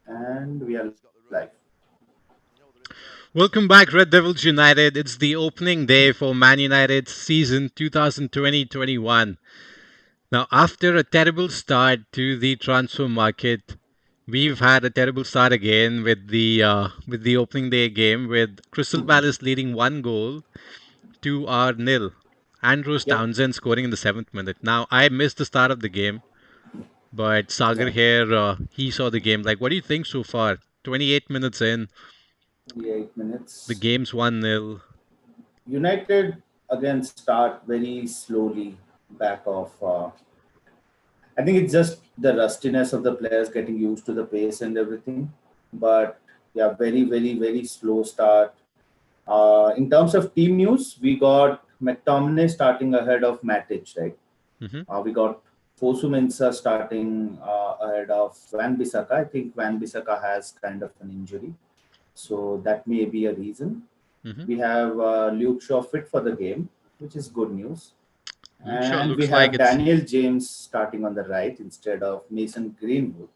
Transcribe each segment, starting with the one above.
And we are live. Welcome back, Red Devils United. It's the opening day for Man United season 2020-21. Now, after a terrible start to the transfer market, we've had a terrible start again with the opening day game with Crystal Palace leading 1 goal to our nil. Andros Yep. Townsend scoring in the 7th minute. Now, I missed the start of the game, but Sagar Yeah. here, he saw the game. Like, what do you think so far? 28 minutes in, 28 the minutes. game's 1-0. United again start very slowly back off. I think it's just the rustiness of the players getting used to the pace and everything. But yeah, very, very, very slow start. In terms of team news, we got McTominay starting ahead of Matic, right? Hmm. We got Fosu Mensah starting ahead of Van Bissaka. I think Van Bissaka has kind of an injury, so that may be a reason. Hmm. We have Luke Shaw fit for the game, which is good news. Luke Shaw And we looks like have it's. Daniel James starting on the right instead of Mason Greenwood.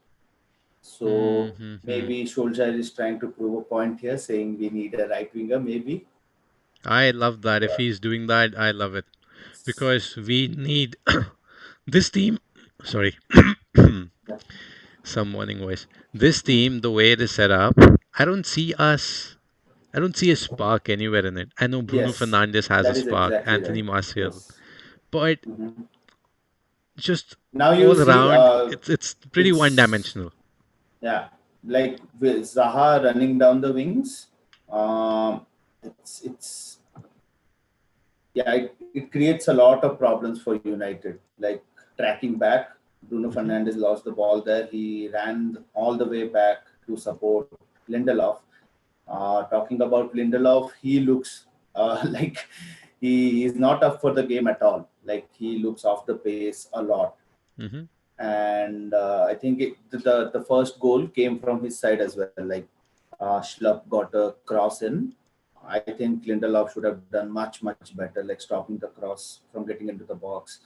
So Mm-hmm. maybe Solskjaer is trying to prove a point here, saying we need a right winger, maybe. I love that. If he's doing that, I love it Yes. because we need this team. Sorry, Yeah. some morning voice. This team, the way it is set up, I don't see us. I don't see a spark anywhere in it. I know Bruno Yes, Fernandes has a that is spark, exactly Anthony right. Martial, Yes. but Mhm. just Now you all see, around, it's pretty it's one-dimensional. yeah, like with Zaha running down the wings. It's yeah, it creates a lot of problems for United. Like tracking back, Bruno Hmm. Fernandes lost the ball there. He ran all the way back to support Lindelof. Talking about Lindelof, he looks like he is not up for the game at all. Like he looks off the pace a lot. Hmm. And I think the first goal came from his side as well. Like Schlupp got a cross in. I think Lindelof should have done much better, like stopping the cross from getting into the box,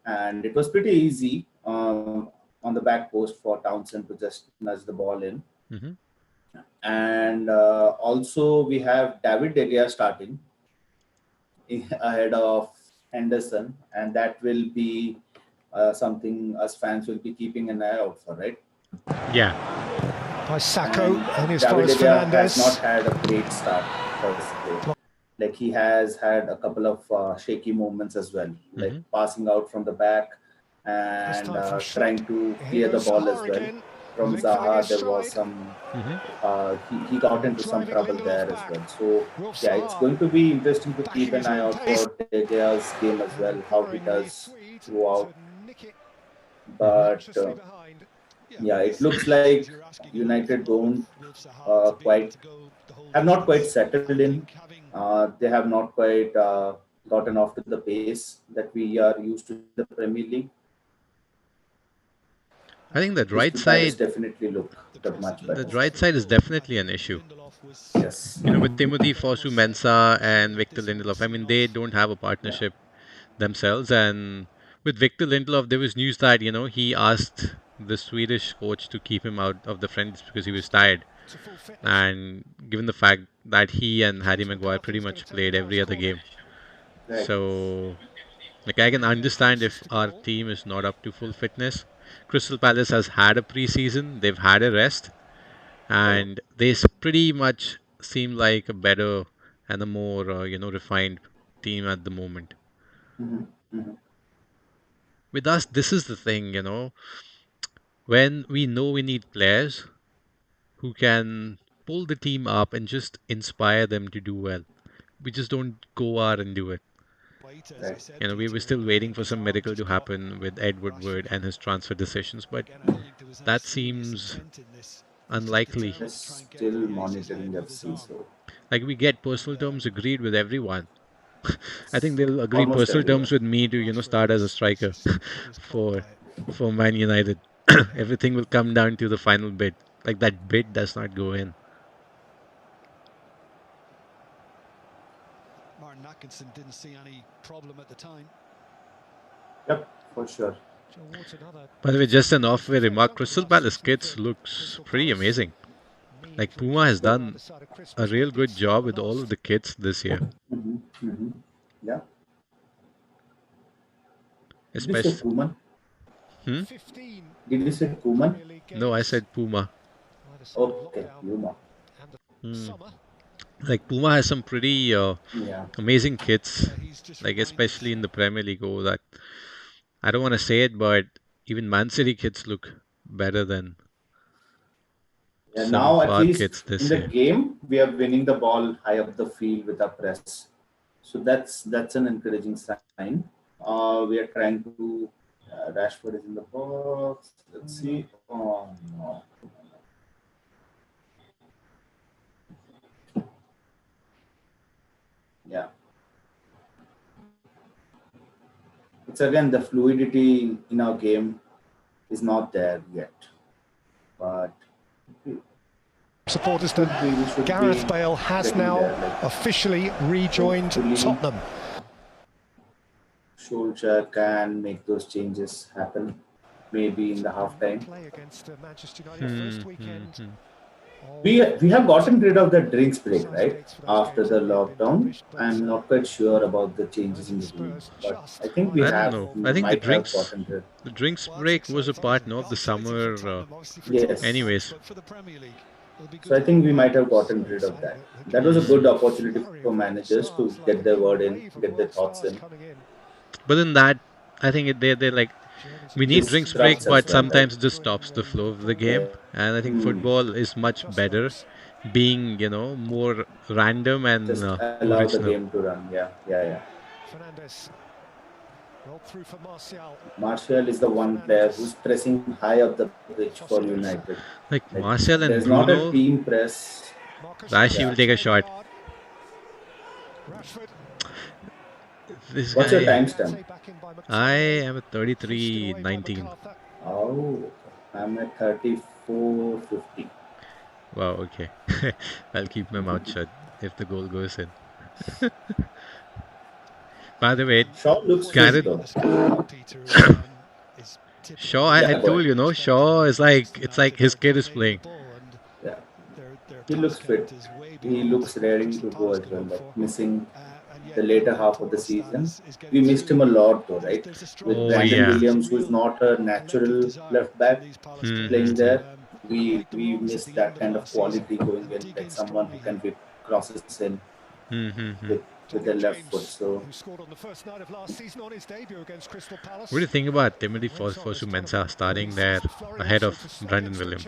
and it was pretty easy on the back post for Townsend to just nudge the ball in. Hmm. And also we have David De Gea starting ahead of Henderson, and that will be something us fans will be keeping an eye out for, right? Yeah, By Sacco, And and as far David as De Gea has not Fernandez. had a great start per se. Like he has had a couple of shaky moments as well, like hmm, passing out from the back This and time from Schlupp. trying to Here clear the goes ball as Zaha well. again, From lengthening Zaha, his there was stride, some hmm. he got into some driving trouble there Lindelof as back. well. So Will yeah, it's Zaha going to be interesting to keep backing an his eye own out pace for De Gea's game as and well, how he imploring the does Swede to throughout. nick it Hmm. But anxiously behind. Yeah, yeah, well, it this looks like you're asking an awful United lot of don't Will Zaha to be able quite to go the whole have not quite distance. settled I in. think having They have not quite gotten off to the pace that we are used to in the Premier League. I think that Crystal right Palace side, definitely look the much cross better. that was right through side is goal. I definitely an think issue. Lindelof was Yes. With Timothy Fosu almost Mensah sort and of Victor Lindelof, I mean, distancing they off. don't have a Yeah. partnership themselves. And with Victor Lindelof, there was news that, he asked the Swedish coach to keep him out of the friends because he was tired. To full fitness. And given the fact that he and Harry James Maguire pretty McCarthy's going to much take the played every first other corner. game. Right. So, like, I can understand Closer if to our goal. team is not up to full fitness. Crystal Palace has had a preseason, they've had a rest, Right. and they pretty much seem like a better and a more refined team at the moment. Hmm. Hmm. With us, this is the thing, when we know we need players who can pull the team up and just inspire them to do well, we just don't go out and do it. Wait, as I Right. said, We were Peter, still waiting for some Zaha miracle just to caught happen with Ed Woodward Rashford. and his transfer decisions, but Again, I don't think there was any that serious seems intent in this. He's just unlikely. determined to try Just and get still the aces monitoring ahead with his FC. arm. So Like, we get personal terms agreed with everyone. I think they'll agree almost personal everyone. terms with me to, Rashford start as a has striker put his paw for by it. for Man United. Everything will come down to the final bid. Like, that bid does not go in. Martin Atkinson didn't see any problem at the time. Yep, for sure. By the way, just an off-way remark, Crystal Palace kids looks pretty amazing. Like Puma has done a real good job with all of the kids this year. Yeah. Did you say Especially, Kuman? hmm? Did you say Kuman? No, I said Puma. Okay, Puma. Hmm. Like Puma has some pretty Yeah. amazing kids. Like especially in the Premier League. Oh, that I don't want to say it, but even Man City kids look better than Yeah, some now of at our least kids in this the year. game, we are winning the ball high up the field with our press. So that's an encouraging sign. We are trying to. Rashford is in the box. Let's see. Oh no. Yeah, it's again the fluidity in our game is not there yet, but Supporterston, we should Gareth be Bale has getting now there. Like officially rejoined hopefully Tottenham. Solskjaer can make those changes happen. Maybe in the halftime. Play against Manchester United first weekend. We have gotten rid of the drinks break, right? After the lockdown. I'm not quite sure about the changes in the league, but I think I don't know. I think might have gotten rid. the drinks break was a part, no, of the summer. Yes. Anyways, So I think we might have gotten rid of that. That was a good opportunity for managers to get their word in, get their thoughts in. but in that, I think they're like we need drinks break, Disrupts as but well, right? sometimes it just stops the flow of the game. Yeah. And I think football is much better, being more random and Just allow the original. game to run. Yeah, yeah, yeah. Fernandes rolled through for Martial. Martial is the one player who's pressing high up the pitch for United. Like Martial and There's not a Bruno, team press. Rashi will take a shot. Rashford. This What's your guy, timestamp? I am at 33:19. Oh, I'm at 34:50. Wow, okay. I'll keep my mouth shut if the goal goes in. By the way, Shaw looks fit Gareth though. Shaw, I Yeah, go told ahead. you, no, Shaw is like it's like his kid is playing. Yeah, he looks fit. He looks raring to go as well. Like missing the later half of the season. We missed him a lot though, right? With Oh Brandon yeah. Williams, who is not a natural left back playing Mm-hmm. there. We missed that kind of quality going in, like someone who can whip crosses in Mm-hmm. with their left foot. So Who scored on the first night of last season on his debut against Crystal Palace. What do you think about Timothy Fosu-Mensah starting there ahead of Brandon Williams?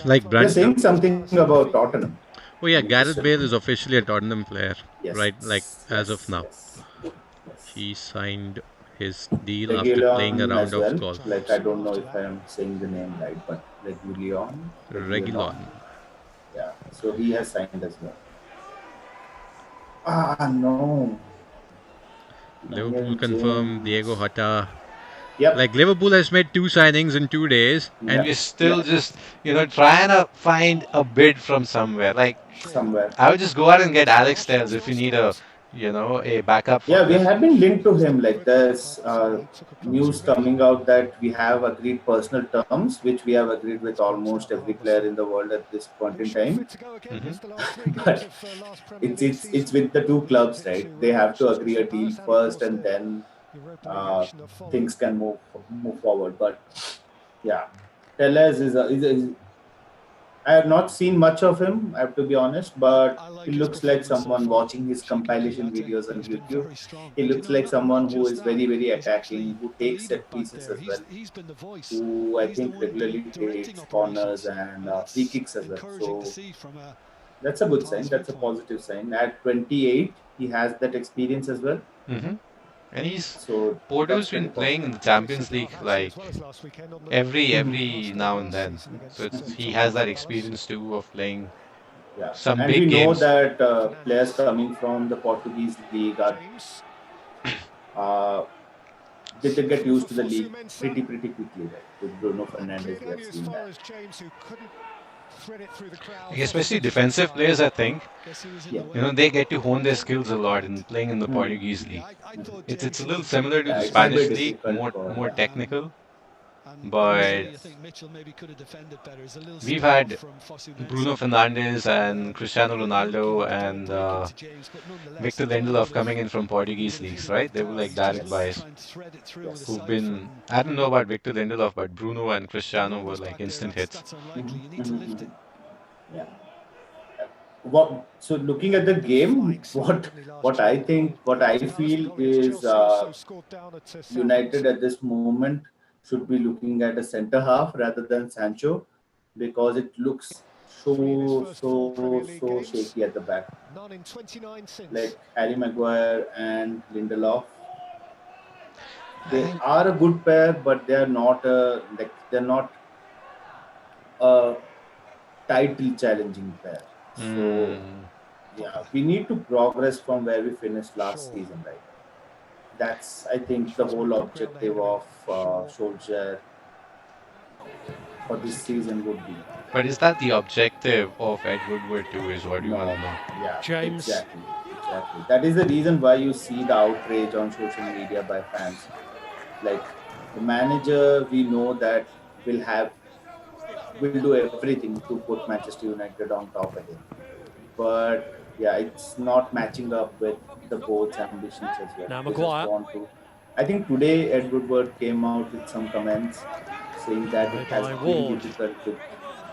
Like you're Brand. saying something about Tottenham. Oh yeah, Any Gareth question? Bale is officially a Tottenham player, Yes. right? Like as of Yes. now, Yes. Yes. he signed his deal after playing a Regulon round as of well. golf. Like I don't know if I am saying the name right, but Regulon. Regulon. Yeah. So he has signed as well. Ah no. Liverpool Daniel confirmed James. Diego Jota. Yep. Like Liverpool has made 2 signings in 2 days, and Yeah. we're still just trying to find a bid from somewhere. Like Somewhere. I would just go out and get Alex Telles if you need a backup for Yeah, we this. have been linked to him. Like there's news coming out that we have agreed personal terms, which we have agreed with almost every player in the world at this point in time. But it's with the two clubs, right? They have to agree a deal first, and then things can move forward. But yeah, Tellez is I have not seen much of him, I have to be honest, but he looks like someone watching his compilation videos on YouTube. He looks like someone who is very, very attacking, who takes set pieces as well, who I think regularly takes corners and free kicks as well. So that's a good sign. That's a positive sign. At 28, he has that experience as well. Mm-hmm. And So that's Porto's pretty been playing in positive. the Champions League like every now and then. So he has that experience too of playing Yeah, some and we big know games. that players coming from the Portuguese league are uh, they get used to the league pretty quickly. Right? With Bruno Fernandes, we have seen that. thread it through the crowd. Like, especially defensive players, I think, Guess who was in Yeah. the way? you know, they get to hone their skills a lot in playing in the Hmm. Portuguese Yeah, league. I thought It's James a did little a similar to Yeah, the it's a bit Spanish league, difficult for more yeah. technical, and but initially I think Mitchell maybe could have defended better. It's a little we've step off had from Fosu Bruno Mensah. Fernandes and Cristiano Looking Ronaldo ball and breaking to James, but nonetheless Victor he probably Lindelof would have coming in from Portuguese hit leagues, it right? with They were like class. direct Just buys try and thread it through with a Yes. who've side foot. been, I don't know about Victor Lindelof, but Bruno and Cristiano were Ronaldo's like back there. instant That's, hits. that's unlikely. You need to lift it. Yeah. So looking at the game, what I think, what I feel is United at this moment should be looking at a centre half rather than Sancho, because it looks so shaky at the back. None in 29 since. Like Harry Maguire and Lindelof, I they think are a good pair, but they are not a title challenging pair. So yeah, we need to progress from where we finished last season, right? That's, I think, the whole objective of Solskjaer for this season would be. But is that the objective of Ed Woodward too, is what you want No, to know. yeah, James. exactly. That is the reason why you see the outrage on social media by fans. Like, the manager, we know that will do everything to put Manchester United on top again. But yeah, it's not matching up with the board's ambitions as well. Now They just Maguire. want to. I think today Ed Woodward came out with some comments saying that it has By been Ward. difficult with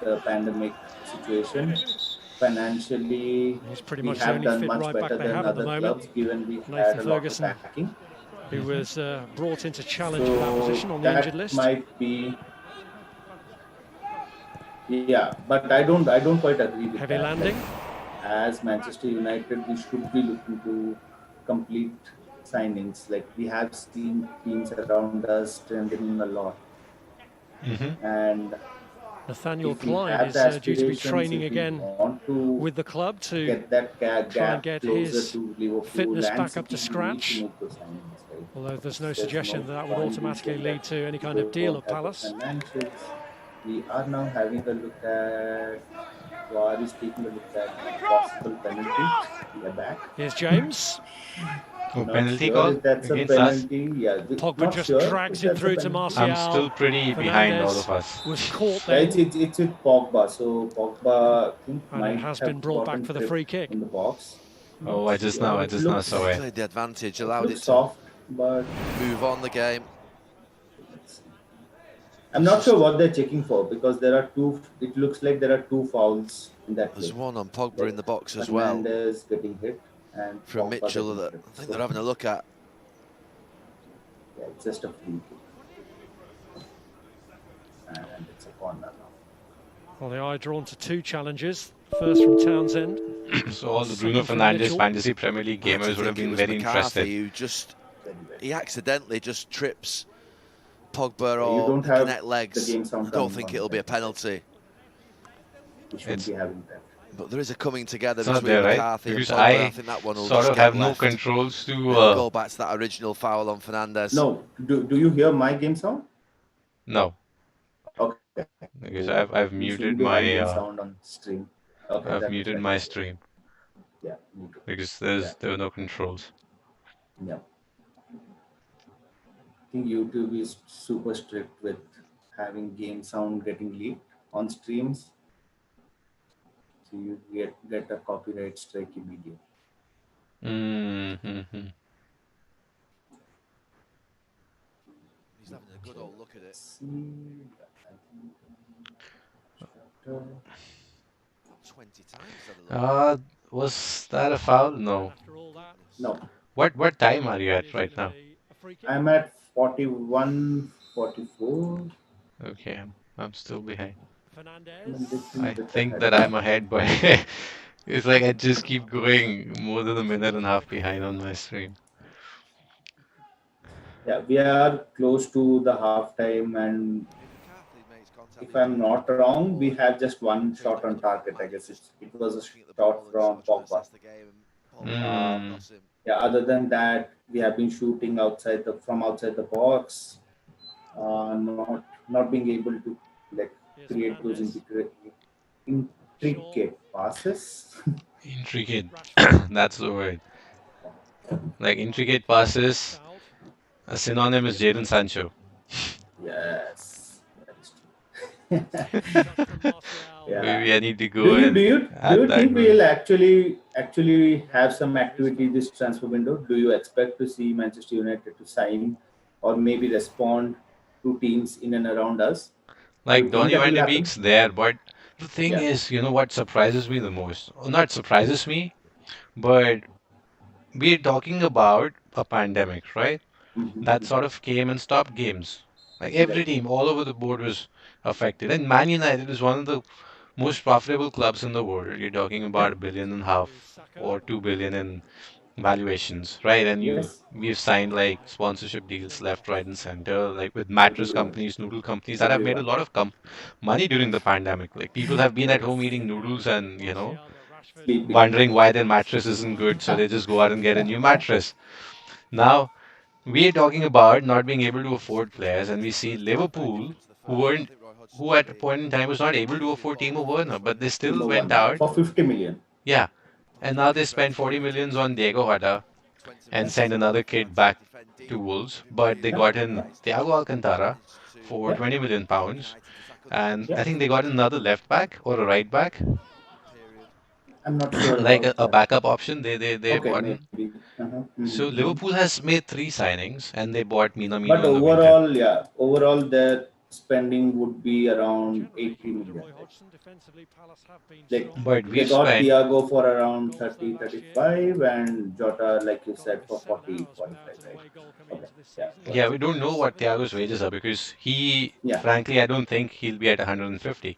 the pandemic situation. Financially, He's pretty we much the have only done fit much right back better they than have at the other moment. clubs, given we Nathan had a lot of Ferguson, backing. who was brought in to challenge for that So position on the injured that list. might be. Yeah, but I don't quite agree with Heavy that. landing. As Manchester United, we should be looking to complete signings. Like, we have seen teams around us strengthening a lot, and Nathaniel if we Clyde have is the due to be aspirations, training if we again want to with the club to get that try and gap get closer his to Liverpool fitness and back up City, to we need to scratch. make those signings, right? Although there's no There's suggestion that would point in automatically saying lead that to any we kind of deal don't at have the Palace. financials. We are now having a look at. War is taking a look at possible penalty. We are back. Here's James. Oh, Not penalty sure call if that's a against us? penalty. Yeah, Pogba not just sure drags if it that's a through to penalty. Martial. I'm still pretty behind all of us. Was caught Yeah, then, it's with Pogba. So Pogba, I think, and might it has have been brought back gotten for the tripped free kick. in the box. Oh, I just now saw it. Played the advantage, It allowed looks it to soft, but move on the game. I'm not sure what they're checking for, because there are two. It looks like there are two fouls in that There's play. one on Pogba in the box as well Fernandes getting hit and from Pogba Mitchell getting that hit. I think they're having a look at. Yeah, it's just a free kick. And it's a corner now. Well, the eye drawn to two challenges. First from Townsend. So all the Bruno Second from Fernandes Mitchell. fantasy Premier League I gamers would have think it been was very McCarthy interested. who just Very, very. he accidentally just trips Pogba You or don't have connect the legs. game I sound don't coming think on it'll be a that. penalty, We should It's- be having that. but there is a coming together It's not between there, right? McCarthy and Because Pogba. I think that one will sort just of get have no left. controls It'll to. go back to that original foul on Fernandes. No, do you hear my game sound? No, Okay. because I've You muted shouldn't be having my sound on stream. Okay, I've that's muted fine. my stream Yeah, me too. because Yeah. there were no controls. Yeah. I think YouTube is super strict with having game sound getting leaked on streams. So you get a copyright strike immediately. Mm-hmm. He's having a good old look at it. See, I think 20 times. Had a look. Was that a foul? No. After all that, no, What time are you at right now? a free kick. I'm at 41, 44. Okay, I'm still behind. I'm a Fernandes. little I bit think ahead that of I'm ahead, but it's like I just keep going more than a minute and a half behind on my stream. Yeah, we are close to the half time, and McCarthy makes contact if with I'm him. not wrong, we have just one shot on target. I guess it was a shot from Pogba. Mm. Yeah, other than that, we have been shooting from outside the box, not being able to like Here's create those Fernandes. Intricate passes. Intricate. That's the word. Like intricate passes. A synonym is Jadon Sancho. Yes, that's true. Yeah. Maybe I need to Do go you do and you do add you that think word. we'll actually have some activity this transfer window? Do you expect to see Manchester United to sign or maybe respond to teams in and around us? Do Like you think Donny that van will de happen? Beek's there, but the thing Yeah. is, what surprises me the most? Not surprises me, but we're talking about a pandemic, right? That Mm-hmm. sort of came and stopped games. Like every Right. team all over the board was affected. And Man United is one of the most profitable clubs in the world. You're talking about Yep. 1.5 billion or 2 billion in valuations, right? And Yes. we've signed like sponsorship deals left, right, and center, like with mattress Everyone. companies, noodle companies that have made a Everyone. lot of money during the pandemic. Like people have been at home Yes. eating noodles and Sleeping. wondering why their mattress isn't good, so they just go out and get a new mattress. Now we're talking about not being able to afford players, and we see Liverpool, who weren't, who at a point in time was not able to afford Timo Werner, but they still Timo went Werner out, for 50 million. yeah, and now they spent 40 millions on Diego Jota and sent another kid back to Wolves, but they Yeah. got Yeah. in Thiago Alcantara for Yeah. 20 million pounds, and Yeah. I think they got another left back or a right back, I'm not sure like about a that. backup option they Okay, brought in. maybe. Uh-huh. So Mm-hmm. Liverpool has made three signings, and they bought But Minamino in the winter. overall, yeah, overall their spending would be around 80 million. Like But they we've got spent Thiago for around 30, 35, and Jota, like you said, for 40, 45, right? Okay, yeah, Yeah, got we you. don't know what Thiago's wages are because Yeah, frankly, I don't think he'll be at 150.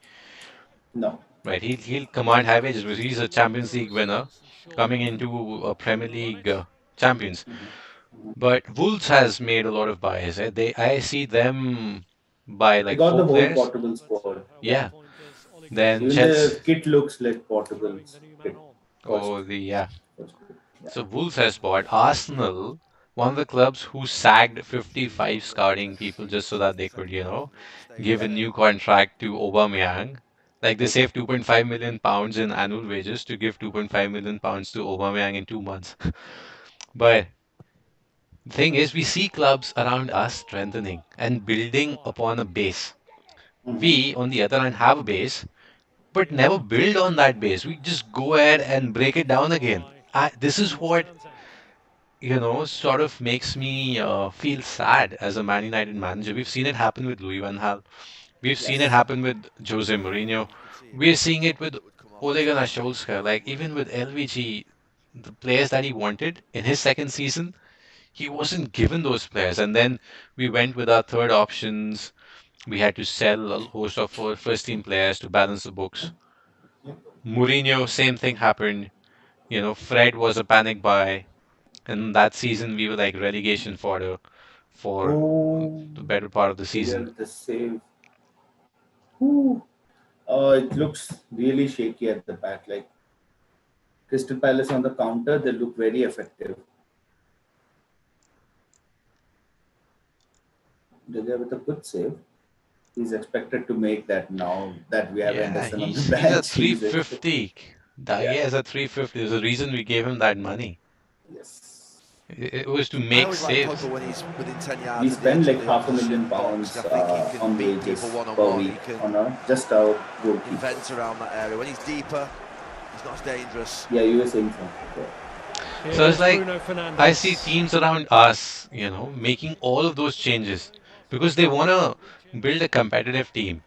no. Right? He'll command high wages because he's a Champions League winner coming into a Premier League champions. But Wolves has made a lot of buys. I see them buy They like got four the whole players. Portugal squad. Yeah, Yeah. Then even their Chelsea. kit looks like Portugal's kit. Oh, First, the yeah. first kit. Yeah. So Wolves has bought Arsenal, one of the clubs who sacked 55 scouting people just so that they could, give a Yep. new contract to Aubameyang. Like they Okay. saved 2.5 million pounds in annual wages to give 2.5 million pounds to Aubameyang in 2 months. But the thing is, we see clubs around us strengthening and building upon a base. Mm-hmm. We, on the other hand, have a base, but never build on that base. We just go ahead and break it down again. This is what sort of makes me feel sad as a Man United manager. We've seen it happen with Louis van Gaal. We've seen it Yes. happen with Jose Mourinho. We're seeing it with Ole Gunnar Solskjaer. Like even with LVG, the players that he wanted in his second season, he wasn't given those players. And then we went with our third options. We had to sell a host of our first team players to balance the books. Mourinho, same thing happened. Fred was a panic buy. And that season, we were like relegation fodder for Oh, the better part of the clear season. the save. Ooh. It looks really shaky at the back. Like Crystal Palace on the counter, they look very effective. Delia with a good save. He's expected to make that now that we have Yeah, Anderson on the he's a bench. He's expected. 350. That guy Yeah. is a 350. There's a reason we gave him that money. Yes. It was to I make always like Pogba saves. when he's within 10 We yards of the spend edge of like the half a opposition million box. I pounds think he can on beat people wages per one-on-one. He week can on just our invent goalkeepers. around that area. When he's deeper, he's not as dangerous. Yeah, you were saying something. Okay. So it's like I see teams around us, making all of those changes because they want to build a competitive team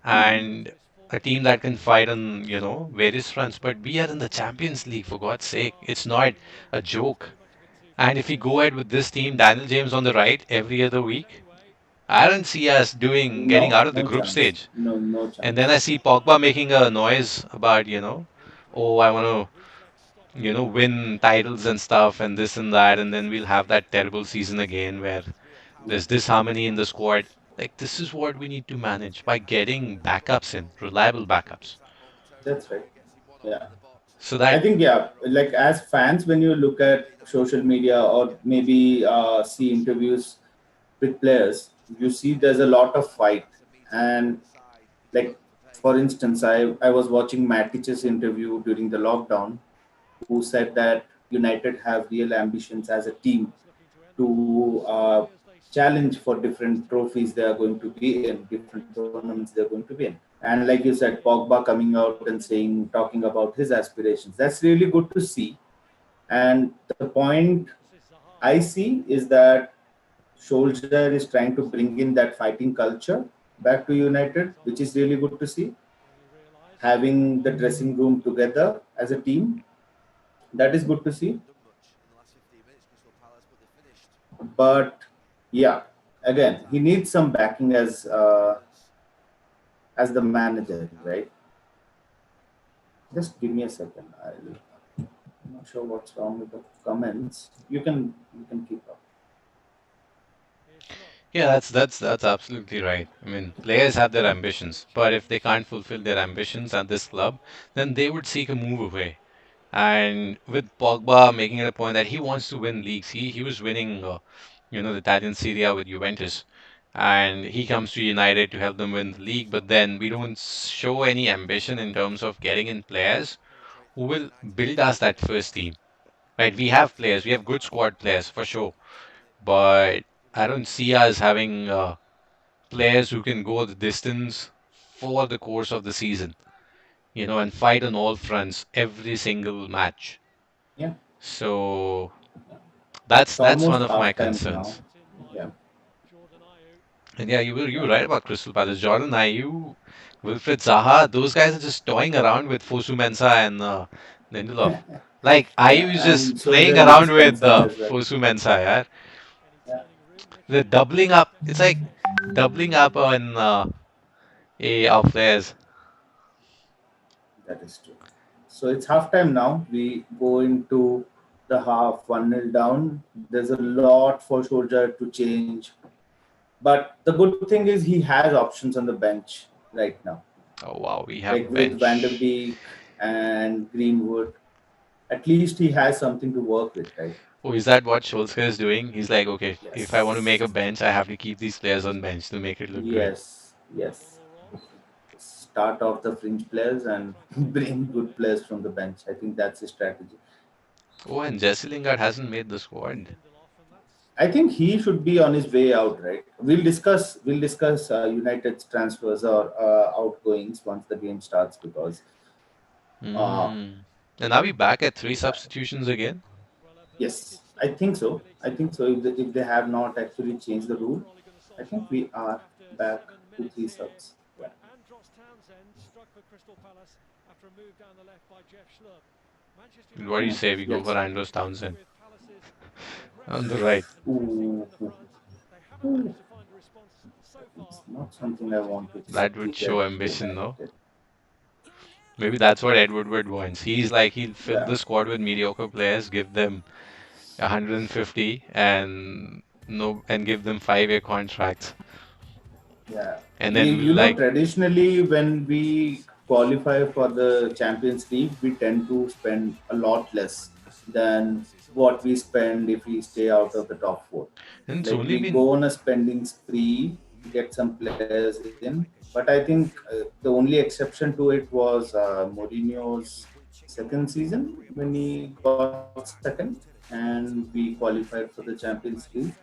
Mm-hmm. and a team that can fight on, various fronts. But we are in the Champions League, for God's sake. It's not a joke. And if we go ahead with this team, Daniel James on the right every other week, I don't see us getting No, out of the no group chance. stage. No And then chance. I see Pogba making a noise about, oh, I want to, win titles and stuff and this and that. And then we'll have that terrible season again where Yeah, there's disharmony in the squad. Like, this is what we need to manage by getting backups in, reliable backups. that's right. Yeah. So I that, think, yeah, like as fans, when you look at social media or maybe see interviews with players, you see there's a lot of fight. And like For instance, I was watching Matic's interview during the lockdown, who said that United have real ambitions as a team to challenge for different trophies they are going to be in, different tournaments they are going to be in. And like you said, Pogba coming out and saying, talking about his aspirations. That's really good to see. And the point I see is that Solskjaer is trying to bring in that fighting culture back to United, which is really good to see. Having the dressing room together as a team, that is good to see. Done much in the last 15 minutes, Crystal Palace, but they finished. But yeah, again, he needs some backing Confidence. as the manager, right? Just give me a second. I'm not sure what's wrong with the comments. You can keep up. Yeah, that's absolutely right. I mean, players have their ambitions, but if they can't fulfill their ambitions at this club, then they would seek a move away. And with Pogba making it a point that he wants to win leagues, he was winning, the Italian Serie A with Juventus, and he comes to United to help them win the league. But then we don't show any ambition in terms of getting in players who will build us that first team. Right? We have players, we have good squad players for sure, but I don't see us having players who can go the distance for the course of the season, and fight on all fronts every single match. Yeah, So it's that's one almost of my half time now. concerns. Yeah, And yeah, you were right about Crystal Palace. Jordan Ayew, Wilfred Zaha, those guys are just toying around with Fosu Mensah and Lindelof. Like Ayew yeah, is and just so is playing Eric around with Spencer as well. Fosu Mensah. Yeah? Yeah, They're doubling up. It's like doubling up on our players. that is true. So it's half time now. We go into the half 1-0 down. There's a lot for Solskjaer to change. But the good thing is he has options on the bench right now. Oh wow, we Like have with Van der bench. Beek and Greenwood, at least he has something to work with, right? Oh, is that what Solskjaer is doing? He's like, okay, if I want to make Yes. a bench, I have to keep these players on bench to make it look good. Yes. Start off the fringe players and bring good players from the bench. I think that's his strategy. Oh, and Jesse Lingard hasn't made the squad. I think he should be on his way out, right? We'll discuss United's transfers or outgoings once the game starts because uh, Mm. And are we back at three substitutions again? yes, I think so. I think so. If they have not actually changed the rule, I think we are back to three subs. Yeah. And what do you Yeah. say? We go for Yes. Andros Townsend on the right. Ooh, ooh. It's not something I want to That see would get show ambition, no? directed. Maybe that's what Edward Wood wants. He's like he'll fill Yeah. the squad with mediocre players, give them 150 and no and give them 5-year contracts. Yeah. And We, then you we'll know, like traditionally when we qualify for the Champions League, we tend to spend a lot less than what we spend if we stay out of the top four. and it's Like only we been go on a spending spree, get some players in, but I think the only exception to it was Mourinho's second season when he got second and we qualified for the Champions League.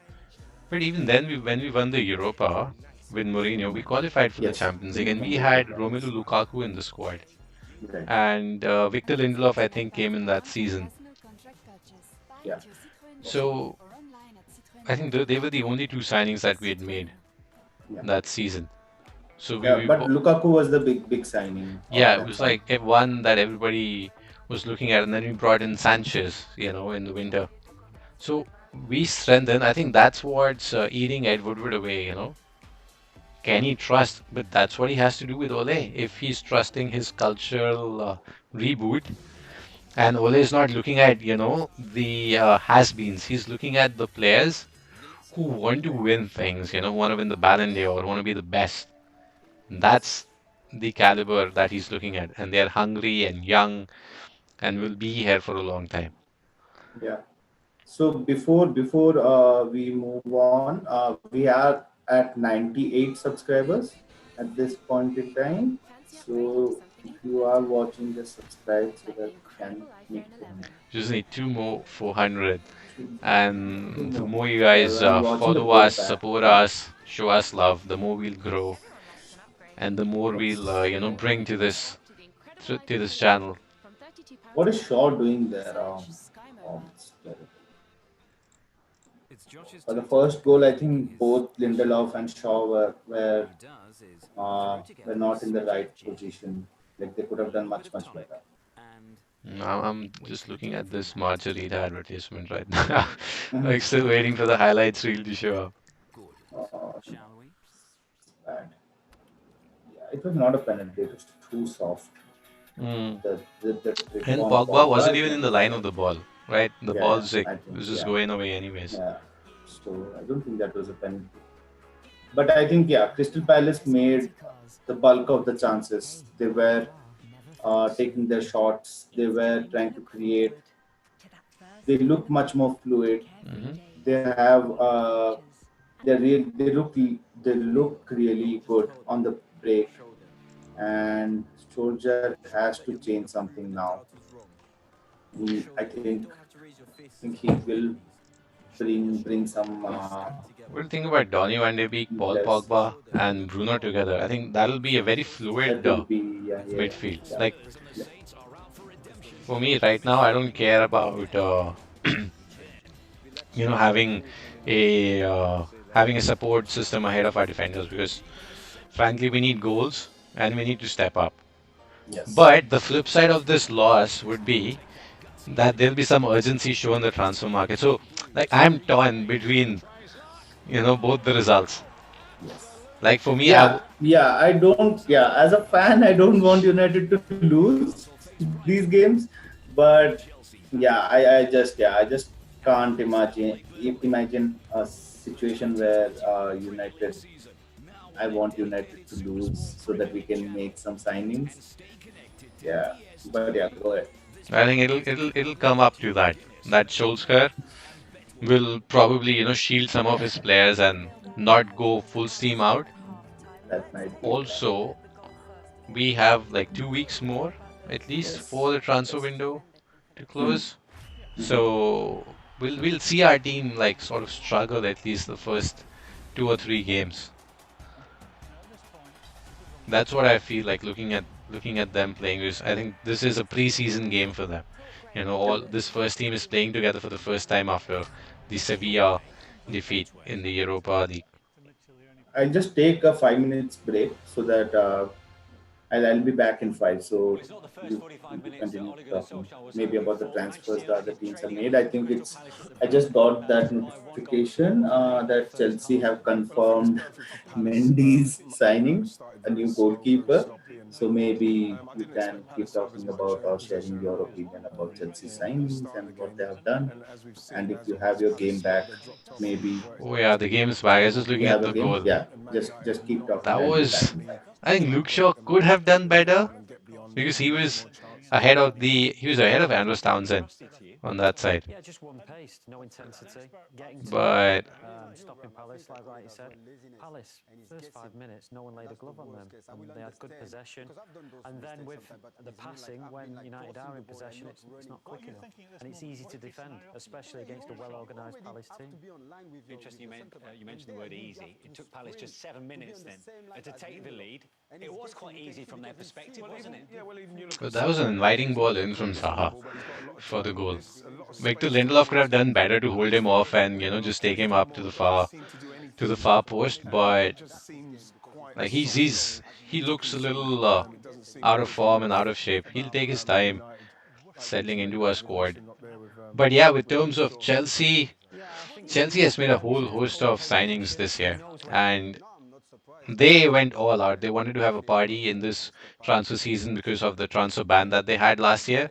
but even then when we won the Europa with Mourinho, we qualified for the Yes, Champions we League and won we the had Europa. Romelu Lukaku in the squad. Right. And Victor Lindelof, I think, came in that season. Yeah. So I think they were the only two signings that we had made Yeah. that season. So Yeah, but Lukaku was the big signing of yeah, it that was side. like one that everybody was looking at, and then we brought in Sanchez, in the winter. So we strengthened. I think that's what's eating Ed Woodward away. Can he trust? But that's what he has to do with Ole. If he's trusting his cultural reboot, and Ole is not looking at, the has-beens. He's looking at the players who want to win things, who want to win the Ballon d'Or, want to be the best. That's the caliber that he's looking at, and they're hungry and young and will be here for a long time. Yeah. So before we move on, we are at 98 subscribers at this point in time. So if you are watching, just subscribe so that we can make payment. Just need two more 400. Two, two And the more. more you Yeah, guys I'm watching the follow both us, back. support us, show us love, the more we'll grow, and the more we'll What's bring to this channel. what is Shaw doing there? It's terrible. For the first goal, I think both Lindelof and Shaw were not in the right position. Like they could have done much better. Now I'm just looking at this Margarita advertisement right now. Like still waiting for the highlights reel to show up. Bad. Yeah, it was not a penalty. It was too soft. Mm. The trick And on Pogba Pogba, wasn't I even in think. the line of the ball, right? The Yeah, ball's like I it think was just yeah, going away anyways. yeah. So I don't think that was a penalty. But I think Crystal Palace made the bulk of the chances. They were taking their shots. They were trying to create. They look much more fluid. Hmm. They have they look really good on the break. And Solskjaer has to change something now. I think he will bring some What do you think about Donny van de Beek, Paul players. Pogba, and Bruno together? I think that'll be a very That fluid will be midfield. yeah. Like Yeah. for me right now, I don't care about having a support system ahead of our defenders because frankly we need goals and we need to step up. Yes. But the flip side of this loss would be that there'll be some urgency shown in the transfer market. So like I'm torn between both the results. Yes. Like for me, Yeah. I don't. Yeah, as a fan, I don't want United to lose these games, but I just can't imagine a situation where United. I want United to lose so that we can make some signings. Yeah, but yeah, go ahead. I think it'll come up to that. That Solskjaer will probably shield some of his players and not go full steam out. That might be it. Also, we have like 2 weeks more at least Yes. for the transfer window to Hmm. close. So we'll see our team like sort of struggle at least the first 2 or 3 games. That's what I feel like looking at them playing. Because I think this is a preseason game for them. All this first team is playing together for the first time after the Sevilla defeat in the Europa League. I'll just take a 5 minutes break so that I'll be back in five. So you continue talking maybe about the transfers the other teams have made. I think I just got that notification that Chelsea have confirmed Mendy's signing, a new goalkeeper. So maybe you can keep talking about or sharing your opinion about Chelsea signings and what they have done. And if you have your game back, maybe Oh yeah, the game is back. I was just you looking at have a the game. goal. Yeah, just keep talking. That I'll be back was, in five. I think Luke Shaw could have done better because he was ahead of Andros Townsend on that side. Yeah, just one pace, no intensity, getting to it, But stopping Palace, like you said. Palace, first 5 minutes, no one laid a glove on them. And they had good possession. And then with the passing, when United are in possession, it's not quick enough. And it's easy to defend, especially against a well-organised Palace team. Interesting you mentioned the word easy. It took Palace just 7 minutes then to take the lead. It was quite easy from their perspective, wasn't it? that was an inviting ball in from Zaha for the goal. Victor Lindelof could have done better to hold him off and just take him up to the far post, but like he looks a little out of form and out of shape. He'll take his time settling into our squad. But yeah, with terms of Chelsea, Chelsea has made a whole host of signings this year, and they went all out. They wanted to have a party in this transfer season because of the transfer ban that they had last year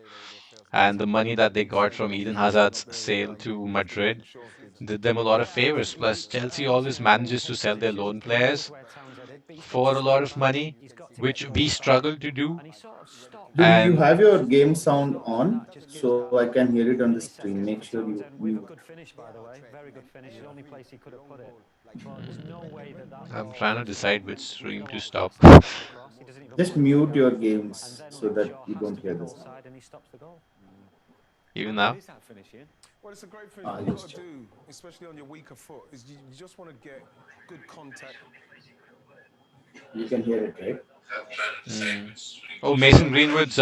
and the money that they got from Eden Hazard's sale to Madrid did them a lot of favors. Plus, Chelsea always manages to sell their loan players for a lot of money, which we struggle to do. Do you And have your game sound on so I can hear it on the screen? Make sure you mute. Good finish, by the way. Very good finish. The only place he could have put it. But there's no way that I'm ball trying to decide which stream to stop. across. He doesn't even Just put his foot mute your down. And games then so Luke that Shaw you has don't to hear be the ball sound. side and he stops the goal. Even How good now? is that finish, Ian? Well, it's a great finish. Ah, What you've yes. got to do, especially on your weaker foot, is you just want to get good contact. You can hear it, right? Oh, Mason Greenwood's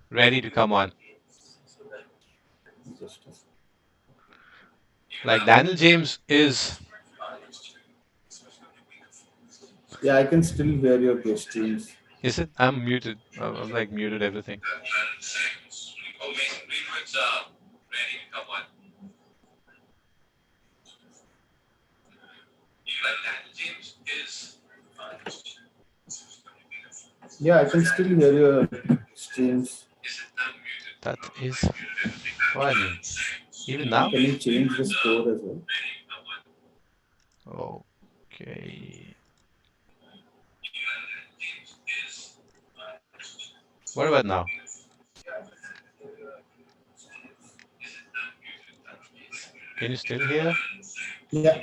ready to come on. Just Like Daniel James is. yeah, I can still hear your questions. Is it? I'm muted. I've like muted everything. Yeah, I can still hear your streams. That is funny. Even now? Can you change the score as well? Okay. What about now? Can you still hear? Yeah,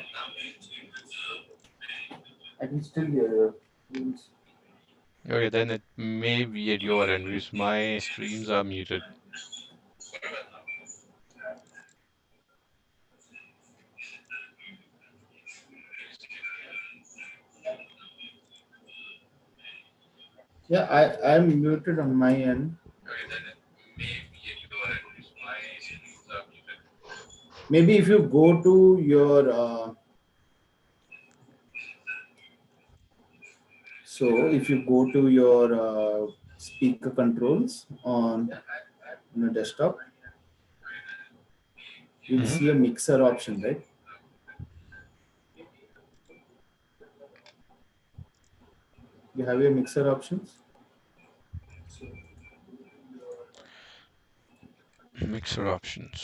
I can still hear your streams. Okay, then it may be at your end because my streams are muted. Yeah, I'm muted on my end. Maybe if you go to your if you go to your speaker controls on your desktop, you'll Hmm. see a mixer option, right? You have your mixer options. Mixer options.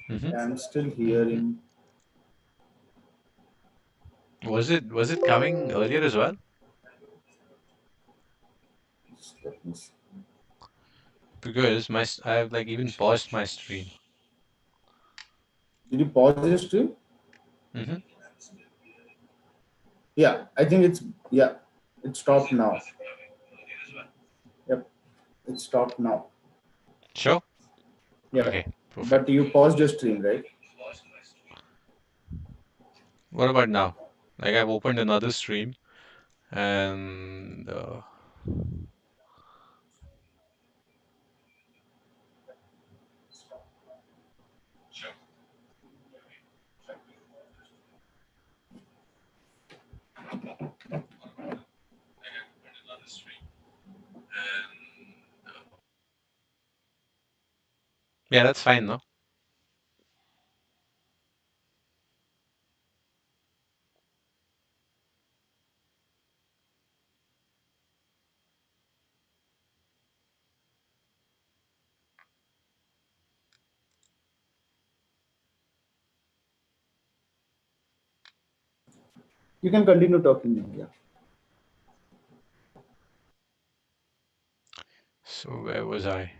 Hmm. I'm still hearing. Was it coming earlier as well? Let me see. Because I've like even paused my stream. Did you pause your stream? Hmm. Yeah, I think yeah, it stopped now. Yep, it stopped now. Sure. Yeah, Okay. but Perfect. you paused your stream, right? What about now? Like I've opened another stream and yeah, that's fine, no? You can continue talking now. Yeah. So where was I?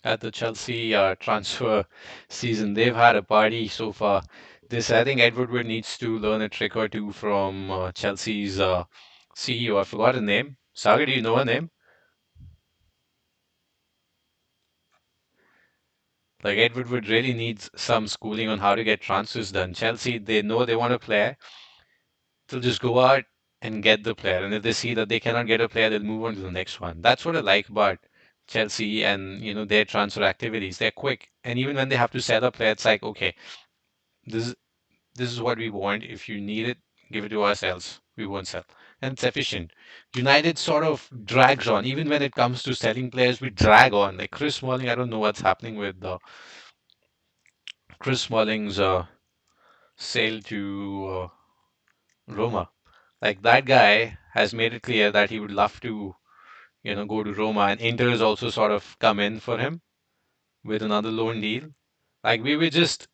At the Chelsea transfer season. They've had a party so far. I think Edward Wood needs to learn a trick or two from Chelsea's CEO. I forgot her name. Sagar, do you know her name? Like Edward Wood really needs some schooling on how to get transfers done. Chelsea, they know they want a player. They'll just go out and get the player. And if they see that they cannot get a player, they'll move on to the next one. That's what I like about Chelsea and their transfer activities. They're quick. And even when they have to sell a player, it's like, okay, this this is what we want. If you need it, give it to ourselves. We won't sell. And it's efficient. United sort of drags on. Even when it comes to selling players, we drag on. Like Chris Smalling, I don't know what's happening with Chris Smalling's sale to Roma. Like that guy has made it clear that he would love to, go to Roma, and Inter has also sort of come in for him with another loan deal. Like we were just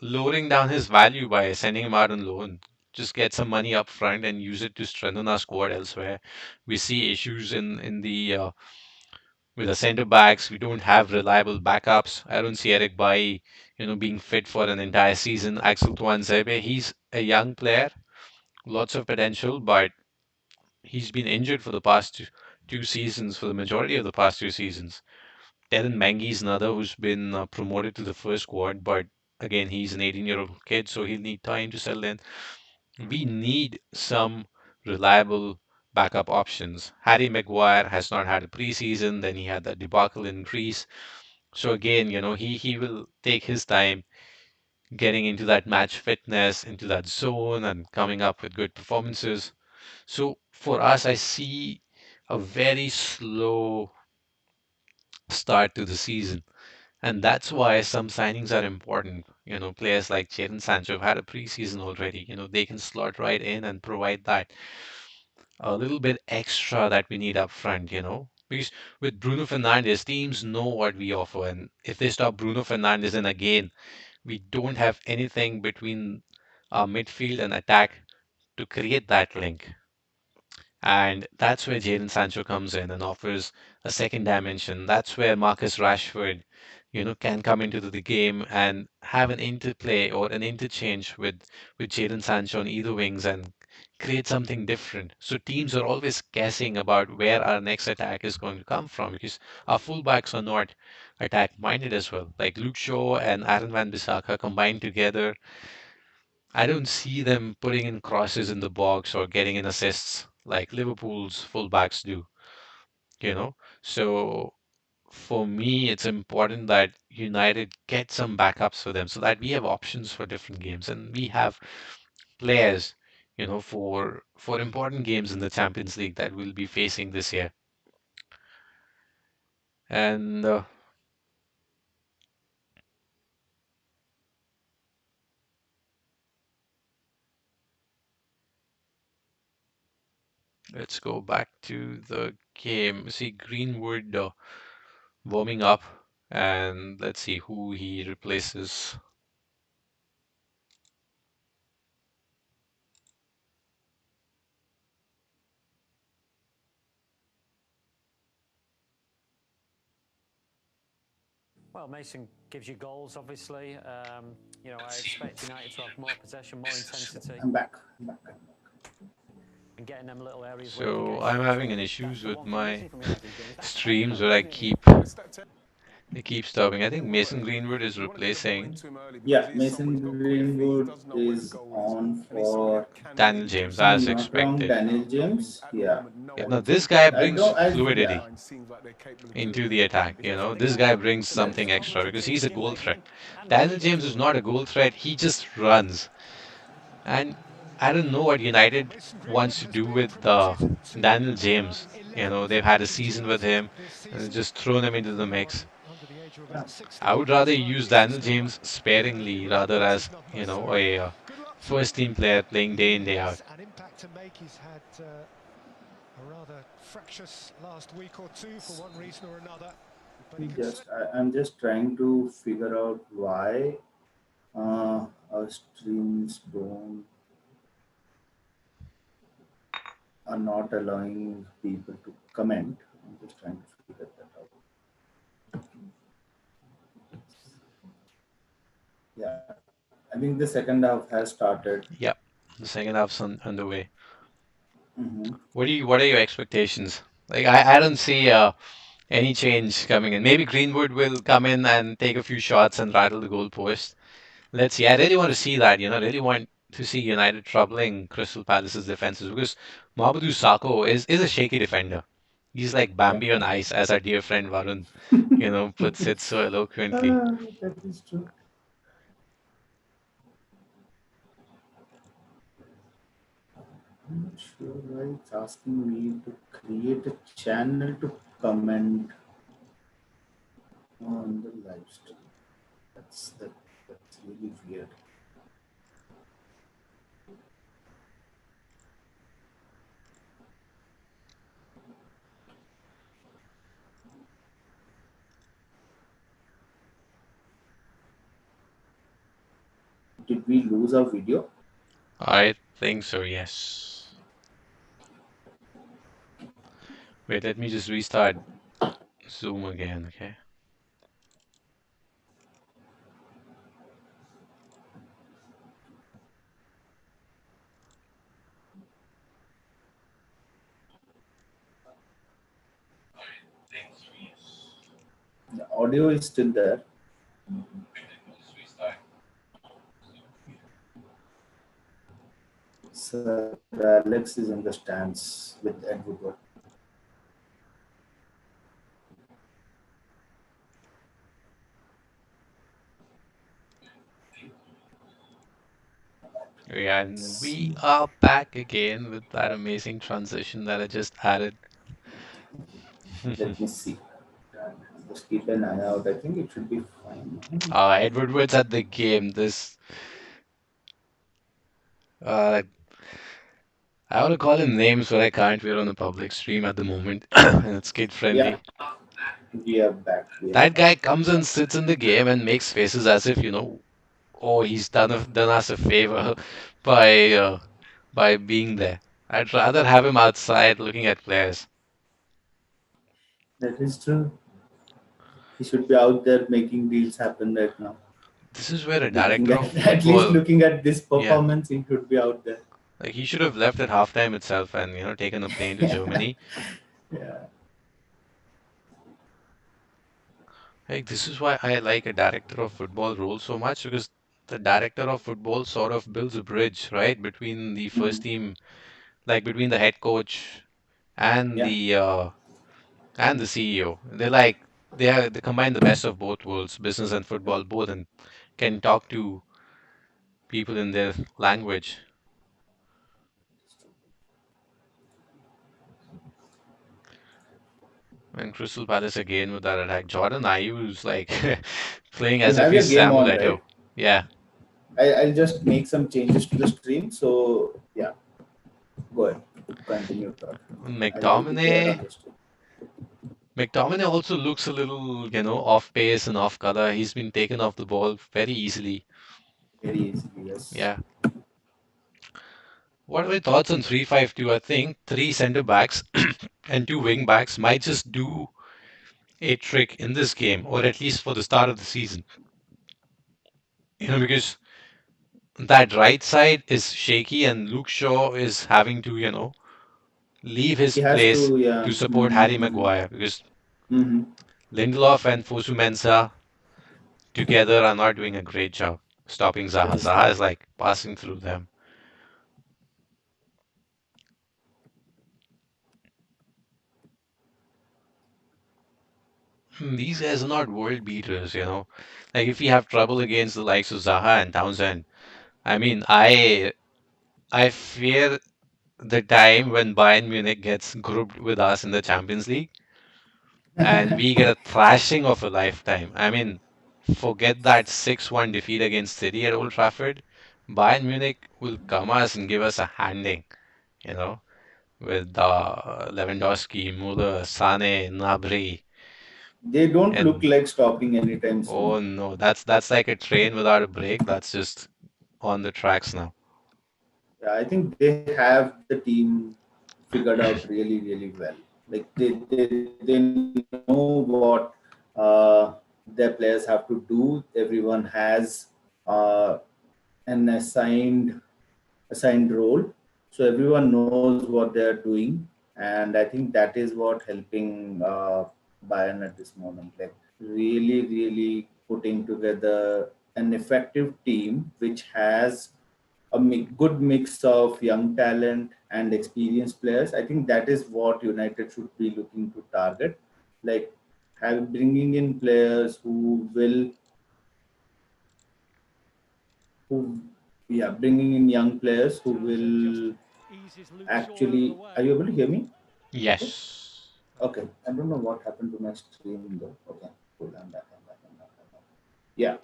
lowering down his value by sending him out on loan. Just get some money up front and use it to strengthen our squad elsewhere. We see issues in the with the centre backs. We don't have reliable backups. I don't see Eric Bailly, being fit for an entire season. Axel Tuanzebe, he's a young player lots of potential, but he's been injured for the past two seasons, for the majority of the past 2 seasons. Darren Mengi's another who's been promoted to the first squad, but again, he's an 18-year-old kid, so he'll need time to settle in. We need some reliable backup options. Harry Maguire has not had a preseason, then he had that debacle in Greece. So again, he will take his time getting into that match fitness, into that zone, and coming up with good performances. So for us, I see a very slow start to the season. And that's why some signings are important. Players like Jadon Sancho have had a preseason already. They can slot right in and provide that a little bit extra that we need up front, Because with Bruno Fernandes, teams know what we offer. And if they stop Bruno Fernandes, then again, we don't have anything between our midfield and attack to create that link. And that's where Jadon Sancho comes in and offers a second dimension. That's where Marcus Rashford, can come into the game and have an interplay or an interchange with Jadon Sancho on either wings and create something different. So teams are always guessing about where our next attack is going to come from because our fullbacks are not attack minded as well. Like Luke Shaw and Aaron Van Bissaka combined together, I don't see them putting in crosses in the box or getting in assists like Liverpool's fullbacks do, you know? So for me, it's important that United get some backups for them so that we have options for different games and we have players, for important games in the Champions League that we'll be facing this year. And let's go back to the game. See Greenwood warming up, and let's see who he replaces. Well, Mason gives you goals, obviously. I expect United to have more possession, more intensity, I'm back. I'm back. and getting them little areas where they can So get I'm shots having in. an That's issues the with one thing my missing from United's game is that streams tempo, where I isn't it? keep it keeps stopping. I think Mason Greenwood is You want to get the ball replacing into him early because Yeah, he's someone Mason who's got quick feet. He Greenwood does know where the is goal is, on and he's somebody for, that can Daniel really give James if I'm as something. not wrong, expected. Daniel I think James. at the Yeah. moment, no Yeah, one now in this terms guy of I brings don't, creating I, from yeah. fluidity behind seems like they're capable of doing into it. the attack. Because for the This guy goalkeeper, brings sometimes something it's extra comforting because to he's a begin goal making threat. and Daniel leading James is to them. not a goal threat. He just runs. And I don't know what United wants to do with Daniel James. They've had a season with him and just thrown him into the mix. Yeah. I would rather use Daniel James sparingly rather as, a first team player playing day in, day out. I'm just trying to figure out why our streams don't are not allowing people to comment. I'm just trying to figure that out. Yeah, I think the second half has started. Yep, the second half's underway. Mm-hmm. What are your expectations? Like I don't see any change coming in. Maybe Greenwood will come in and take a few shots and rattle the goalpost. Let's see. I really want to see that. I really want to see United troubling Crystal Palace's defenses because Mamadou Sakho is a shaky defender. He's like Yeah, Bambi on ice, as our dear friend Varun, puts it so eloquently. that is true. I'm not sure why it's asking me to create a channel to comment on the live stream. That's really weird. Did we lose our video? I think so, yes. Wait, let me just restart Zoom again, okay? audio is still there. Sir Alex is in the stands with Ed Woodward. Yeah, and we are back again with that amazing transition that I just added. Let me see. Just keep an eye out. I think it should be fine. Edward Woods at the game. This, uh, I want to call him names, but I can't. We're on a public stream at the moment, and it's kid Yeah, friendly. we are back. We are That back. guy comes and sits in the game and makes faces as if, oh, he's done us a favor by uh, by being there. I'd rather have him outside looking at players. That is true. He should be out there making deals happen right now. This is where a Looking director of at at least football, looking at this yeah, performance, he should be out there. like he should have left at halftime itself and taken a plane to Yeah, Germany. yeah. Like this is why I like a director of football role so much because the director of football sort of builds a bridge, right, between the first Mhm. team, like between the head coach and Yeah, the CEO. They combine the best of both worlds, business and football both, and can talk to people in their language. And Crystal Palace again with that attack. Jordan Ayew's like playing you as if have your he's game Samuel on, right? Eto'o. Yeah. I'll just make some changes to the stream. So yeah, go ahead. Continue talk. I'll be there McTominay on the stream. McTominay also looks a little, off pace and off color. He's been taken off the ball very easily. Very easily, yes. Yeah. What are your thoughts on 3-5-2? I think three center backs and two wing backs might just do a trick in this game, or at least for the start of the season. Because that right side is shaky and Luke Shaw is having to, leave his He has place to, yeah. to support Harry Mm-hmm. Maguire because Mm-hmm. Lindelof and Fosu Mensah together are not doing a great job stopping That Zaha. is Zaha true. is like passing through them. These guys are not world beaters. Like if we have trouble against the likes of Zaha and Townsend, I mean, I fear the time when Bayern Munich gets grouped with us in the Champions League and we get a thrashing of a lifetime. I mean, forget that 6-1 defeat against City at Old Trafford. Bayern Munich will come us and give us a handing, you know, with Lewandowski, Müller, Sane, Gnabry, They don't look and like stopping anytime soon. oh no, that's like a train without a brake. That's just on the tracks now. Yeah, I think they have the team figured out really, really well. Like they know what their players have to do. Everyone has an assigned role, so everyone knows what they are doing, and I think that is what helping Bayern at this moment. Like really, really putting together an effective team which has a good mix of young talent and experienced players. I think that is what United should be looking to target. Like bringing in players who, yeah, bringing in young players who will actually. Are you able to hear me? Okay. Yes. Okay. I don't know what happened to my stream though. Okay. Cool. I'm back. I'm back. I'm back. I'm back. Yeah.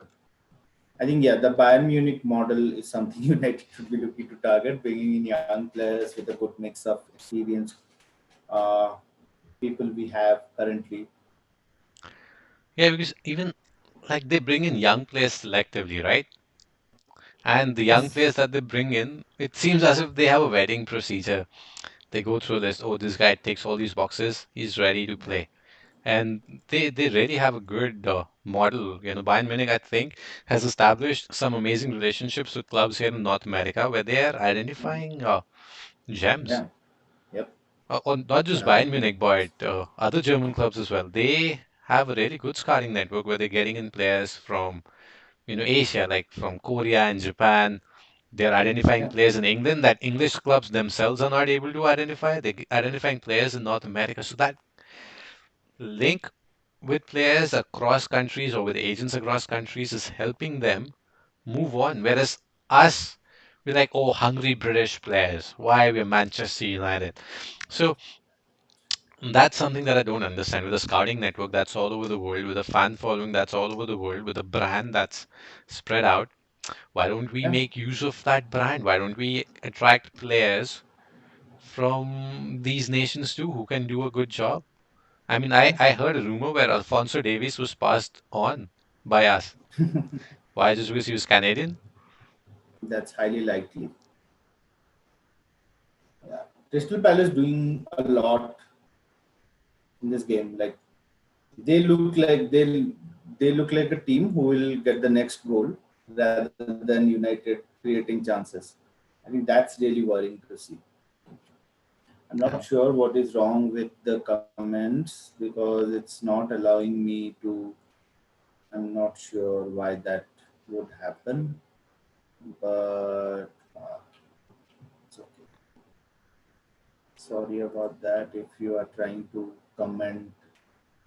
I think yeah, the Bayern Munich model is something United should be looking to target, bringing in young players with a good mix of experienced uh, people we have currently. Yeah, because even like they bring in young players selectively, right? And the young Yes. players that they bring in, it seems as if they have a vetting procedure. They go through this, oh, this guy ticks all these boxes, he's ready to play. And they really have a good model. Bayern Munich, I think, has established some amazing relationships with clubs here in North America where they are identifying gems. Yeah. Yep. Or not just Yeah. I Bayern think Munich, but other German clubs as well. They have a really good scouting network where they're getting in players from, Asia, like from Korea and Japan. They're identifying Yeah. players in England that English clubs themselves are not able to identify. They're identifying players in North America. So that link with players across countries or with agents across countries is helping them move on. Whereas us, we're like, oh, hungry British players. Why we're Manchester United? So that's something that I don't understand. With a scouting network that's all over the world, with a fan following that's all over the world, with a brand that's spread out, why don't we Yeah. make use of that brand? Why don't we attract players from these nations too who can do a good job? I mean, I, Yeah. I heard a rumor where Alfonso Davies was passed on by us. Why? Just because he was Canadian? That's highly likely. Yeah. Crystal Palace doing a lot in this game. Like they look like a team who will get the next goal rather than United creating chances. I think that's really worrying to see. I'm not Yeah. sure what is wrong with the comments because it's not allowing me to. I'm not sure why that would happen, but it's okay. Sorry about that if you are trying to comment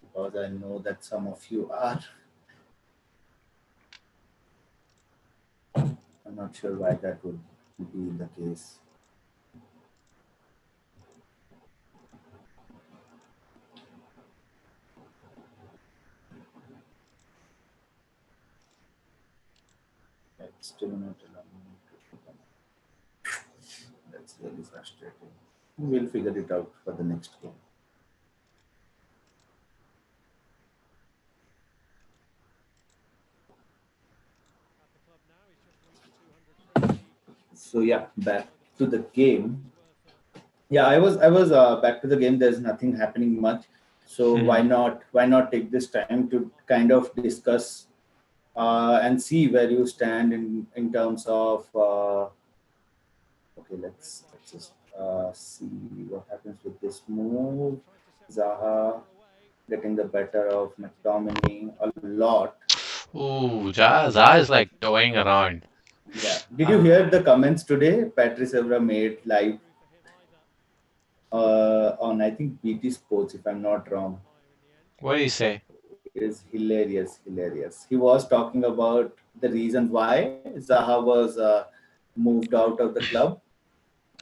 because I know that some of you are. I'm not sure why that would be the case. It's still not allowing me to comment. That's really frustrating. We'll figure it out for the next game. So yeah, back to the game. Yeah, I was back to the game. There's nothing happening much, so why not take this time to kind of discuss and see where you stand in terms of okay, let's just see what happens with this move. Zaha getting the better of McTominay a lot. Ooh, Zaha is like toying around. Yeah. Did you Ah, hear the comments today? Patrice Evra made live on I think BT Sports, if I'm not wrong. what do you say? Is hilarious, hilarious. He was talking about the reason why Zaha was moved out of the club.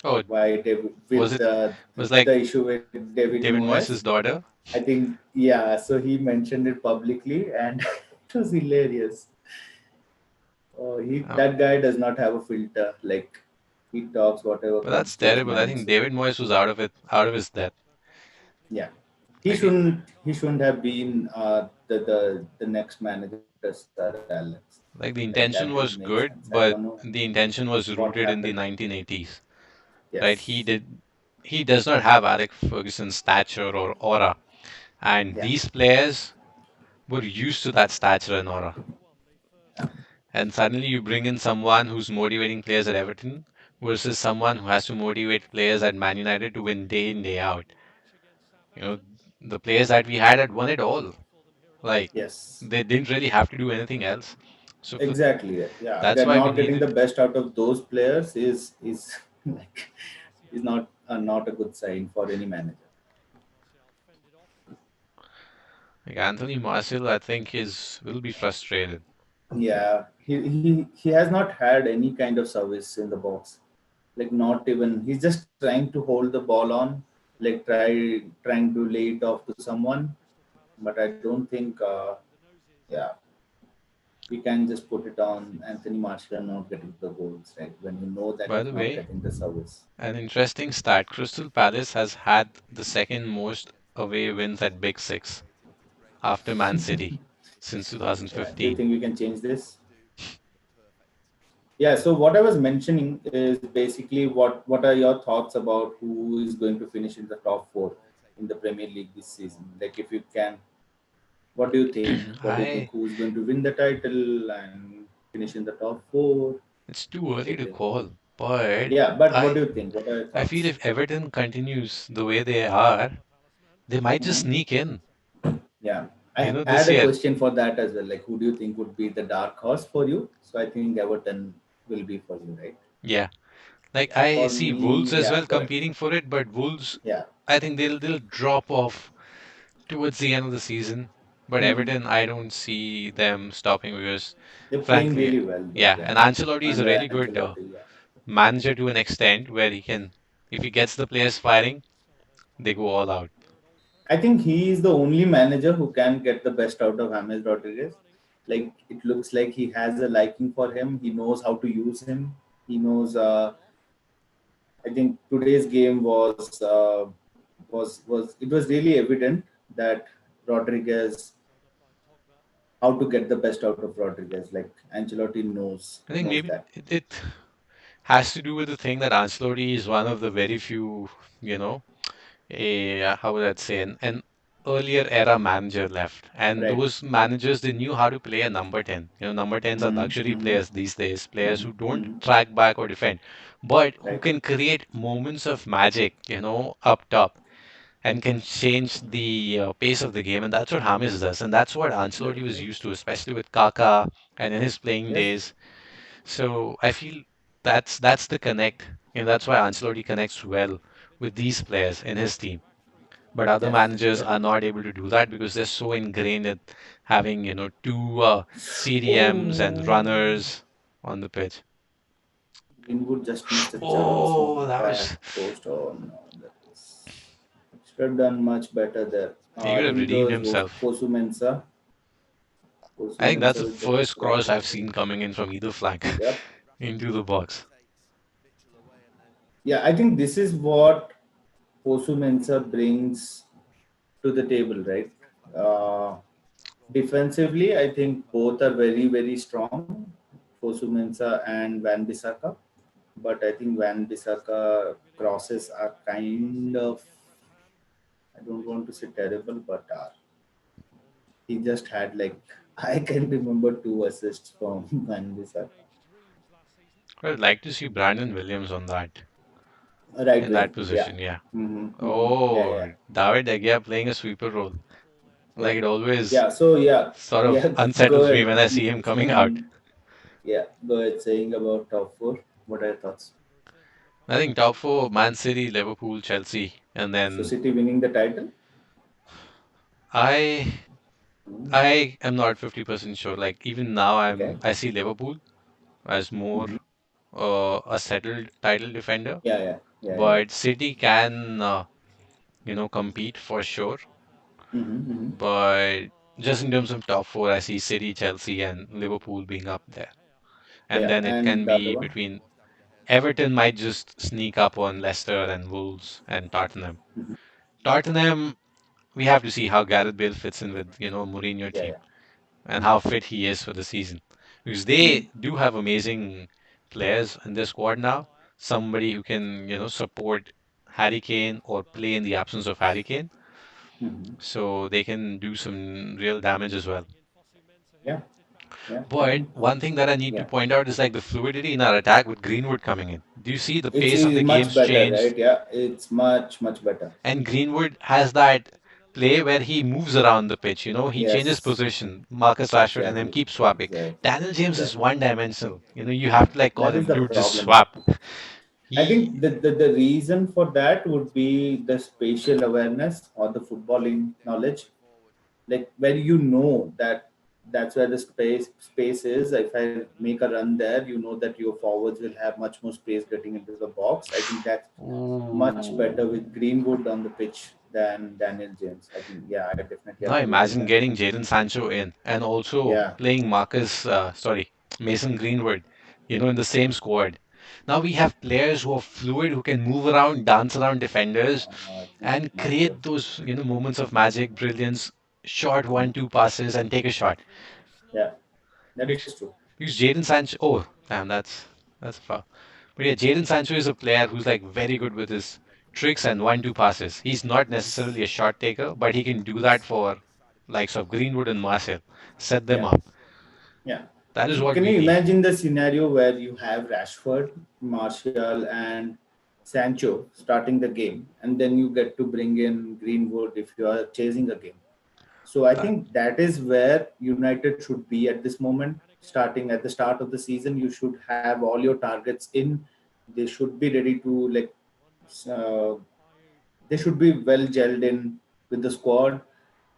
Oh, Why David, was with it was like the issue with David David Moyes. Moyes' daughter? I think yeah. So he mentioned it publicly, and it was hilarious. Oh, he Oh, that guy does not have a filter. Like he talks whatever but that's comes to his terrible. I mind. think So David Moyes was out of his depth. yeah, Like the, he shouldn't have been the next manager to Sir Alex. like the Like that intention didn't was make sense. good, I don't but know the intention was what rooted in happened. the 1980s. Right? Yes. He does not have Alex Ferguson's stature or aura, and Yeah. these players were used to that stature and aura. And suddenly you bring in someone who's motivating players at Everton versus someone who has to motivate players at Man United to win day in, day out. You know, the players that we had won it all. Like Yes. they didn't really have to do anything else. So for, Exactly. Yeah. that's Again, why we not getting the needed. best out of those players is like is not a good sign for any manager. Like Anthony Martial, I think is will be frustrated. Yeah. He has not had any kind of service in the box. Like not even he's just trying to hold the ball on, like trying to lay it off to someone. But I don't think yeah, we can just put it on Anthony Martial not getting the goals, right? When you know that By he's the not way, getting the service. an interesting stat: Crystal Palace has had the second most away wins at Big Six after Man City since Yeah. Do you 2015. think we can change this? Yeah. So what I was mentioning is basically what are your thoughts about who is going to finish in the top four in the Premier League this season? Like if you can, what do you think? What do you think? I Who's going to win the title and finish in the top four? It's too What early do to you think? call, but Yeah, but what I do you think? What are your I feel thoughts? if Everton continues the way they are, they might just Hmm. sneak in. Yeah. I This had a year, question for that as well. Like, who do you think would be the dark horse for you? So I think Everton will be for you, right? yeah. Like I For see Wolves me, as yeah, well go ahead. competing for it, but Wolves, Yeah. I think they'll drop off towards the end of the season. But Hmm. Everton, I don't see them stopping because, They're playing frankly, really well, though. yeah. Yeah. And Ancelotti is a Under really good Ancelotti, yeah. manager to an extent where he can, if he gets the players firing, they go all out. I think he is the only manager who can get the best out of James Rodriguez. Like, it looks like he has a liking for him. He knows how to use him. He knows. I think today's game was it was really evident that Rodriguez, how to get the best out of Rodriguez. Like, Ancelotti I think knows maybe that. it has to do with the thing that Ancelotti is one of the very few, you know, how would I say, an earlier era manager left. And Right. those managers, they knew how to play a number 10. Number 10s are luxury Mm-hmm. players these days, players who don't Mm-hmm. track back or defend, but who Right. can create moments of magic, up top and can change the pace of the game. And that's what James does. And that's what Ancelotti was Definitely. used to, especially with Kaká and in his playing Yes. days. So I feel that's the connect. That's why Ancelotti connects well with these players in his team. But other Yes. managers Yes. are not able to do that because they're so ingrained in having, two CDMs and Oh, runners on the pitch. Greenwood just missed a chance on Oh, that back was. post. Oh no, that is should have done much better there. He I could have think redeemed those himself. Posu Mensah. Posu I think that's Mensah the will get the first cross credit. I've seen coming in from either flank Yep. into the box. Yeah, I think this is what Posu Mensah brings to the table, right? Uh, Defensively, I think both are very, very strong, Fosu Mensah and Van Bissaka. But I think Van Bissaka crosses are kind of, I don't want to say terrible, but he just had like, I can remember two assists from Van Bissaka. I'd like to see Brandon Williams on that Right in that wing, yeah. position. Yeah. Yeah, Oh, yeah. David De Gea playing a sweeper role. Yeah. Like it always Yeah, so yeah, sort of yeah, go unsettles me ahead. when I see him coming out. Yeah, go ahead saying about top four. What are your thoughts? I think top four: Man City, Liverpool, Chelsea, and So then City winning the title? I I am not 50% sure. Like even now, Okay. I see Liverpool as more Mm-hmm. a settled title defender, Yeah, yeah, yeah, yeah. but City can compete for sure. Mm-hmm, mm-hmm. But just in terms of top four, I see City, Chelsea, and Liverpool being up there. And Yeah, then it and can the other be one? between Everton might just sneak up on Leicester and Wolves and Tottenham. Tottenham, we have to see how Gareth Bale fits in with, Mourinho Yeah, team yeah. and how fit he is for the season. Because they do have amazing players in their squad now. Somebody who can, support Harry Kane or play in the absence of Harry Kane. Mm-hmm. So they can do some real damage as well. Yeah, yeah. I But think, one thing that I need to yeah. point out is like the fluidity in our attack with Greenwood coming in. Do you see the It's pace of the much game's better, changed? right? Yeah, it's much, much better. And Greenwood has that play where he moves around the pitch. He changes Yes, position. Marcus Rashford and him exactly. keep swapping. Exactly. Daniel James is Exactly. one-dimensional. You have to like call That is him, the dude, just problem. swap. I think He, the reason for that would be the spatial awareness or the footballing knowledge, like where you know that that's where the space is. If I make a run there, you know that your forwards will have much more space getting into the box. I think that's much better ooh. with Greenwood on the pitch than Daniel James. I think, yeah, I definitely Now agree with imagine that. getting Jadon Sancho in and also Yeah. playing Mason Greenwood, in the same squad. Now we have players who are fluid, who can move around, dance around defenders, I think and much good. create those, moments of magic, brilliance, short 1-2 passes and take a shot. Yeah, that is Because, true. because Jadon Sancho, oh, damn, that's far. But yeah, Jadon Sancho is a player who's like very good with his tricks and 1-2 passes. He's not Yes. necessarily a shot taker, but he can do that Yes. for likes of Greenwood and Martial. Set them Yeah. up. Yeah. That is So what can we you need. imagine the scenario where you have Rashford, Martial, and Sancho starting the game, and then you get to bring in Greenwood if you are chasing a game. So I That, think that is where United should be at this moment. Starting at the start of the season, you should have all your targets in. They should be ready to uh, they should be well gelled in with the squad.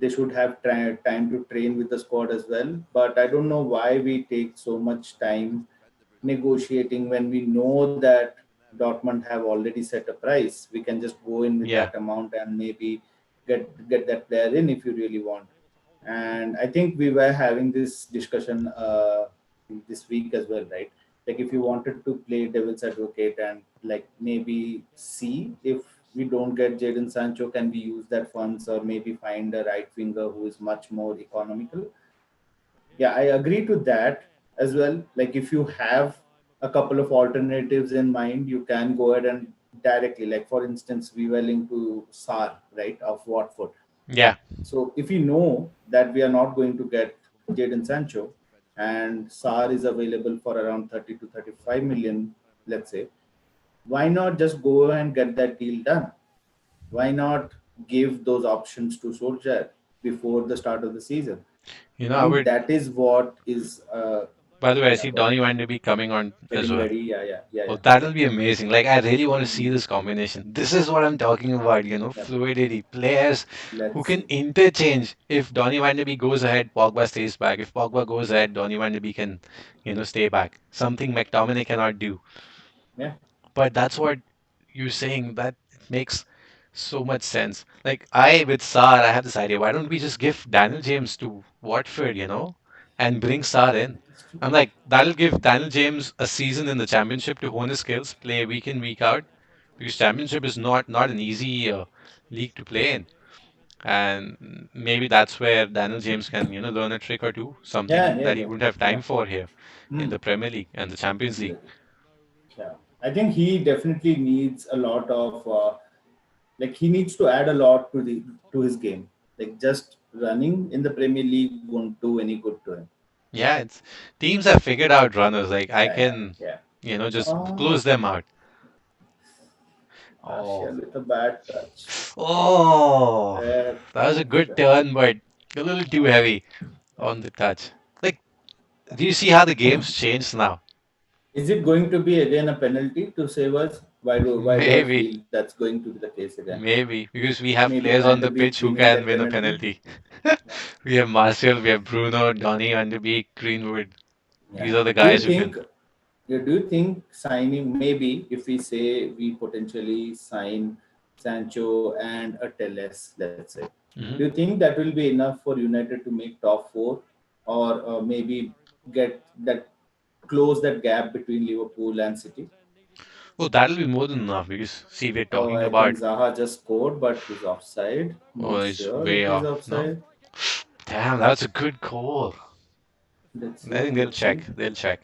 They should have time to train with the squad as well. But I don't know why we take so much time negotiating when we know that Dortmund have already set a price. We can just go in with yeah, that amount and maybe get that player in if you really want. And I think we were having this discussion this week as well, right? Like if you wanted to play devil's advocate and like maybe see if we don't get Jadon Sancho, can we use that funds or maybe find a right winger who is much more economical? Yeah, I agree to that as well. Like if you have a couple of alternatives in mind, you can go ahead and directly, like for instance, we were linked to Sar, right, of Watford. yeah. So if we know that we are not going to get Jadon Sancho and Sar is available for around 30 to 35 million, let's say, why not just go and get that deal done? Why not give those options to Solskjaer before the start of the season? I I think would. that is what is, By the way, I yeah, see go ahead. Donny Van de Beek coming on as Getting well. ready. Yeah, yeah, yeah, Oh, yeah, that'll be amazing. Like, I really want to see mm, this combination. This is what I'm talking about, yeah. fluidity. Players who Let's can see. interchange. If Donny Van de Beek goes ahead, Pogba stays back. If Pogba goes ahead, Donny Van de Beek can, stay back. Something McTominay cannot do. Yeah, But that's what you're saying. That makes so much sense. Like, with Sar, I have this idea. Why don't we just give Daniel James to Watford, and bring Sar in? that's true. I'm like, that'll give Daniel James a season in the championship to hone his skills, play week in, week out, because championship is not an easy league to play in. And maybe that's where Daniel James can, learn a trick or two, Yeah, something yeah, that he yeah, wouldn't have yeah. time for here in Mm, the Premier League and the Champions League. exactly. Yeah, I think he definitely needs a lot of like he needs to add a lot to his game. Like just running in the Premier League won't do any good to him. Yeah, it's teams have figured out runners. Like I Yeah, yeah, can, yeah. just Oh, close them out. Oh, Aashish with a bad touch. oh, Where that was a is good that? turn, but a little too heavy Yeah. on the touch. Like, do you see how the game's changed now? Is it going to be again a penalty to save us? Why do I Maybe, feel that's going to be the case again? maybe because we have Maybe players Van on de the Beek pitch who winning can that win a penalty. penalty. Yeah. We have Martial, we have Bruno, Donny Van de Beek, Greenwood. Yeah. These are the Do you guys who think can. do you think signing, maybe if we say we potentially sign Sancho and a Teles, let's say, do you Mhm. think that will be enough for United to make top four, or maybe get that close that gap between Liverpool and City? Oh, that'll be more than enough because see, we're Oh, talking I about. think Zaha just scored, but he's offside. Oh, Not it's sure way if he's off. No, offside. damn, that's a good call. Let's I see. think they'll Let's see. check. They'll check.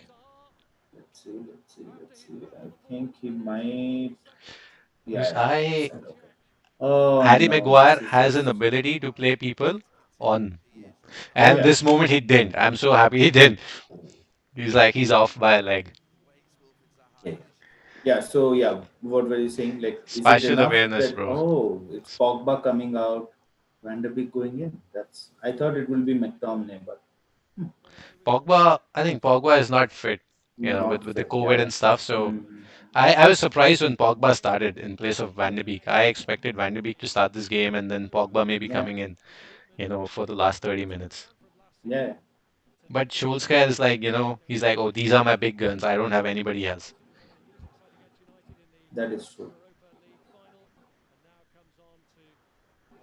Let's see. Let's see. Let's see. I think he might. Yeah, Because yeah. I Offside. Okay. Oh Harry no! This Maguire is has just. an ability to play people on. Yeah, And yeah, this moment he didn't. I'm so happy he didn't. He's like, he's off by a leg. yeah, yeah. So yeah, what were you saying? Like, is it Spatial enough awareness, that, bro. oh, it's Pogba coming out, Van der Beek going in? That's, I thought it will be McTominay, but Pogba, I think Pogba is not fit, not with the fit. Yeah, COVID yeah. and stuff. So Mm, I was surprised when Pogba started in place of Van de Beek. I expected Van de Beek to start this game and then Pogba maybe yeah, coming in, for the last 30 minutes. yeah. But Solskjaer is like, he's like, oh, these are my big guns. I don't have anybody else. That is true.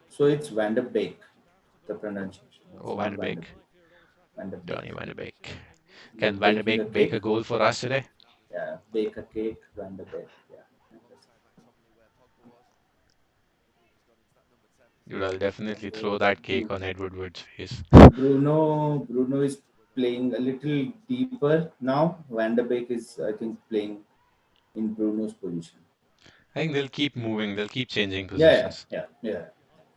So it's Van der Beek, the pronunciation. It's Oh, Van not de Van der Beek, Beek. Van der Beek. Johnny Van de Beek. Like Can Van de baking a Beek bake cake. a goal for us today? Yeah, bake a cake, Van der Beek. Yeah. Dude, I'll definitely throw that cake on Edward Wood's face. Bruno is playing a little deeper now. Van der Beek is, I think, playing in Bruno's position. I think they'll keep moving. They'll keep changing Yeah, yeah, positions. yeah, yeah.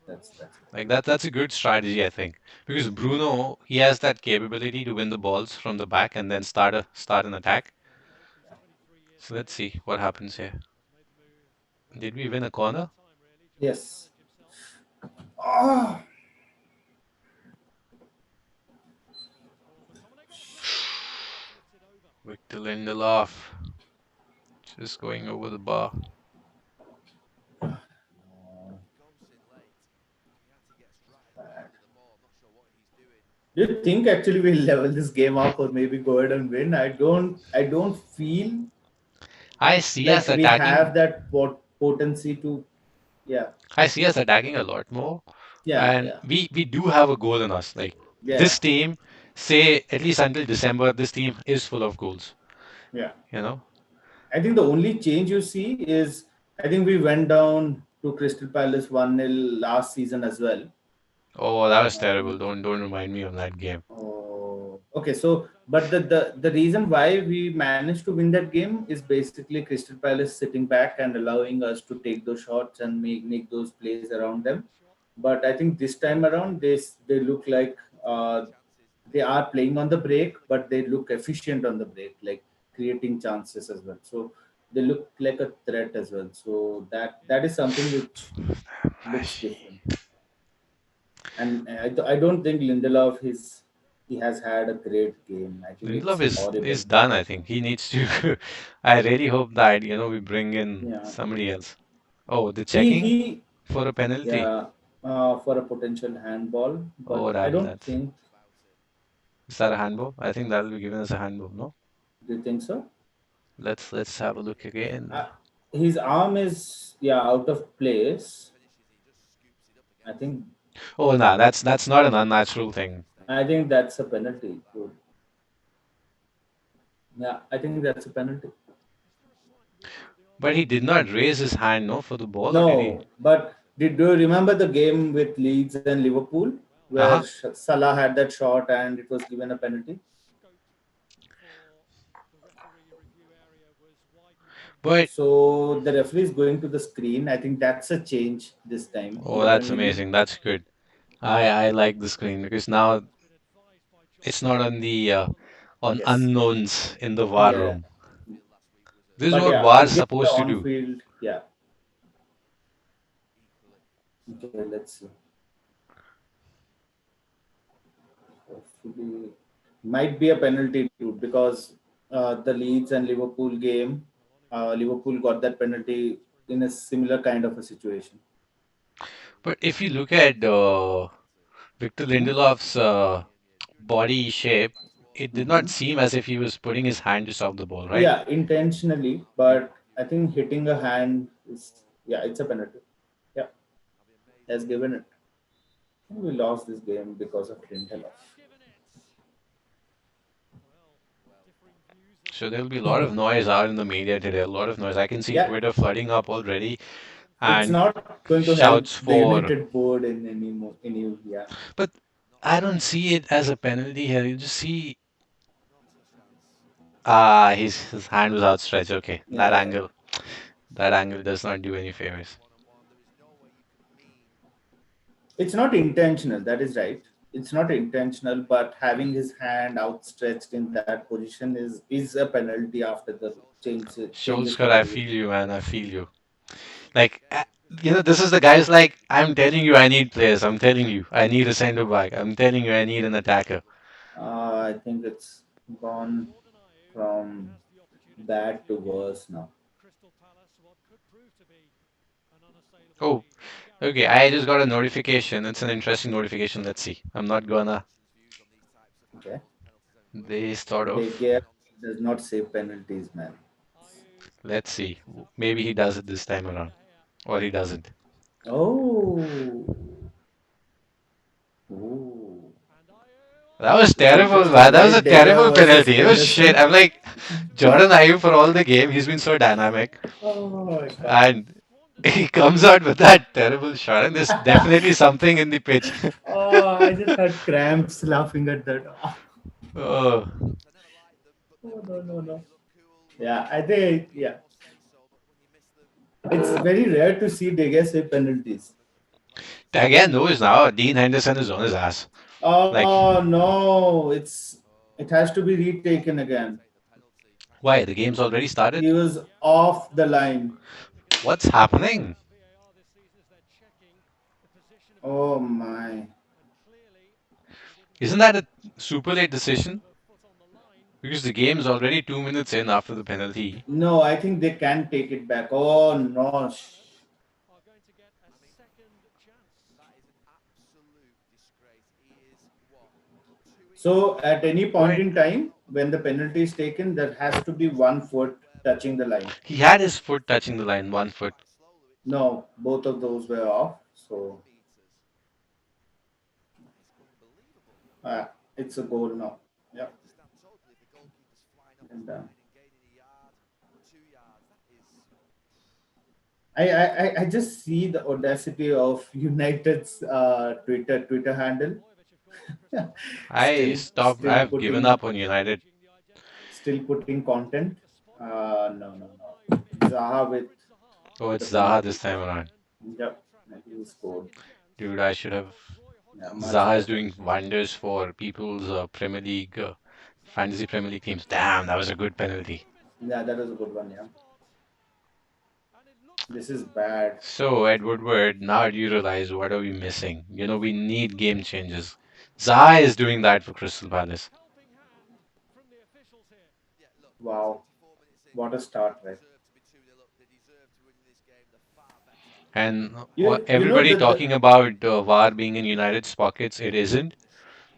That's it. Like that's a good strategy, I think, because Bruno he has that capability to win the balls from the back and then start an attack. So let's see what happens here. Did we win a corner? Yes. Oh, Victor Lindelof just going over the bar. Do you think actually we'll level this game up or maybe go ahead and win? I don't feel I see like us we have attacking. that potency to, yeah, I see us attacking a lot more, yeah, and yeah, we do have a goal in us. Like yeah, this team, say at least until December, this team is full of goals. yeah. You know. I think the only change you see is I think we went down to Crystal Palace 1-0 last season as well. Oh, that was terrible. Um, Don't remind me of that game. oh, okay. So, but the reason why we managed to win that game is basically Crystal Palace sitting back and allowing us to take those shots and make those plays around them. But I think this time around, they look like uh, they are playing on the break, but they look efficient on the break, like creating chances as well. So they look like a threat as well. So that is something which looks different. And I don't think Lindelof he has had a great game. I think Lindelof it's is horrible. done. I think he needs to. I really hope that we bring in Yeah, somebody else. Oh, they're he checking he for a penalty. yeah, for a potential handball, Oh, but I don't that's think. is that a handball? I think that'll be given as a handball. No, Do you think so? let's have a look again. Uh, his arm is, yeah, out of place. I think Oh, nah, that's not an unnatural thing. I think that's a penalty. Good. Yeah, I think that's a penalty. But he did not raise his hand, no, for the ball, or did he? No, but do you remember the game with Leeds and Liverpool where Uh-huh. Salah had that shot and it was given a penalty? But So the referee is going to the screen. I think that's a change this time in oh, the that's Premier League. amazing. That's good. I like the screen because now it's not on the on Yes. unknowns in the war Yeah. room. This is But what yeah, war is again, the supposed to do. on-field. Yeah. Okay, let's see. Hopefully, might be a penalty too because the Leeds and Liverpool game, Liverpool got that penalty in a similar kind of a situation. But if you look at Victor Hmm? Lindelof's body shape, it did not Hmm. seem as if he was putting his hand to stop the ball, right? Yeah, intentionally, but I think hitting a hand is, yeah, it's a penalty. Yeah, has given it. I think we lost this game because of Lindelof. So there'll be a lot of noise out in the media today. A lot of noise. I can see Yeah, Twitter flooding up already, it's and not going to help shouts the for. United board in any more, any, yeah. But I don't see it as a penalty here. You just see, his hand was outstretched. Okay, Yeah, yeah. that angle does not do any favors. It's not intentional, that is right. It's not intentional, but having his hand outstretched in that position is a penalty after the changes Solskjaer, from I the feel VAR. you, man. I feel you. Like, this is the guy's like, I'm telling you, I need players. I'm telling you, I need a center back. I'm telling you, I need an attacker. I think it's gone from bad to worse now. Oh, okay. I just got a notification. It's an interesting notification. Let's see. I'm not gonna. Okay. They start De off. Gea does not save penalties, man. Let's see. Maybe he does it this time around, or he doesn't. Oh. Oh. That was It's terrible, interesting, man. That was a right? De Gea terrible versus penalty. It was shit. Henderson. I'm like, Jordan Ayew for all the game. He's been so dynamic, Oh my god. and he comes out with that terrible shot. And there's definitely something in the pitch. Oh, I just had cramps laughing at that. Oh, Oh, no, no, no. Yeah, I think, yeah. It's very rare to see De Gea save penalties. again, knows now. Dean Henderson is on his ass. Like, Oh no, it has to be retaken again. why? The game's already started. He was off the line. What's happening? Oh my. Isn't that a super late decision? Because the game's already 2 minutes in after the penalty. No, I think they can take it back. Oh no. I mean, that is an absolute disgrace. He is, what, 2 inches So off the at line? any point But in time, when the penalty is taken, there has to be 1 foot touching the line. he had his foot touching the line, 1 foot. Quite slowly, which No, both of those were off. So millimeters. That is unbelievable. it's a goal now. I Yeah. understand totally if the goalkeeper's flying off the And line and gaining a yard, 2 yards. That is. I just see the audacity of United's Twitter handle. I stopped. Still I've given putting up on United. content. No. Zaha with Oh, the it's Zaha penalty. this time around. Yep, he scored. Dude, I should have. Yeah, much Zaha is better. doing wonders for people's Premier League, fantasy Premier League teams. Damn, that was a good penalty. Yeah, that was a good one. Yeah, this is bad. So, Ed Woodward, now do you realize what are we missing? We need game changes. Zaha is doing that for Crystal Palace. Yeah, look, Wow, 24 minutes in, what a United start, didn't right? deserve to be 2-0 up. They deserve to win this game. They're far better. And You know everybody that talking about VAR being in United's pockets, it isn't.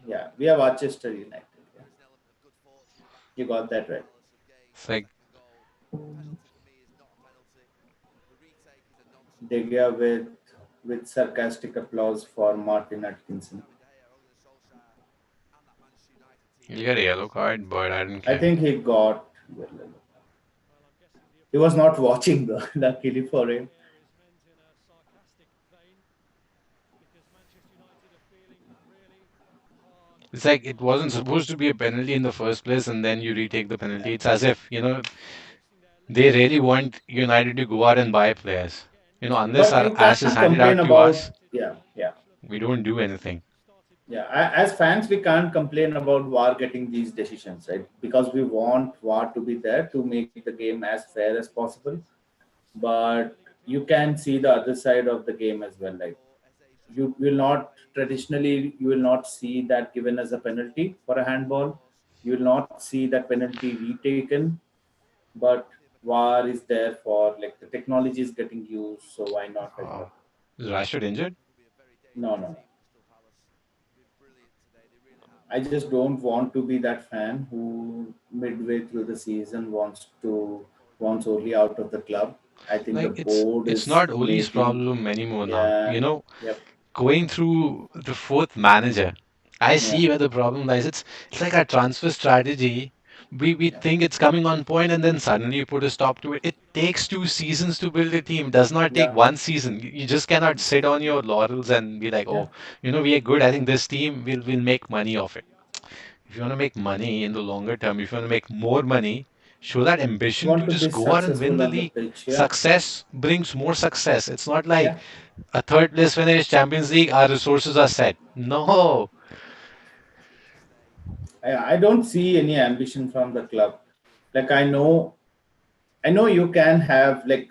yeah, we have Manchester United. Yeah, There is an element of good fortune you factored got in. that right. Palace have gained It's the like second goal. The penalty for me is not a penalty. The retake is a De nonsense Gea one. with sarcastic applause for Martin Atkinson. David De Gea under Solskjaer and that Manchester United team you have got a been yellow card, absolutely but I don't I care. phenomenal. think he got. He was not watching though. Luckily for him. It's like it wasn't supposed to be a penalty in the first place, and then you retake the penalty. It's as if, they really want United to go out and buy players. Unless But our you ass is can't handed complain out to about us, yeah. we don't do anything. Yeah, as fans, we can't complain about VAR getting these decisions, right? Because we want VAR to be there to make the game as fair as possible. But you can see the other side of the game as well. Like you will not traditionally, you will not see that given as a penalty for a handball. You will not see that penalty retaken. But VAR is there for like the technology is getting used, so why not as Uh, well? is Rashford injured? Could be a very No, dangerous no. team, Crystal Palace. They've been brilliant today. They really have. I just don't want to be that fan who midway through the season wants only out of the club. I think the Like board it's is not Oli's making problem anymore now. yeah, yep, Going through the fourth manager, I yeah, see where the problem lies. It's like our transfer strategy. We yeah, think it's coming on point, and then suddenly you put a stop to it. It takes 2 seasons to build a team. It does not take yeah, one season. You just cannot sit on exactly, your laurels and be like, yeah. oh, we are good. I think this team will make money off it. If you want to make money in the longer term, if you want to make more money, show that You ambition want to to be just go out and win successful the on the league. pitch, yeah, Success brings more success. It's not like yeah. a third place finish, Champions League, our resources are set. No. I don't see any ambition from the club. Like I know you can have like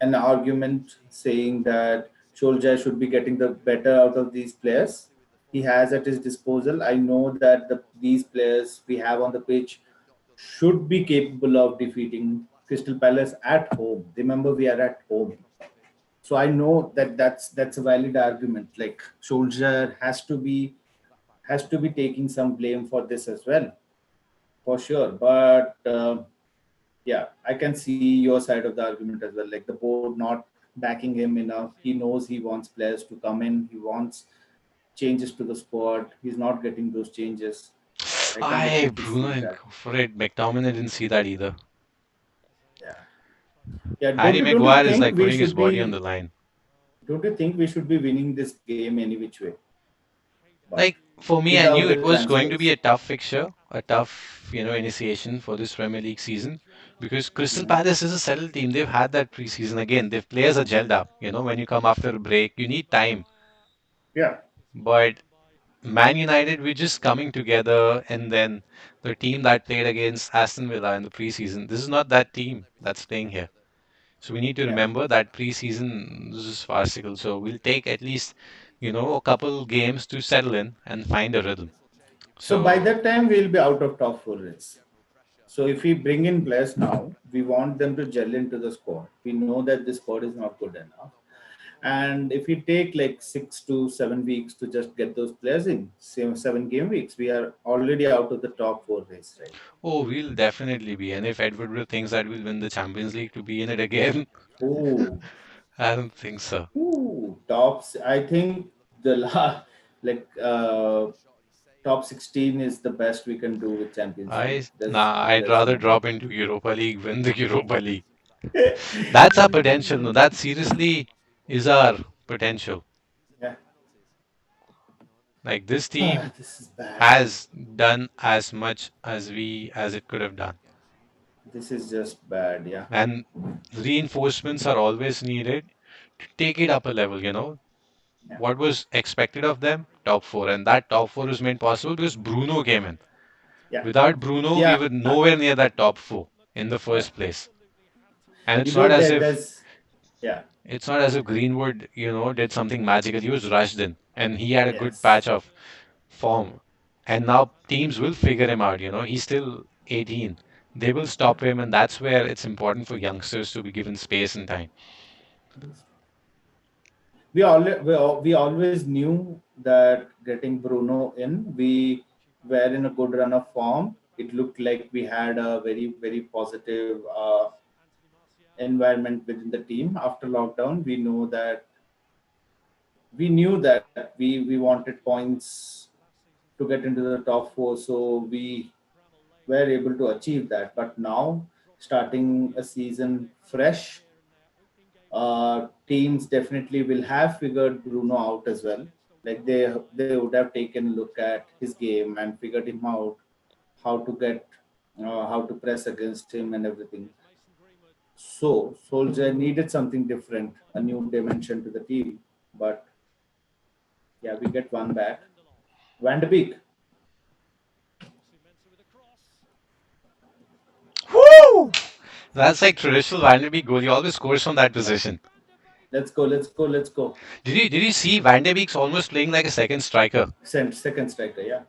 an argument saying that Solskjaer should be getting the better out of these players he has at his disposal. I know that these players we have on the pitch should be capable of defeating Crystal Palace at home. Remember, we are at home, so I know that that's a valid argument. Like Solskjaer has to be taking some blame for this as well, for sure. But yeah, I can see your side of the argument as well. Like the board not backing him enough. He knows he wants players to come in. He wants changes to the squad. He's not getting those changes. I can I definitely Bruno see and that. go for it. McTominay didn't see that either. Yeah, yeah. Harry Don't you Maguire is think like we putting his should body on be? the line. Don't you think we should be winning this game any which way? But Like for me, I without knew the it was going to be transfers. a tough fixture, a tough, initiation for this Premier League season because Crystal Mhm. Palace is a settled team. They've had that preseason again. Their players are gelled up. When you come after a break, you need time. Yeah, But Man United, we're just coming together, and then the team that played against Aston Villa in the preseason, this is not that team that's playing here. So we need to yeah. remember that preseason this is farcical. So we'll take at least, a couple games to settle in and find a rhythm. So by So that time we'll be out of top four race. So if we bring in players now, we want them to gel into the squad. We know that the squad is not good enough. And if we take like 6 to 7 weeks to just get those players in, 7 game weeks, we are already out of the top four race, right? Oh, we'll definitely be. And if Edward will thinks that we'll win the Champions League to be in it again, Oh, I don't think so. tops. I think the like top 16 is the best we can do with Champions League. I'd There's rather no. drop into Europa League, win the Europa League. That's our potential. No, that seriously is our potential. Yeah. Like this team This is bad. has done as much as it could have done. This is just bad. Yeah. And reinforcements are always needed to take it up a level, Yeah. What was expected of them? Top four. And that top four was made possible because Bruno came in. Yeah. Without Bruno, we Yeah. were nowhere near that top four in the Yeah. first place. And You know that there's. Yeah. it's not as if Greenwood, did something magical. He was rushed in and he had a good Yes. patch of form. And now teams will figure him out. He's still 18. They will stop him, and that's where it's important for youngsters to be given space and time. We always knew that getting Bruno in, we were in a good run of form. It looked like we had a very very positive environment within the team after lockdown. We knew that we wanted points to get into the top four, so we were able to achieve that. But now, starting a season fresh, teams definitely will have figured Bruno out as well. Like they would have taken a look at his game and figured him out, how to get, how to press against him and everything. So Solskjaer needed something different, a new dimension to the team. But yeah, we get one back. Van de Beek. Woo! That's like traditional Van de Beek goal. He always scores from that position. Let's go. Let's go. Let's go. Did you see Van de Beek's almost playing like a second striker? Second striker. Yeah,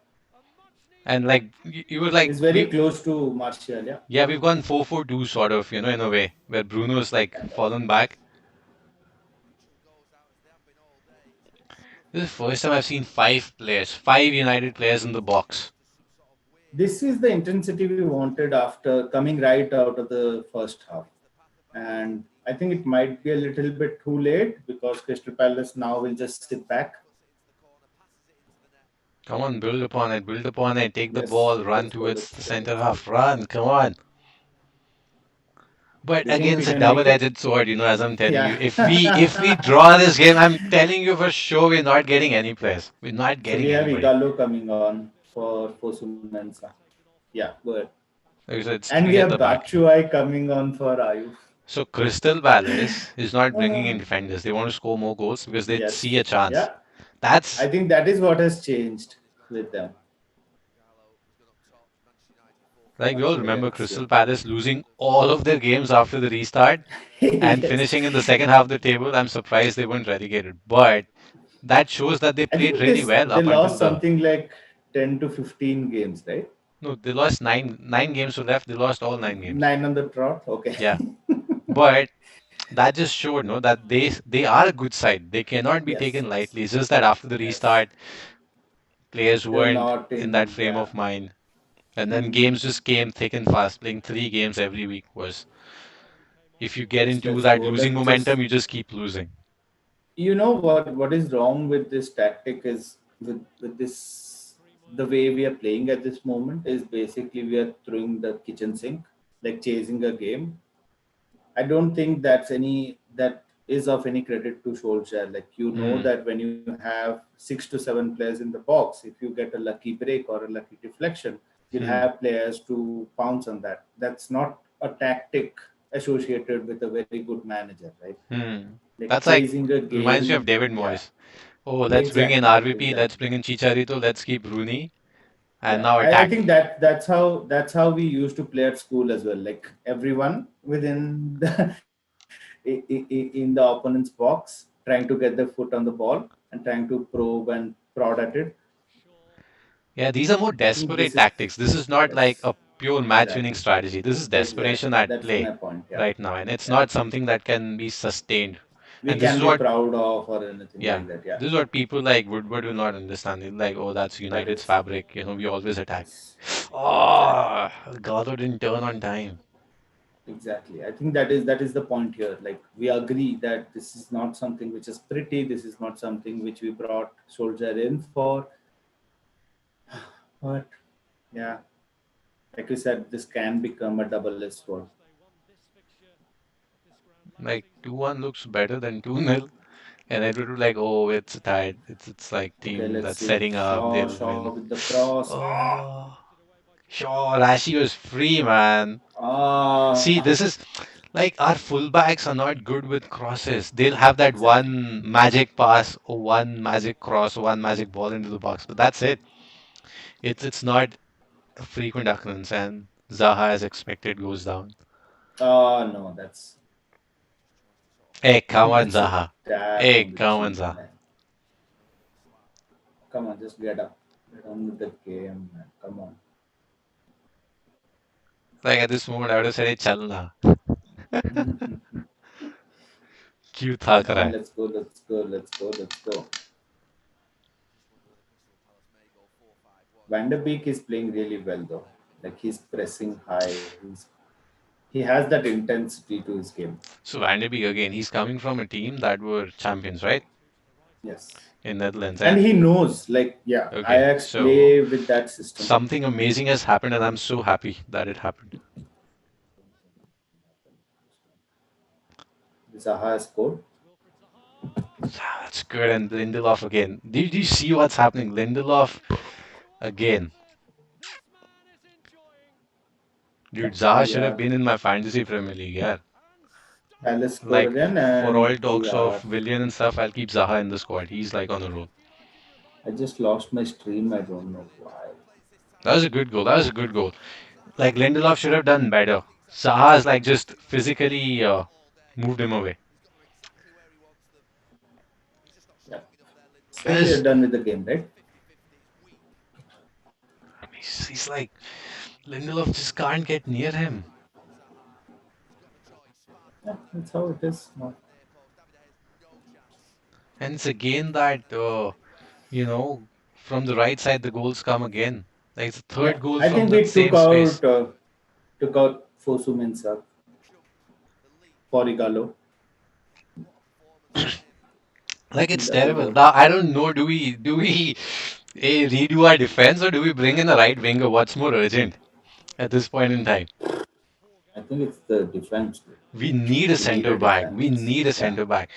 And like you were like he's very close to Martial. Yeah. yeah, we've gone 4-4-2 sort of, in a way, where Bruno's like Kind of. fallen back. This is the first time I've seen five United players in the box. This is the intensity we wanted after coming right out of the first half. And I think it might be a little bit too late because Crystal Palace now will just sit back. Come on, build upon it, take the Yes, ball, run let's go, towards let's the go, center let's go. half, run, come on. But You think again, we it's a can make it? double-edged sword, as I'm telling you. Yeah. If we draw this game, I'm telling you for sure we're not getting any players. We're not So we getting have anybody. Igalo coming on for Sumensa. Yeah, good. Like I said, it's And we three at have the back. Batshuayi coming on for Ayuf. So Crystal Palace is not bringing in Uh, defenders. They want to score more goals because they see yes. a chance. Yeah. I That's think that is what has changed with them. like we all remember Yes, yeah. Crystal Palace losing all of their games after the restart and Yes. finishing in the second half of the table. I'm surprised they weren't relegated. But that shows that they I played think really well they up until lost the something like 10 to 15 games, right? no, they lost nine games were left. They lost all 9 games. 9 on the trot. Okay. Yeah. But that just showed no that they are a good side. They cannot be Yes, taken yes. lightly. It's just that after the Yes. restart, players They're weren't not in that in, frame yeah. of mind. And then Hmm. games just came thick and fast. Playing 3 games every week was if you get into Let's that go. losing Let's just. momentum, you just keep losing. You know what is wrong with this tactic is with this, the way we are playing at this moment is basically we are throwing the kitchen sink, like chasing a game. I don't think that is of any credit to Solskjaer. Like you know Hmm. that when you have 6 to 7 players in the box, if you get a lucky break or a lucky deflection, you'll Hmm. have players to pounce on that. That's not a tactic associated with a very good manager, right? Hmm. Like That's like chasing a reminds me of game, David yeah, Moyes. Oh, let's bring in exactly, RVP, let's exactly. bring in Chicharito, let's keep Rooney, and Yeah, now I attack. think that's how we used to play at school as well. Like everyone within the in the opponent's box, trying to get their foot on the ball and trying to probe and prod at it. Yeah, these are more I think this desperate is tactics. This is not like yes, a pure match winning Exactly. strategy. This is desperation Exactly. at That's my play point. Yeah. right now, and it's Yeah. not something that can be sustained. We And this can is be what, proud of or anything yeah, like that. Yeah. this is what people like Woodward will not understand. They're like, oh, that's That United's is fabric. We always attack. exactly. Oh, Gallo didn't turn on time. Exactly. I think that is the point here. Like we agree that this is not something which is pretty. This is not something which we brought Soldier in for. But yeah, like you said, this can become a double-edged sword. Like 2-1 looks better than 2-0. And it would be like, oh, it's tied. It's like Okay, team let's that's see. setting up, Shaw, they'll Shaw win. with the cross. Oh, sure, Rashi was free, man. See, Ah, this is like our fullbacks are not good with crosses. They'll have that exactly. one magic pass or one magic cross or one magic ball into the box, but that's it. It's not a frequent occurrence, and Zaha, as expected, goes down. Oh no, Hey, come on, that's a Zaha. tap Hey, on the come on, cheek, Zaha. man. Come on, just get up. Get on with the game, man. Come on. Like at this moment, I would have said, hey, chalna. क्यों थक Come रहा on, है? let's go, let's go, let's go, let's go. Van der Beek is playing really well though. Like he's pressing high. He has that intensity to his game. So Van de Beek again, he's coming from a team that were champions, right? Yes. In Netherlands. And And he knows, like, yeah, okay, Ajax so play with that system. something amazing has happened, and I'm so happy that it happened. Zaha scored. Ah, that's good. And Lindelof again. Did you see what's happening? Lindelof again. Dude, Zaha should have Yeah. been in my fantasy Premier League, yeah. Palace scored Like again, for and all we talks are. of Willian and stuff, I'll keep Zaha in the squad. He's like on a roll. I just lost my stream. I don't know why. That was a good goal. That was a good goal. Like Lindelof should have done better. Zaha's like just physically moved him away. Yeah. So we are Because done with the game, right? he's like Lindelof just can't get near him. Yeah, that's how it is. No. And it's again that from the right side the goals come again. Like it's the Yeah, third goal I from think that we same space. took out Fosu Mensah for Igalo. Like it's That was terrible. a. Now I don't know. Do we redo our defense or do we bring in a right winger? What's more urgent at this point in time? I think it's the defense. We need a We need a center back. We defense. need a Yeah, center back.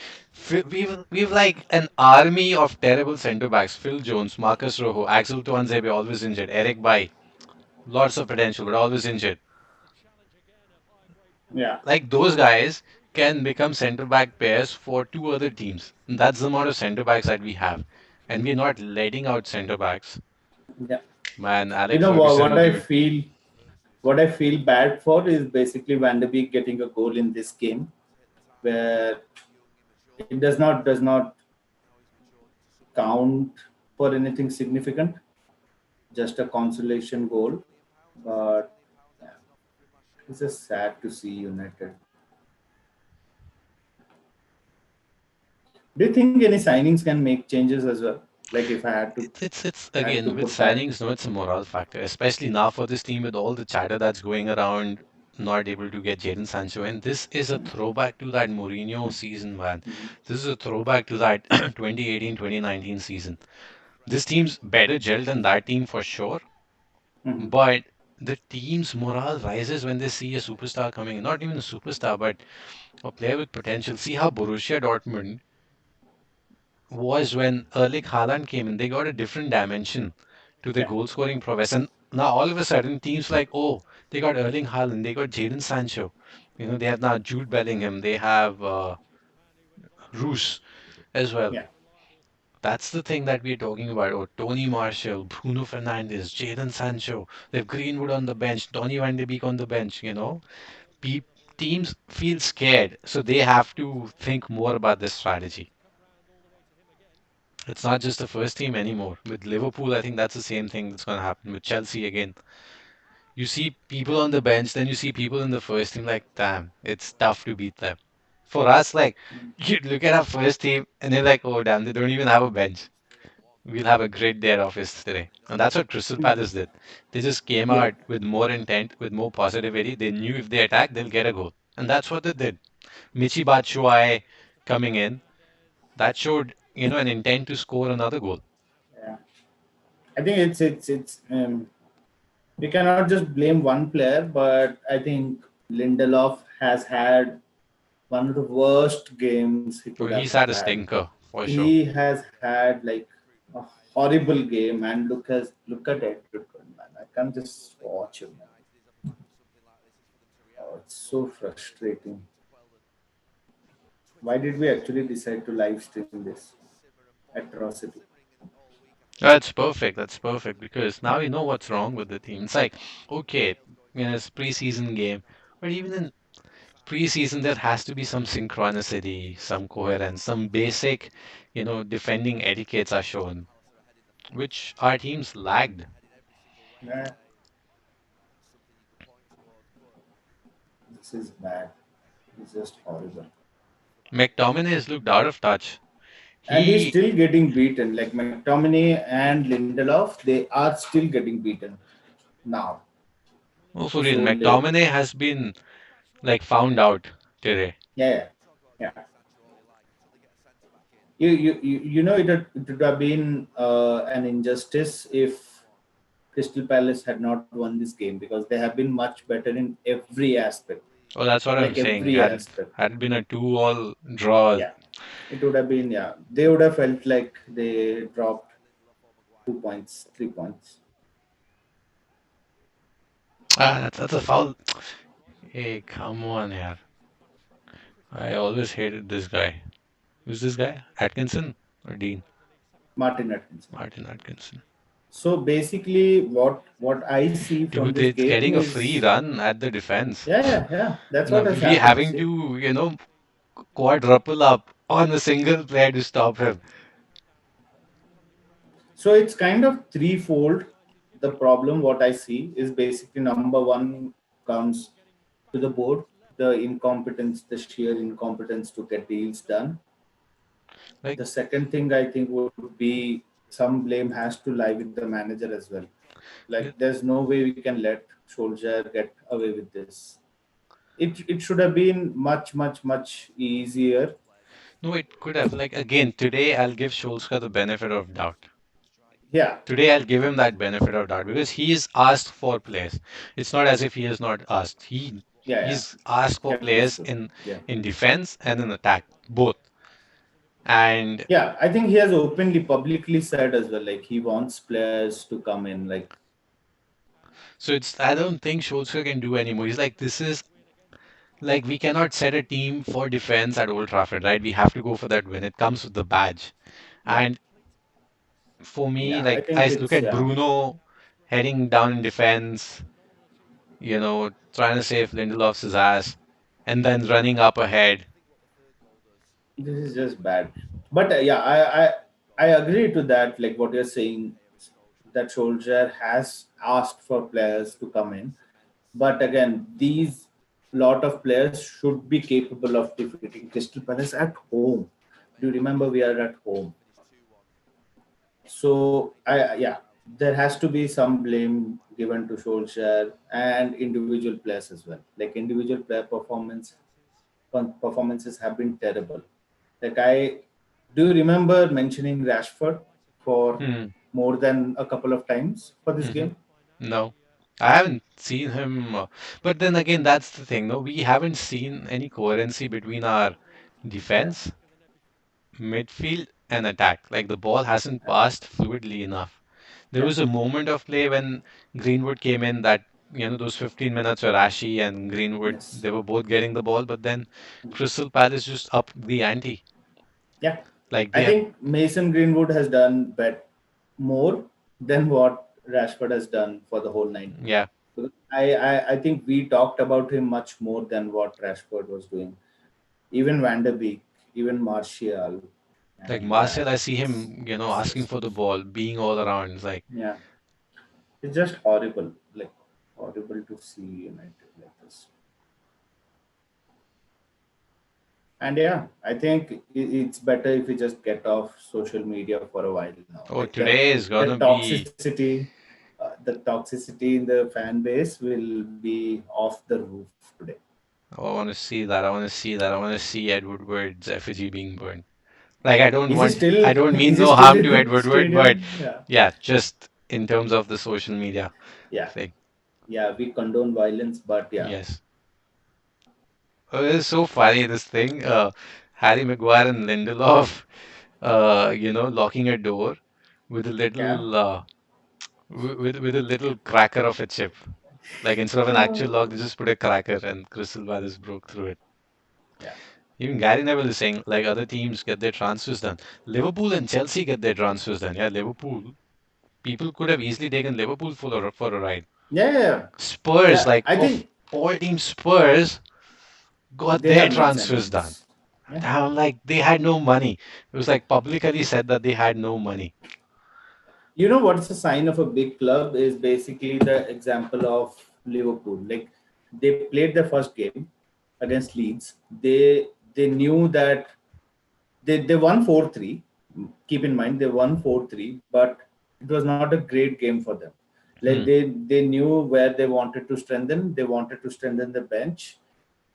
We've like an army of terrible center backs. Phil Jones, Marcus Rojo, Axel Tuanzebe always injured. Eric Bai, lots of potential but always injured. yeah, Like those guys can become center back pairs for two other teams. And that's the amount of center backs that we have. And we're not letting out center backs. yeah. Man, You Alex know what Ferguson, I dude. feel? What I feel bad for is basically Van de Beek getting a goal in this game, where it does not count for anything significant, just a consolation goal. But yeah, it's just sad to see United. Do you think any signings can make changes as well? Like It's if I had to again with put that, signings, no, it's a morale factor, especially now for this team with all the chatter that's going around, not able to get Jadon Sancho in. This is a throwback to that Mourinho season, man. This is a throwback to that 2018-2019 season. This team's better gelled than that team for sure, mhm, but the team's morale rises when they see a superstar coming in. Not even a superstar, but a player with potential. See how Borussia Dortmund was when Erling Haaland came in. They got a different dimension to their yeah, goal scoring prowess. And now all of a sudden, teams like, oh, they got Erling Haaland, they got Jadon Sancho. They have now Jude Bellingham, they have Roos as well. yeah, That's the thing that we're talking about. Oh, Tony Marshall, Bruno Fernandes, Jadon Sancho. They have Greenwood on the bench, Donny van de Beek on the bench. Pe- Teams feel scared, so they have to think more about this strategy. It's not just the first team anymore. With Liverpool, I think that's the same thing that's going to happen. With Chelsea again, You see people on the bench, then you see people in the first team. Like, damn, it's tough to beat them. For us, like, you look at our first team, and they're like, oh damn, they don't even have a bench. We'll have a great day at office today. And that's what Crystal Palace did. They just came Yeah, out with more intent, with more positivity. They knew if they attack, they'll get a goal. And that's what they did. Michi Batshuayi coming in, that showed, an intent to score another goal. yeah. I think it's we cannot just blame one player, but I think Lindelof has had one of the worst games he could So have he's had a had. stinker, for sure. He has had like a horrible game, and look at everyone, man. I can't just watch him. Oh, it's so frustrating. Why did we actually decide to live stream this atrocity? That's perfect. That's perfect because now we know what's wrong with the team. It's like, okay, it's preseason game, but even in preseason, there has to be some synchronicity, some coherence, some basic, defending etiquettes are shown, which our teams lagged. Nah, this is bad. It's just horrible. McTominay has looked out of touch. And he's He, still getting beaten. Like McTominay and Lindelof, they are still getting beaten now. oh, for real, So late. McTominay has been like found out today. Yeah, yeah. You know it would have been an injustice if Crystal Palace had not won this game because they have been much better in every aspect, Oh, that's what I'm like saying. every aspect. Had it been a 2-all draw, Yeah, it would have been, yeah. They would have felt like they dropped 2 points, 3 points. that's a foul. Hey, come on here. I always hated this guy. Who's this guy? Atkinson or Dean? Martin Atkinson. Martin Atkinson. So basically, what I see from Dude, this they're game getting a free is, run at the defense. yeah. That's Now what has we happened. having See, to, quadruple up on a single player to stop him. so it's kind of threefold. The problem, what I see, is basically number one comes to the board, the incompetence, the sheer incompetence to get deals done. Like, The second thing I think would be some blame has to lie with the manager as well. Like, there's no way we can let Solskjaer get away with this. It should have been much easier. no, it could have. Like, again, today I'll give Solskjaer the benefit of doubt. Yeah, Today I'll give him that benefit of doubt because he's asked for players. It's not as if he has not asked. yeah. He's asked for That is players true. Yeah. in defense and in attack, both. And Yeah, I think he has openly, publicly said as well, like he wants players to come in. Like, so it's I don't think Solskjaer can do anymore. He's like, this is like we cannot set a team for defense at Old Trafford, right? We have to go for that win. It comes with the badge. yeah, And for me, yeah. I like think I look it's, at yeah. Bruno heading down in defense, trying to save Lindelof's ass, and then running up ahead. This is just bad. But yeah, I agree to that. Like what you're saying, that Solskjaer has asked for players to come in. But again, these lot of players should be capable of defeating Crystal Palace at home. Do you remember we are at home? So yeah, there has to be some blame given to Solskjaer and individual players as well. Like individual player performances have been terrible. Like I do you remember mentioning Rashford for Hmm. more than a couple of times for this hmm game? No, I haven't seen him. But then again, that's the thing. No, we haven't seen any coherency between our Yeah, defense, midfield, and attack. Like the ball hasn't passed fluidly enough. There yeah, was a moment of play when Greenwood came in that, those 15 minutes where Ashi and Greenwood, yes, they were both getting the ball, but then Crystal Palace just upped the ante. yeah. Like I they had, think Mason Greenwood has done more than what Rashford has done for the whole 90. yeah, Because I think we talked about him much more than what Rashford was doing. Even Van der Beek, even Martial, like and Marcel, I see him, it's asking just, for the ball, being all around. It's like, yeah, it's just horrible. Like, Horrible to see United like this. And yeah, I think it's better if we just get off social media for a while now. Oh, Like today is the gonna be. toxicity, in the fan base will be off the roof today. Oh, I want to see that. I want to see that. I want to see Ed Woodward's effigy being burned. Like, I don't Is he want. still? I don't mean Is he no still harm in to Ed the Woodward, but stadium? Yeah, yeah, just in terms of the social media yeah, thing. yeah. We condone violence, but yeah, Yes. It's so funny this thing. Harry Maguire and Lindelof, locking a door with a yeah. little with a little cracker of a chip. Like instead of an actual lock, they just put a cracker and Crystal Palace broke through it. Yeah. Even Gary Neville is saying like other teams get their transfers done. Liverpool and Chelsea get their transfers done. Yeah, Liverpool. People could have easily taken Liverpool for a ride. Yeah, yeah, yeah. Spurs, Yeah, like I of think all teams, Spurs got they their have made transfers done. signings. Yeah. I'm like, they had no money. It was like publicly said that they had no money. You know what's a sign of a big club is basically the example of Liverpool. Like they played their first game against Leeds. They knew that they won 4-3. Keep in mind they won 4-3, but it was not a great game for them. Like Hmm. they knew where they wanted to strengthen. They wanted to strengthen the bench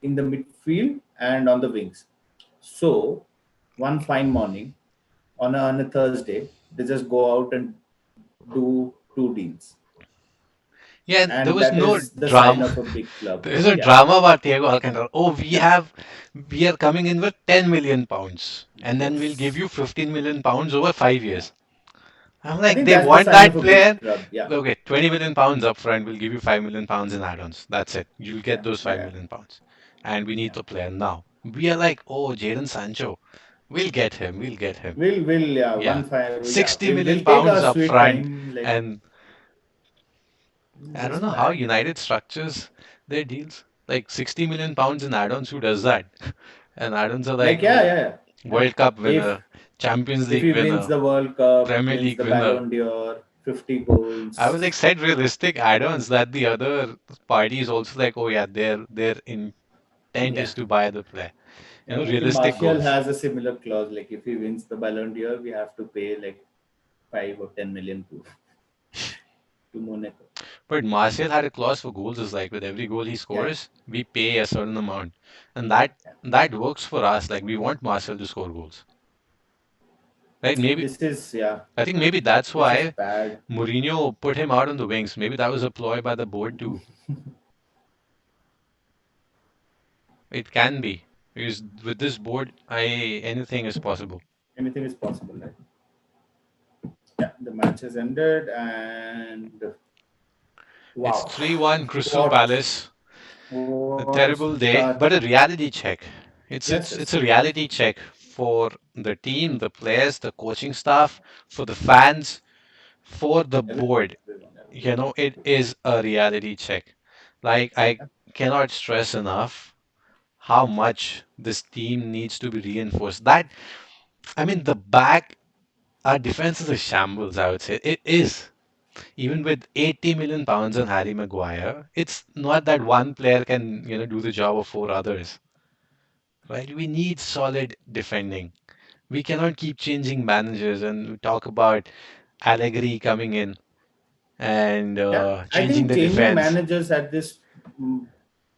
in the midfield and on the wings. So one fine morning on a Thursday, they just go out and do two deals, Yeah, and there and was that no is the sign drama. of a big club. There's a Yeah. drama about Thiago Alcantara. Oh, we are coming in with 10 million pounds, and then we'll give Yes. you 15 million pounds over five Yeah. years. I'm I like, think they that's the want sign of that a big player. club. Yeah. Okay, 20 million pounds up front. We'll give you 5 million pounds in add-ons. That's it. You'll Yeah. get those 5 Yeah. million pounds. And we need Yeah. the player now. We are like, oh, Jadon Sancho. We'll get him. We'll get him. We'll yeah Yeah. one five yeah 60 we'll million take our pounds up sweet front. time. Like And it's I don't just know how bad. United structures their deals. Like 60 million pounds in add-ons. Who does that? And add-ons are Like like, yeah, oh, yeah, yeah. Yeah. World Cup If winner, Champions if League he wins winner, the World Cup, Premier wins League the winner. Ballon d'Or, 50 I will goals. like set realistic add-ons that the other party is also like, oh yeah, their intent Yeah. is to buy the player. Yeah. I think Realistic Martial goals. has a similar clause. Like if he wins the Ballon d'Or, we have to pay like 5 or 10 million to Monaco. But Martial had a clause for goals is like with every goal he Yeah. scores, we pay a certain amount. And that works for us. Like we want Martial to score goals. Right? Maybe This is yeah. I think maybe that's This is why bad. Mourinho put him out on the wings. Maybe that was a ploy by the board too. It can be. Because with this board, I anything is possible. Anything is possible, right? Yeah. The match has ended, and It's wow, 3-1 Crystal what Palace. A what a terrible day, start! but a reality check. Yes, It's yes. a reality check for the team, the players, the coaching staff, for the fans, for the board. Everyone. It is a reality check. Like I cannot stress enough how much this team needs to be reinforced. I mean, the back, our defense is a shambles, I would say. It is. Even with 80 million pounds on Harry Maguire, it's not that one player can, do the job of four others, right? We need solid defending. We cannot keep changing managers and we talk about Allegri coming in and Yeah, I changing think the changing defense. managers mm,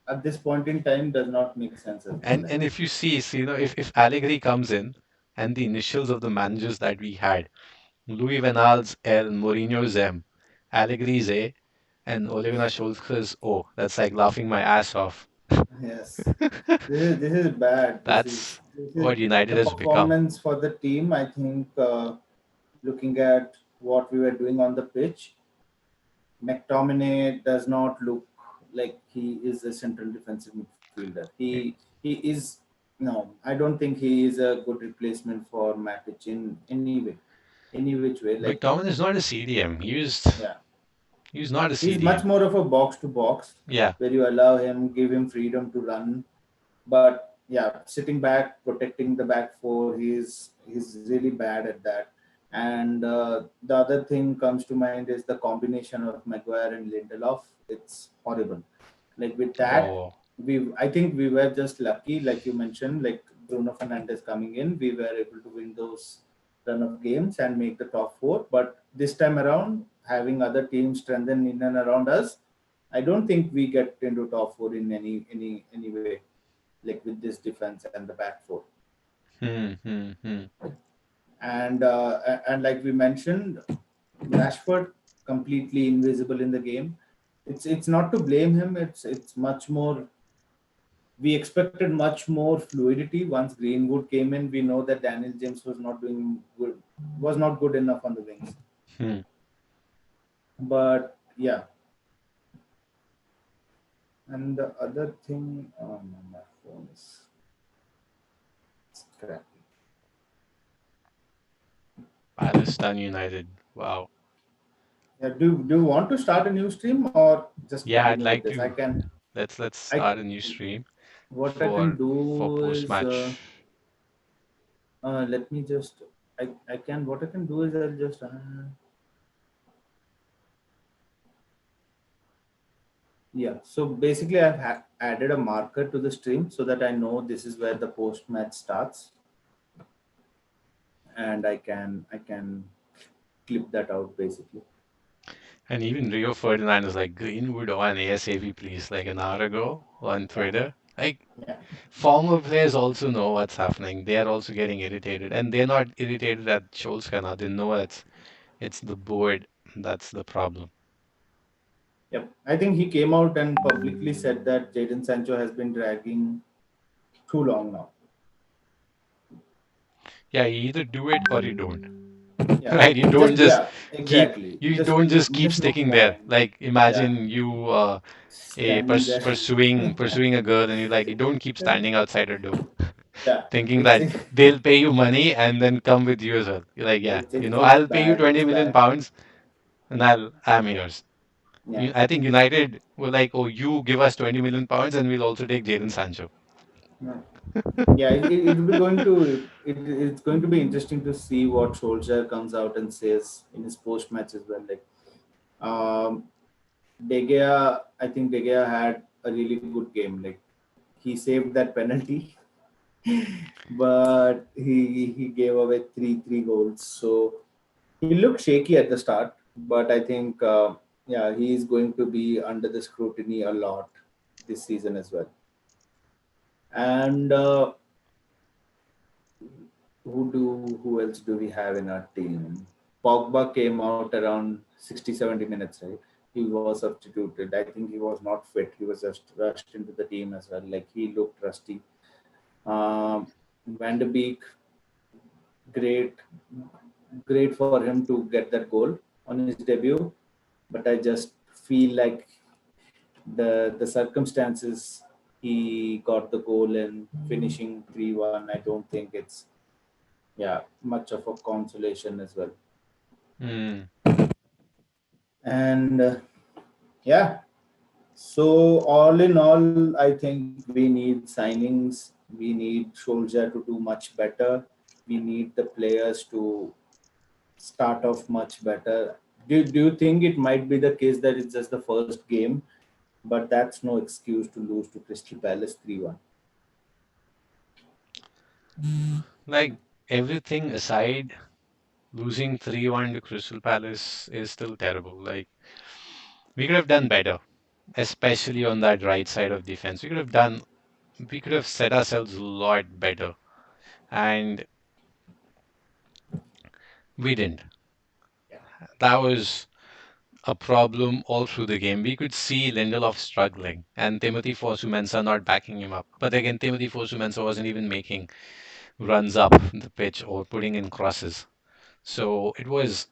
at this point in time does not make sense as well. And if you see, if Allegri comes in and the initials of the managers that we had, Louis Van Gaal's L, Mourinho's M, Allegri's A, and Ole Gunnar Solskjaer's O. That's like laughing my ass off. Yes, this is bad. That's This is what United the has become. performance for the team. I think looking at what we were doing on the pitch, McTominay does not look like he is a central defensive midfielder. He is no. I don't think he is a good replacement for Matic in any which way. Like McTominay is not a CDM. yeah, He was not a he's much CDM. more of a box to box Yeah. where you allow him, give him freedom to run. But yeah, sitting back, protecting the back four, he's really bad at that. And the other thing comes to mind is the combination of Maguire and Lindelof. It's horrible. Like with that, Oh. I think we were just lucky, like you mentioned, like Bruno Fernandes coming in, we were able to win those run of games and make the top four. But this time around, having other teams strengthen in and around us, I don't think we get into top four in any way, like with this defense and the back four. Hmm. And like we mentioned, Rashford completely invisible in the game. It's not to blame him. It's much more. We expected much more fluidity once Greenwood came in. We know that Daniel James was not doing good, was not good enough on the wings. Hmm. But yeah, and the other thing, oh no, my phone is crappy. Palestine United. Wow. Yeah, do you want to start a new stream or just Yeah, I'd continue with like this? I to. can. Let's I start a new stream what I can for do post is match. let me just. I can what I can do is I'll just yeah. So basically, I've added a marker to the stream so that I know this is where the post match starts, and I can clip that out basically. And even Rio Ferdinand is like Greenwood on ASAP, please, like an hour ago on Yeah, Twitter. Like yeah, former players also know what's happening. They are also getting irritated, and they're not irritated at Solskjaer now. They know it's the board that's the problem. yep. I think he came out and publicly said that Jadon Sancho has been dragging too long now. Yeah, you either do it or you don't. Yeah, Right? You don't just just yeah, keep exactly. you Just don't just keep just sticking move there. on. Like Yeah, imagine you standing there. pursuing a girl and you don't keep standing outside her door Yeah, thinking it's that they'll pay you money and then come with you as well. You're like, yeah, it's I'll pay you bad. 20 It's million bad. pounds and I'm yours. Yeah. I think United were like, oh, you give us 20 million pounds and we'll also take Jadon Sancho. Yeah. Yeah, it'll be going to it's going to be interesting to see what Solskjaer comes out and says in his post match as well. Like um, De Gea, I think De Gea had a really good game. Like he saved that penalty, but he gave away three goals. So he looked shaky at the start, but I think yeah, he is going to be under the scrutiny a lot this season as well. And who else do we have in our team? Pogba came out around 60, 70 minutes, right? He was substituted. I think he was not fit. He was just rushed into the team as well. Like he looked rusty. Van de Beek, great, great for him to get that goal on his debut. But I just feel like the circumstances he got the goal and finishing 3-1, I don't think it's yeah much of a consolation as well. Hmm. And yeah, so all in all, I think we need signings. We need Solskjaer to do much better. We need the players to start off much better. Do you think it might be the case that it's just the first game, but that's no excuse to lose to Crystal Palace 3-1? Like everything aside, losing 3-1 to Crystal Palace is still terrible. Like we could have done better, especially on that right side of defense. We could have set ourselves a lot better, and we didn't. That was a problem all through the game. We could see Lindelof struggling and Timothy Fosu-Mensah not backing him up. But again, Timothy Fosu-Mensah wasn't even making runs up the pitch or putting in crosses. So it was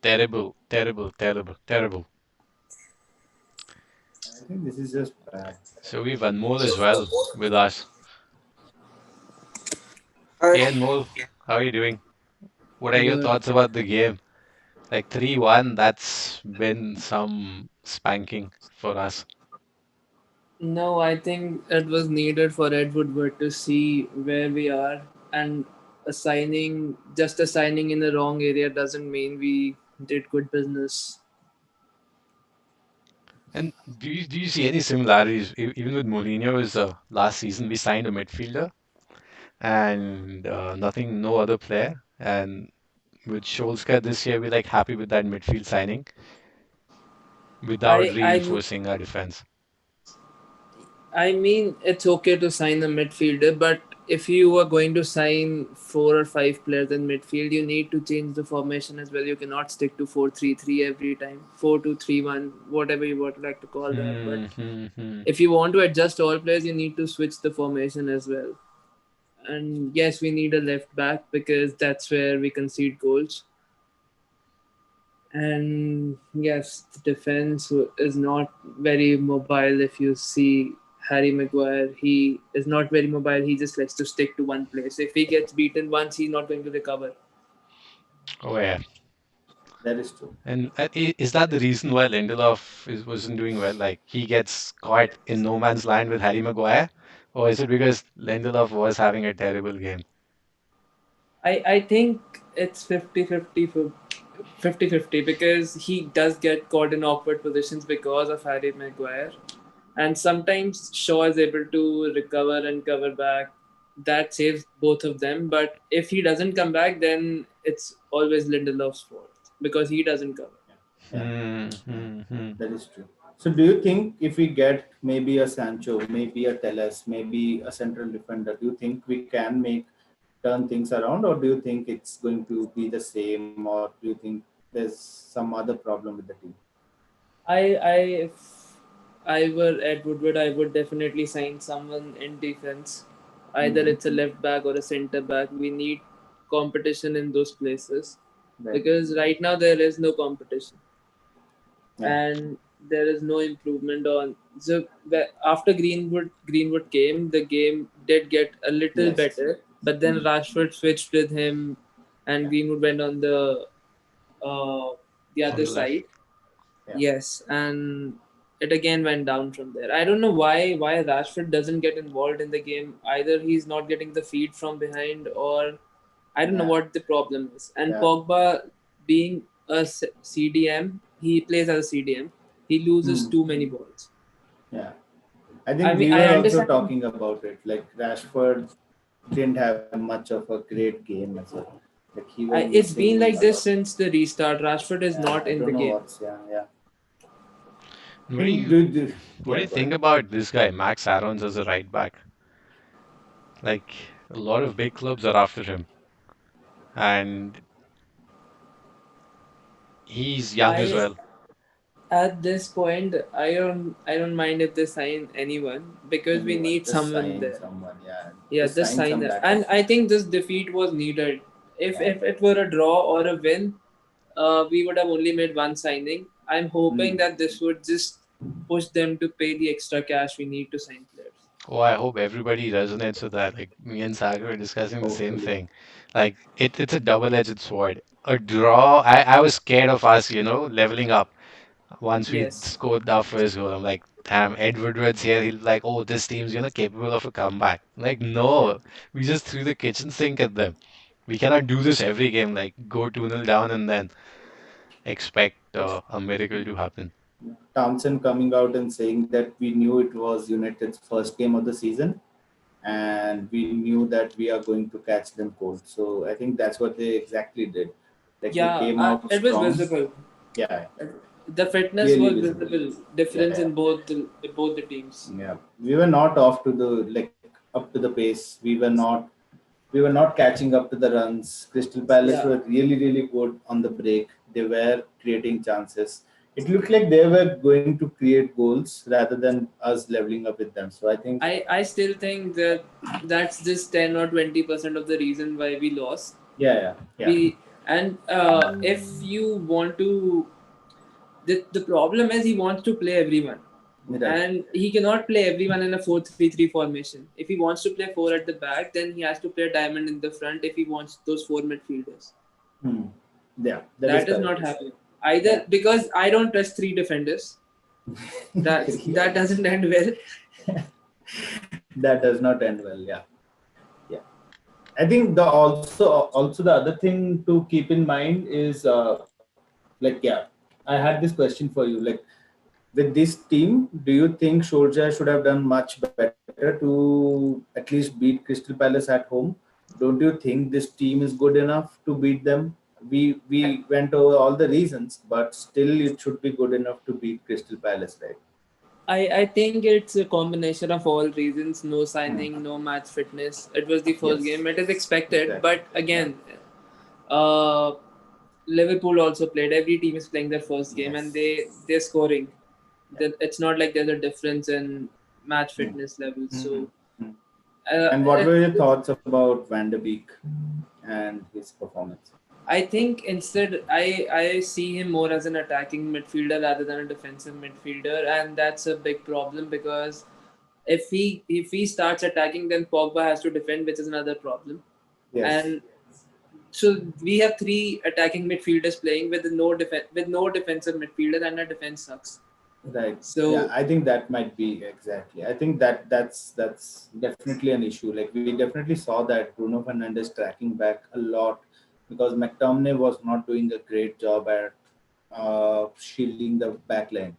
terrible, terrible, terrible, terrible. I think this is just bad. So we've Anmol as well with us. Hi. Hey Anmol, how are you doing? What are your Good. thoughts about the game? Like 3-1, that's been some spanking for us. No, I think it was needed for Ed Woodward to see where we are, and just a signing in the wrong area doesn't mean we did good business. And do you see any similarities even with Mourinho's last season? We signed a midfielder and nothing, no other player. And with Solskjaer this year, we're like happy with that midfield signing without I I reinforcing our defense. I mean, it's okay to sign a midfielder, but if you are going to sign 4 or 5 players in midfield, you need to change the formation as well. You cannot stick to 4-3-3 every time, 4-2-3-1, whatever you would like to call that. But Hmm, hmm, hmm. if you want to adjust all players, you need to switch the formation as well. And yes, we need a left back because that's where we concede goals. And yes, the defense is not very mobile. If you see Harry Maguire, he is not very mobile. He just likes to stick to one place. If he gets beaten once, he's not going to recover. Oh yeah. That is true. And is that the reason why wasn't doing well? Like he gets caught in no man's land with Harry Maguire, or is it because Lindelof was having a terrible game? I think it's 50-50 because he does get caught in awkward positions because of Harry Maguire. And sometimes Shaw is able to recover and cover back. That saves both of them. But if he doesn't come back, then it's always Lindelof's fault because he doesn't cover. Yeah, Hmm, hmm, hmm. that is true. So, do you think if we get maybe a Sancho, maybe a Telles, maybe a central defender, do you think we can make turn things around, or do you think it's going to be the same, or do you think there's some other problem with the team? If I were Ed Woodward, I would definitely sign someone in defense. Either Mm-hmm. it's a left back or a centre back. We need competition in those places Right. because right now there is no competition. Yeah. And there is no improvement on. So after Greenwood came, the game did get a little Yes. better, but then Mm. Rashford switched with him, and Greenwood went on uh, the On other the left. side. Yeah. Yes, and it again went down from there. I don't know why Rashford doesn't get involved in the game. Either he's not getting the feed from behind, or I don't know Yeah. what the problem is. And Yeah. Pogba, being a CDM, he plays as a CDM. He loses Mm. too many balls. Yeah. I I think mean, we I were also understand. talking about it. Like Rashford didn't have much of a great game as well. Like he was It's missing been a like lot. this since the restart. Rashford is Yeah, not I in the don't know game. what's, yeah, yeah. I What do think you what do yeah, you go ahead. think about this guy, Max Aarons, as a right back? Like a lot of big clubs are after him, and he's young as I well. At this point, I don't mind if they sign anyone because we Anyone, need just someone sign there. someone. Yeah, Yeah, just just sign sign some it. backup. And I think this defeat was needed. If Yeah. if it were a draw or a win, we would have only made one signing. I'm hoping Mm. that this would just push them to pay the extra cash we need to sign players. Oh, I hope everybody resonates with that. Like me and Sagar were discussing the same Hopefully. thing. Like it's a double-edged sword. A draw, I was scared of us, leveling up once we Yes. scored our first goal. I'm like, damn, Ed Woodward's here. He'll be like, oh, this team's, capable of a comeback. Like, Yeah. no, we just threw the kitchen sink at them. We cannot do this every game, like go 2-0 down and then expect a miracle to happen. Townsend coming out and saying that we knew it was United's first game of the season, and we knew that we are going to catch them cold. So I think that's what they exactly did. Like they Yeah, came out it was strong. visible. Yeah, The fitness clearly was visible. visible. Yeah, Difference yeah. in both the teams. Yeah, we were not off to the like up to the pace. We were not catching up to the runs. Crystal Palace Yeah. were really really good on the break. They were creating chances. It looked like they were going to create goals rather than us leveling up with them. So I think I still think that that's just 10 or 20% of the reason why we lost. yeah, yeah, yeah. We and if you want to, the problem is he wants to play everyone, Right. and he cannot play everyone in a 4-3-3 formation. If he wants to play four at the back, then he has to play a diamond in the front. If he wants those four midfielders, Hmm. Yeah, that is that is correct. not happening. Either Yeah. because I don't trust three defenders. That Yeah. doesn't end well. That does not end well. Yeah, yeah. I think the also the other thing to keep in mind is I had this question for you. Like with this team, do you think Solskjaer should have done much better to at least beat Crystal Palace at home? Don't you think this team is good enough to beat them? We went over all the reasons, but still it should be good enough to beat Crystal Palace, right? I think it's a combination of all reasons. No Hmm. signing, no match fitness. It was the first Yes, game. It is expected, exactly. but Yeah. again, uh, Liverpool also played. Every team is playing their first game, and Yes. they're scoring. Yeah. It's not like there's a difference in match Hmm. fitness levels. Hmm. So Hmm. And what were your thoughts about Van de Beek and his performance? I think instead I see him more as an attacking midfielder rather than a defensive midfielder, and that's a big problem because if he starts attacking, then Pogba has to defend, which is another problem. Yes. And so we have three attacking midfielders playing with no defensive midfielder, and our defense sucks. Right. Yeah, So I think that might be exactly. I think that's definitely an issue. Like we definitely saw that Bruno Fernandes tracking back a lot because McTominay was not doing a great job at shielding the back line.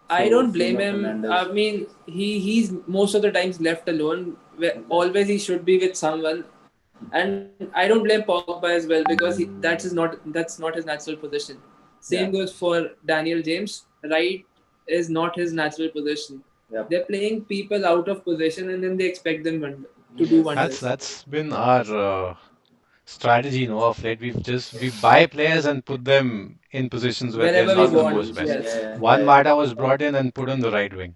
I So don't blame Bruno him. I Fernandes, mean, he's most of the times left alone. Where exactly. always he should be with someone, and I don't blame Pogba as well because that's not his natural position. Same Yeah. goes for Daniel James. Right is not his natural position. Yep. They're playing people out of position, and then they expect them to do Yes. wonders. That's been our strategy, of late. We buy players and put them in positions where they're Wherever we not the want, most Positions. best. yes, Yeah. Juan Yeah. Yeah. Mata was brought in and put on the right wing.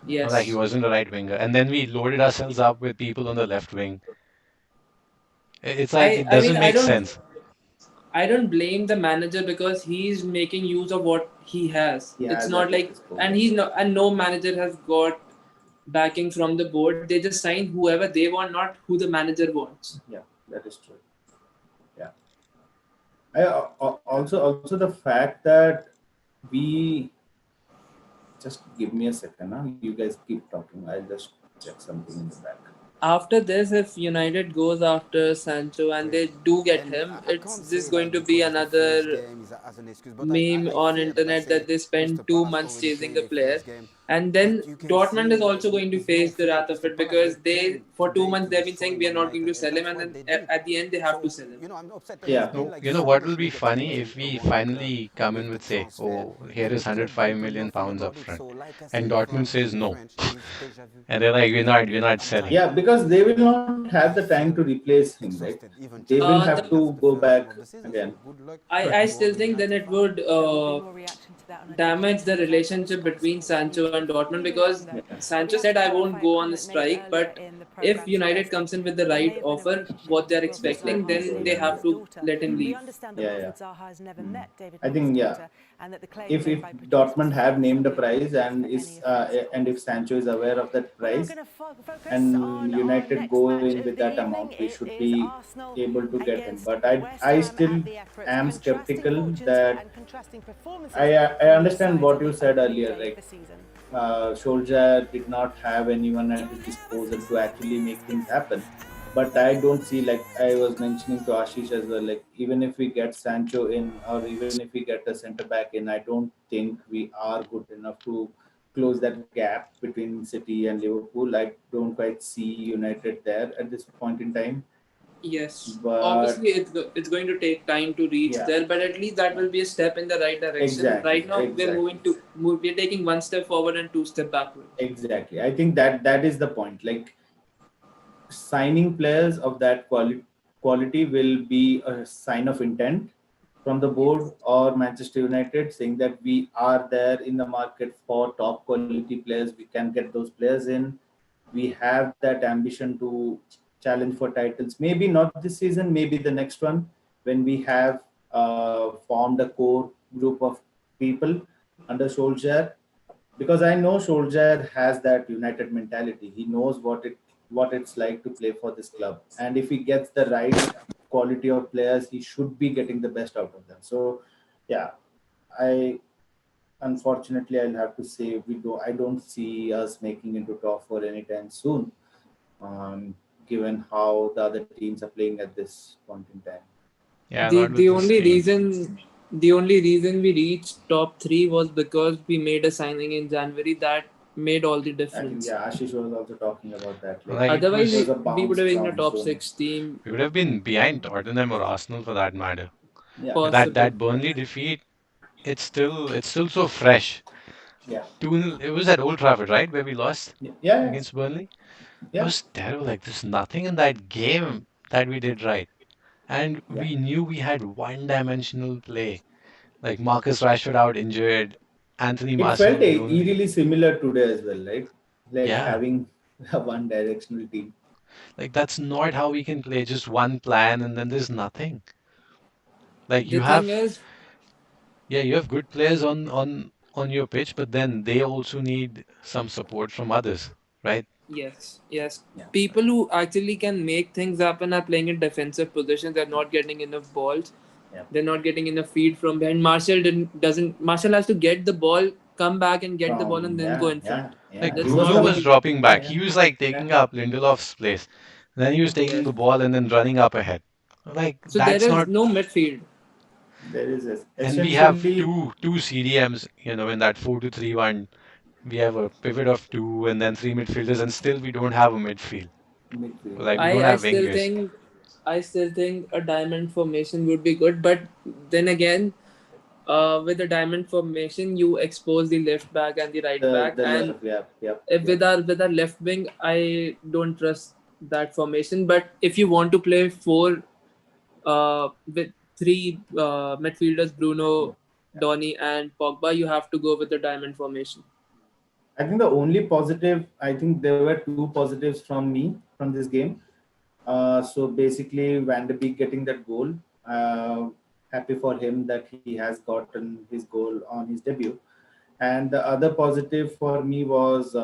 Like he yes. wasn't a right winger, and then we loaded ourselves up with people on the left wing. It's like I it I mean doesn't make sense. I don't blame the manager because he's making use of what he has. He It's has not at his like, and disposal. he's not, and no manager has got backing from the board. They just sign whoever they want, not who the manager wants. Yeah, that is true. Yeah. Also the fact that we just give me a second. Huh? You guys keep talking. I'll just check something in the back. After this, if United goes after Sancho and they do get him, it's just going to be another meme on internet that they spend 2 months chasing a player, and then Dortmund is also going to face the wrath of it because they for 2 months they've been saying we are not going to sell him, and then at the end they have to sell him. Yeah. No, what will be funny if we finally come in with say, oh, here is 105 million pounds up front, and Dortmund says no, and they're like, we're not selling. Yeah, because they will not have the time to replace him, right? They will have The to go back again. I still think then it would damage the relationship between Sancho and Dortmund because Yeah. Sancho said, I won't go on the strike, but if United comes in with the right offer, what they're Most expecting, likely so, then they yeah. have to let him leave. Yeah, yeah. Mm. I think if Dortmund have named a price and if Sancho is aware of that price and United go in with that amount, we should be able to get him. But I still am skeptical that I understand what you said earlier. Like Solskjaer did not have anyone at his disposal to actually make things happen. But I don't see, like I was mentioning to Ashish as well, like even if we get Sancho in or even if we get a centre back in, I don't think we are good enough to close that gap between City and Liverpool. I don't quite see United there at this point in time. Yes, But obviously it's going to take time to reach yeah, there, but at least that will be a step in the right direction. exactly, Right now, exactly. we're taking one step forward and two step backward. Exactly. I think that is the point. Like signing players of that quality will be a sign of intent from the board Yes. or Manchester United saying that we are there in the market for top quality players. We can get those players in. We have that ambition to challenge for titles. Maybe not this season, maybe the next one when we have formed a core group of people under Solskjaer, because I know Solskjaer has that United mentality. He knows what it's like to play for this club, and if he gets the right quality of players, he should be getting the best out of them. So, yeah, I unfortunately I'll have to say we do. I don't see us making into top four anytime soon. Um, given how the other teams are playing at this point in time. Yeah, the not with the this only team. reason the only reason we reached top three was because we made a signing in January that made all the I think difference. yeah, Ashish was also talking about that. Like Like it Otherwise, it was was, a we would bounce have been a from top Sony. six team, we would have been behind Tottenham or Arsenal for that matter. Yeah, But that possible. Burnley defeat, it's still so fresh. yeah, 2-0, it was at Old Trafford, right, where we lost yeah, yeah, against Burnley. It yeah, was terrible. Like there's nothing in that game that we did right. And yeah. we knew we had one-dimensional play. Like Marcus Rashford out injured, Anthony It felt Martial the only. eerily similar today as well, right? Like Yeah, having a one-directional team. like that's not how we can play. Just one plan and then there's nothing. Like The you thing have, is, yeah, you have good players on your pitch, but then they also need some support from others, right? yes, yes, Yeah, people who actually can make things happen are playing in defensive positions. They're not getting enough balls. yeah, They're not getting enough feed from behind. Marshall didn't doesn't Marshall has to get the ball, come back and get the ball, and from then go yeah, in yeah, front. yeah. Like He That's was not Bruno what was he coming. does. dropping Yeah, back. yeah, He was like yeah, taking up Lindelof's place. Then he was taking Yes. the ball and then running up ahead. Like So there that's is not. no midfield. there is And we have essentially two CDMs, in that 4-2-3-1. We have a pivot of two and then three midfielders, and still we don't have a midfield. midfield. Like Yeah, we don't I have still wingers. think a diamond formation would be good, but then again, with a diamond formation, you expose the left back and the right back, the and left. Yeah, yeah, if yeah, with our left wing, I don't trust that formation. But if you want to play four, with three midfielders, yeah, Bruno, yeah. Donny, and Pogba, you have to go with the diamond formation. I think the only positive. I think there were two positives from me from this game. So basically, Van de Beek getting that goal. Happy for him that he has gotten his goal on his debut. And the other positive for me was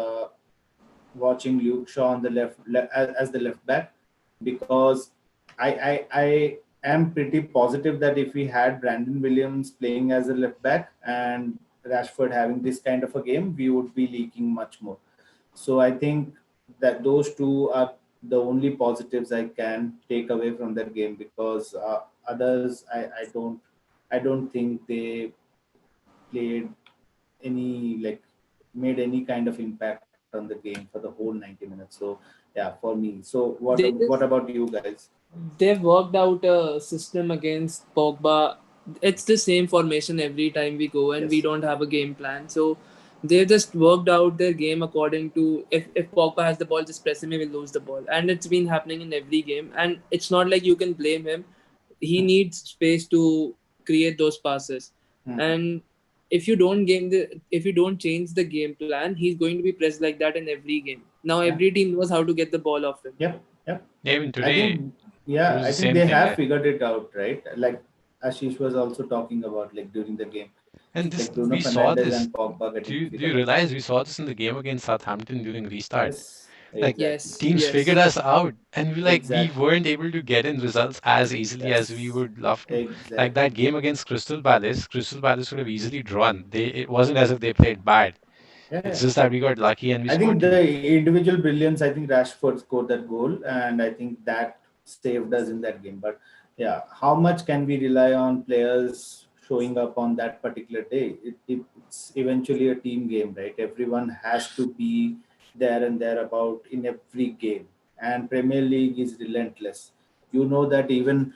watching Luke Shaw on the as the left back, because I am pretty positive that if we had Brandon Williams playing as a left back and Rashford having this kind of a game, we would be leaking much more. So I think that those two are the only positives I can take away from that game, because others I don't think they played any like made any kind of impact on the game for the whole 90 minutes. So yeah, for me. So They what just about you guys? they've worked out a system against Pogba. It's the same formation every time we go, and we Yes. don't have a game plan. So they just worked out their game according to, if Pogba has the ball, just press him, he will lose the ball. And it's been happening in every game. And it's not like you can blame him. He needs space to create those passes. Mhm. And if you don't change the game plan, he's going to be pressed like that in every game. Now Yeah. every team knows how to get the ball off him. Yep. Yep. Even I today, think it yeah, was I the think same they thing. have Yeah. figured it out, right? Like Ashish was also talking about like during the game, And like this Bruno we saw Fernandez and this. Pogba Do getting you, do figured you out. realize we saw this in the game against Southampton during restart? Yes, Like exactly. Yes, teams figured yes. us out, and we Exactly. weren't able to get in results as easily as we Yes. would love to. Like Exactly. that game against Crystal Palace, Crystal Palace could have easily drawn. It wasn't as if they played bad. Yeah, It's yeah. just that we got lucky and we I think scored two. the individual brilliance, I think Rashford scored that goal, and I think that saved us in that game. But yeah, how much can we rely on players showing up on that particular day? It's eventually a team game, right? Everyone has to be there and thereabout in every game, and Premier League is relentless. You know that even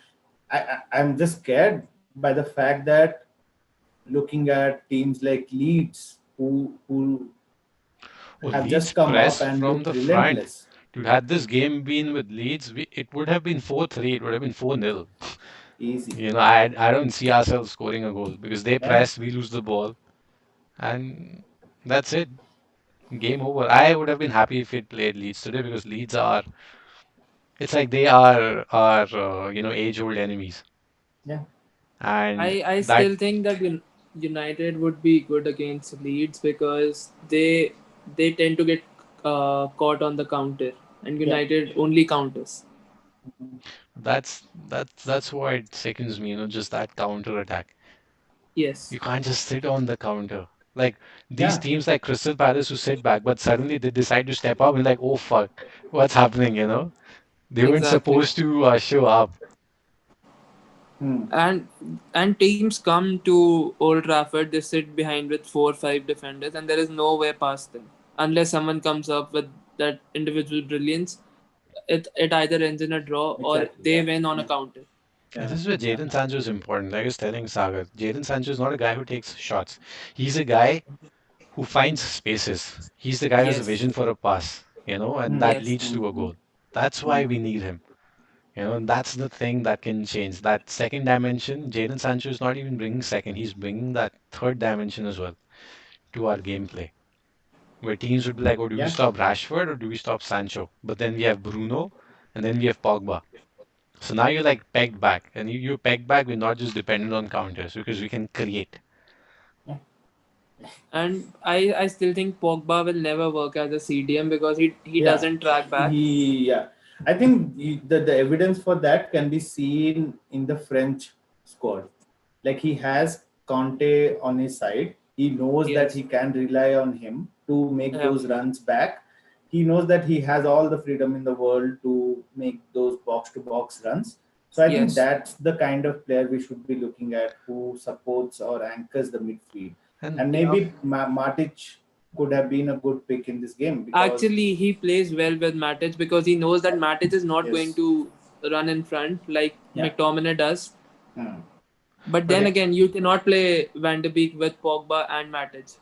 I'm just scared by the fact that looking at teams like Leeds who Oh, have just Leeds come up press and from looked the front. relentless. Dude, had this game been with Leeds, it would have been 4-3. It would have been 4-0. Easy. I don't see ourselves scoring a goal because they Yeah. press, we lose the ball, and that's it. Game over. I would have been happy if it played Leeds today because Leeds are, it's like they are our, age-old enemies. Yeah. And I that, still think that United would be good against Leeds because they tend to get caught on the counter, and Yeah. United only counters. that's what sickens me, just that counter attack. You Yes, can't just sit on the counter. Like these Yeah. teams like Crystal Palace who sit back, but suddenly they decide to step up and like, oh fuck, what's happening? They weren't Exactly. supposed to show up. Hmm. And teams come to Old Trafford, they sit behind with 4 or 5 defenders, and there is no way past them unless someone comes up with that individual brilliance. It either ends in a draw or Exactly. they Yeah. win on a Yeah. counter. And Yeah. this is where Yeah. Jadon Sancho is important. Like I was telling Sagar, Jadon Sancho is not a guy who takes shots. He's a guy who finds spaces. He's the guy who has a Yes, vision for a pass, and Hmm. that yes, leads Hmm. to a Hmm. goal. That's Hmm. why we need him. And that's the thing that can change. That second dimension, Jadon Sancho is not even bringing second, he's bringing that third dimension as well to our gameplay. Where teams would be like, oh, do we Yeah. stop Rashford or do we stop Sancho? But then we have Bruno and then we have Pogba. So now you're like pegged back. And you're pegged back, we're not just dependent on counters because we can create. and I still think Pogba will never work as a CDM because he Yeah. doesn't track back. Yeah. I think the evidence for that can be seen in the French squad. Like he has Conte on his side. He knows that Yes, he can rely on him to make yeah, those runs back. He knows that he has all the freedom in the world to make those box to box runs. So I think yes. that's the kind of player we should be looking at who supports or anchors the midfield. And And Yeah. maybe Matic could have been a good pick in this game because Actually, he plays well with Matic because he knows that Matic is not going yes, to run in front like yeah, McTominay does. hmm. But but then like, again, you cannot play Van de Beek with Pogba and Matic.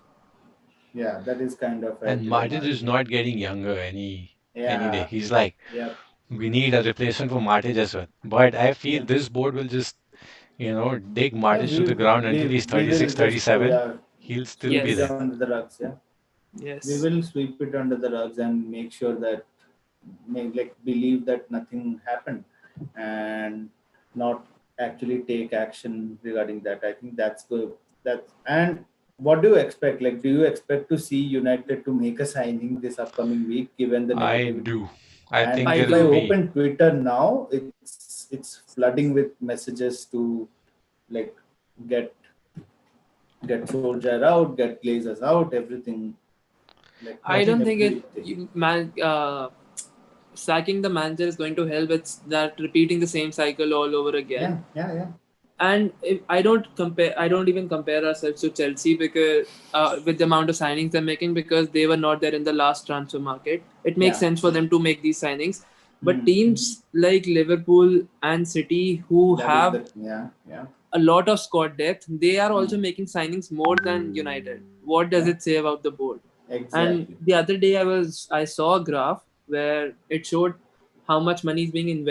Yeah, that is kind of a and dilemma, Martin I is think. not getting younger any day. Yeah, He's like, yeah, we need a replacement for Matic as well. But I feel yeah. this board will just, dig Yeah, Matic to the ground until he's we will 36, just 37. yeah He'll still sweep be it Yes, there. under the rugs. Yeah, we yes. will sweep it under the rugs and make sure that like believe that nothing happened and not actually take action regarding that. I think that's good. That's and what do you expect? Like, do you expect to see United to make a signing this upcoming week, given the I negativity? do. I And think I if there'll I do. be. open Twitter now, it's flooding with messages to like get Solskjaer out, get Glazers out, everything. Like I don't think everything. sacking the manager is going to help. It's that repeating the same cycle all over again. Yeah, yeah, yeah. And if I don't even compare ourselves to Chelsea because with the amount of signings they're making because they were not there in the last transfer market. It makes Yeah. sense for them to make these signings. But Hmm. teams like Liverpool and City who That is have the yeah, yeah. a lot of squad depth, they are Hmm. also making signings more than United. What does Yeah, it say about the board? And exactly. the other day I saw a graph where it showed how much money is being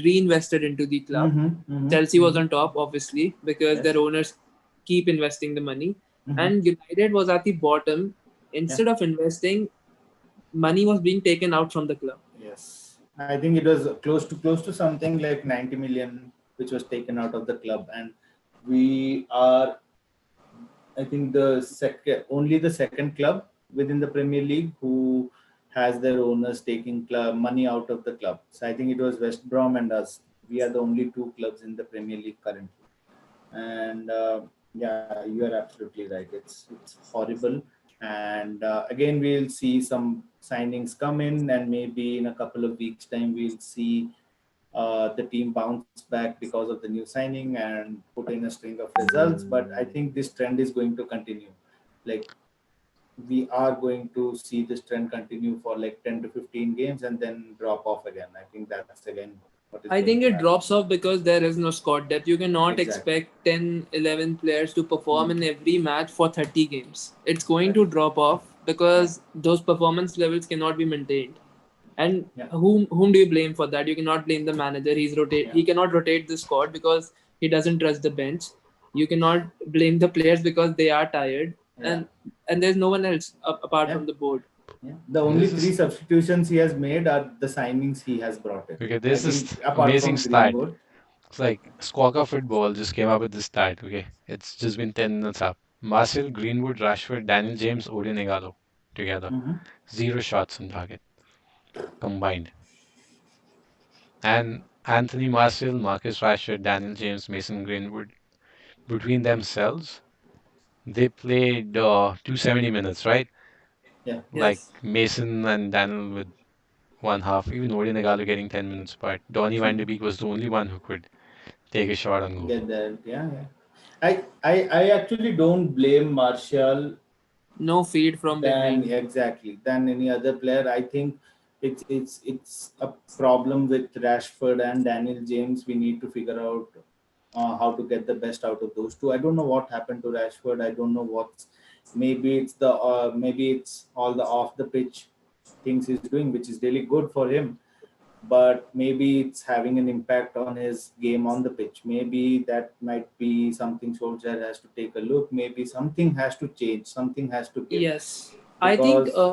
reinvested into the club. Mm-hmm, mm-hmm, Chelsea was mm-hmm. on top, obviously, because their Yes. owners keep investing the money. Mm-hmm. And United was at the bottom. Yeah. Instead of investing, money was being taken out from the club. Yes. I think it was close to something like 90 million, which was taken out of the club, and we are, I think, the second club within the Premier League who has their owners taking club money out of the club. So I think it was West Brom and us. We are the only two clubs in the Premier League currently. And yeah, you are absolutely right. It's horrible. And again, we'll see some signings come in, and maybe in a couple of weeks' time, we'll see the team bounce back because of the new signing and put in a string of results. But I think this trend is going to continue. Like we are going to see this trend continue for like 10 to 15 games and then drop off again. I think that's again what is I going think to it happen. drops off because there is no squad depth. You cannot Exactly. expect 10, 11 players to perform Hmm. in every match for 30 games. It's going That to is, drop off yeah, because those performance levels cannot be maintained. And yeah, whom do you blame for that? You cannot blame the manager. yeah, He cannot rotate the squad because he doesn't trust the bench. You cannot blame the players because they are tired. yeah, And there's no one else apart yeah, from the board. yeah. The And only this three is substitutions he has made are the signings he has brought in. okay. I There's think this apart amazing from stat. Greenwood. It's like Squawka Football just came up with this stat. Okay, it's just been 10 minutes up. Marcel, Greenwood, Rashford, Daniel James, Odin Igalo together. Mm-hmm. Zero shots on target combined. And Anthony Martial, Marcus Rashford, Daniel James, Mason Greenwood, between themselves, they played 270 minutes, right? Yeah, Like Yes. Mason and Daniel with one half. Even Nagalo getting 10 minutes, but Donny van de Beek was the only one who could take a shot on goal. Get that. Yeah, yeah. I actually don't blame Martial No feed from than behind. exactly than any other player. I think it's a problem with Rashford and Daniel James. We need to figure out how to get the best out of those two. I don't know what happened to Rashford. I don't know what's maybe it's all the off the pitch things he's doing, which is really good for him. But maybe it's having an impact on his game on the pitch. Maybe that might be something Solskjaer has to take a look. Maybe something has to change. Something has to give Yes, I think because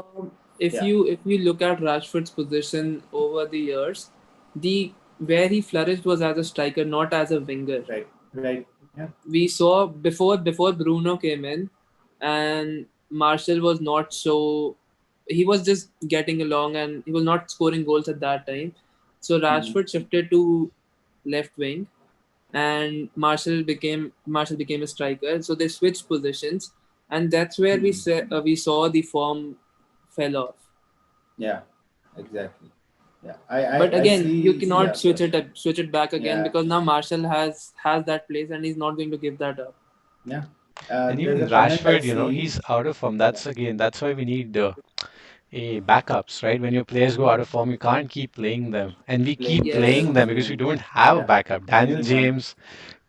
if yeah, you look at Rashford's position over the years, the where he flourished was as a striker, not as a winger. right, right, yeah, We saw before Bruno came in, and Marshall was not so. He was just getting along, and he was not scoring goals at that time. So mhm, Rashford shifted to left wing, and Marshall became a striker. So they switched positions, and that's where mhm, we saw the form fell off. yeah, exactly. Yeah, But I again, you see. cannot Yeah, sorry. switch it back again Yeah, because now Marshall has that place, and he's not going to give that up. yeah. And There's even a comment I Rashford, see. he's out of form. Yeah. That's why we need backups, right? When your players go out of form, you can't keep playing them. And we Playing keep Yes. playing players them because we who, don't have a yeah, backup. Daniel anyone. James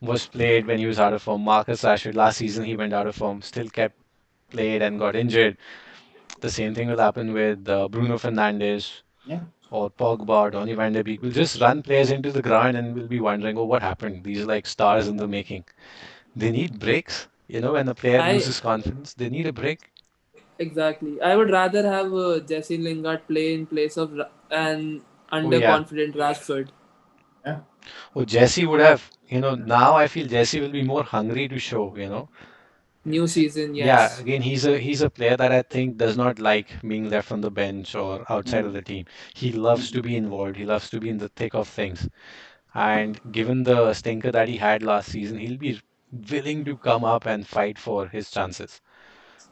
was played when he was out of form. Marcus Rashford last season he went out of form, still kept played and got injured. The same thing will happen with Bruno Fernandes Yeah, or Pogba or Donny van de Beek. We'll just run players into the ground and we'll be wondering, oh, what happened? These are like stars in the making. They need breaks. When a player I loses confidence, they need a break. Exactly. I would rather have Jesse Lingard play in place of an Oh yeah. underconfident Rashford. yeah, Oh, Jesse would have, now I feel Jesse will be more hungry to show. New season, Yeah, yes. again, he's a player that I think does not like being left on the bench or outside of mm, the team. He loves to be involved. He loves to be in the thick of things. And given the stinker that he had last season, he'll be willing to come up and fight for his chances.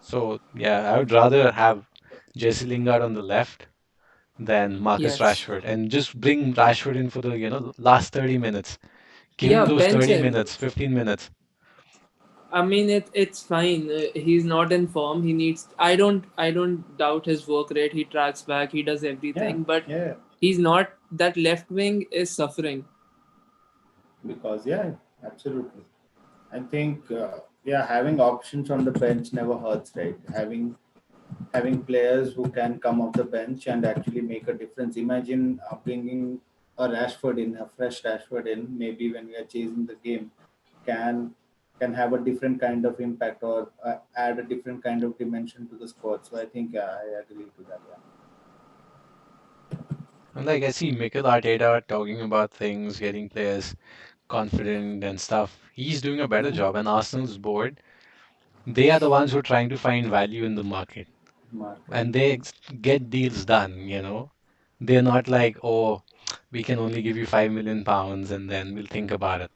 So, yeah, I would rather have Jesse Lingard on the left than Marcus Yes. Rashford and just bring Rashford in for the, last 30 minutes. Give him Yeah, those bench 30 him. minutes, 15 minutes. I mean, it's fine. He's not in form. He needs. I don't doubt his work rate. He tracks back. He does yeah, everything. But yeah. he's not. That left wing is suffering. Because yeah, absolutely. I think yeah, having options on the bench never hurts, right? Having players who can come off the bench and actually make a difference. Imagine bringing a Rashford in, a fresh Rashford in, maybe when we are chasing the game, can can have a different kind of impact or add a different kind of dimension to the squad. So I think I agree to that. And like I see Mikel Arteta talking about things, getting players confident and stuff. He's doing a better Yeah, job. And Arsenal's board, they are the ones who are trying to find value in the market. market. And they get deals done. They're not like, oh, we can only give you £5 million and then we'll think about it.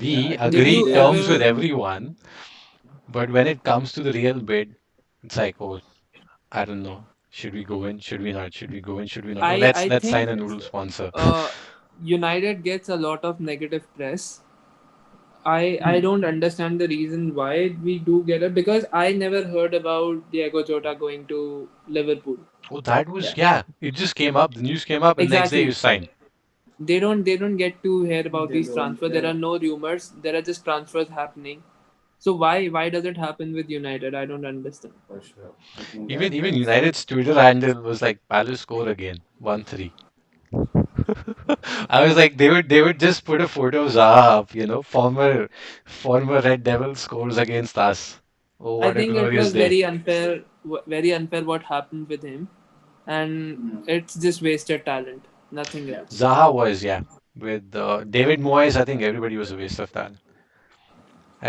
Yeah, We I Did think agree you they. terms with ever? everyone, but when it comes to the real bid, it's like, oh, I don't know. Should we go in? Should we not? Should we go in? Should we not? Oh, let's I let's sign think a noodle sponsor. uh, United gets a lot of negative press. I Hmm. don't understand the reason why we do get it because I never heard about Diego Jota going to Liverpool. Oh, that was, Yeah, yeah. It just came up. The news came up, and next day you Exactly. signed. They don't get to hear about they these don't. transfers. There are no rumors. There are just transfers happening. So why does it happen with United? I don't understand. For sure. I think Even that's United's Twitter handle was like Palace score again, 1-3. I was like, they would just put a photo of Zaha up, former Red Devil scores against us. Oh, I what a think it glorious was day. very unfair what happened with him, and mm, it's just wasted talent, nothing yeah. else. Zaha was, yeah. With David Moyes, I think everybody was a waste of time.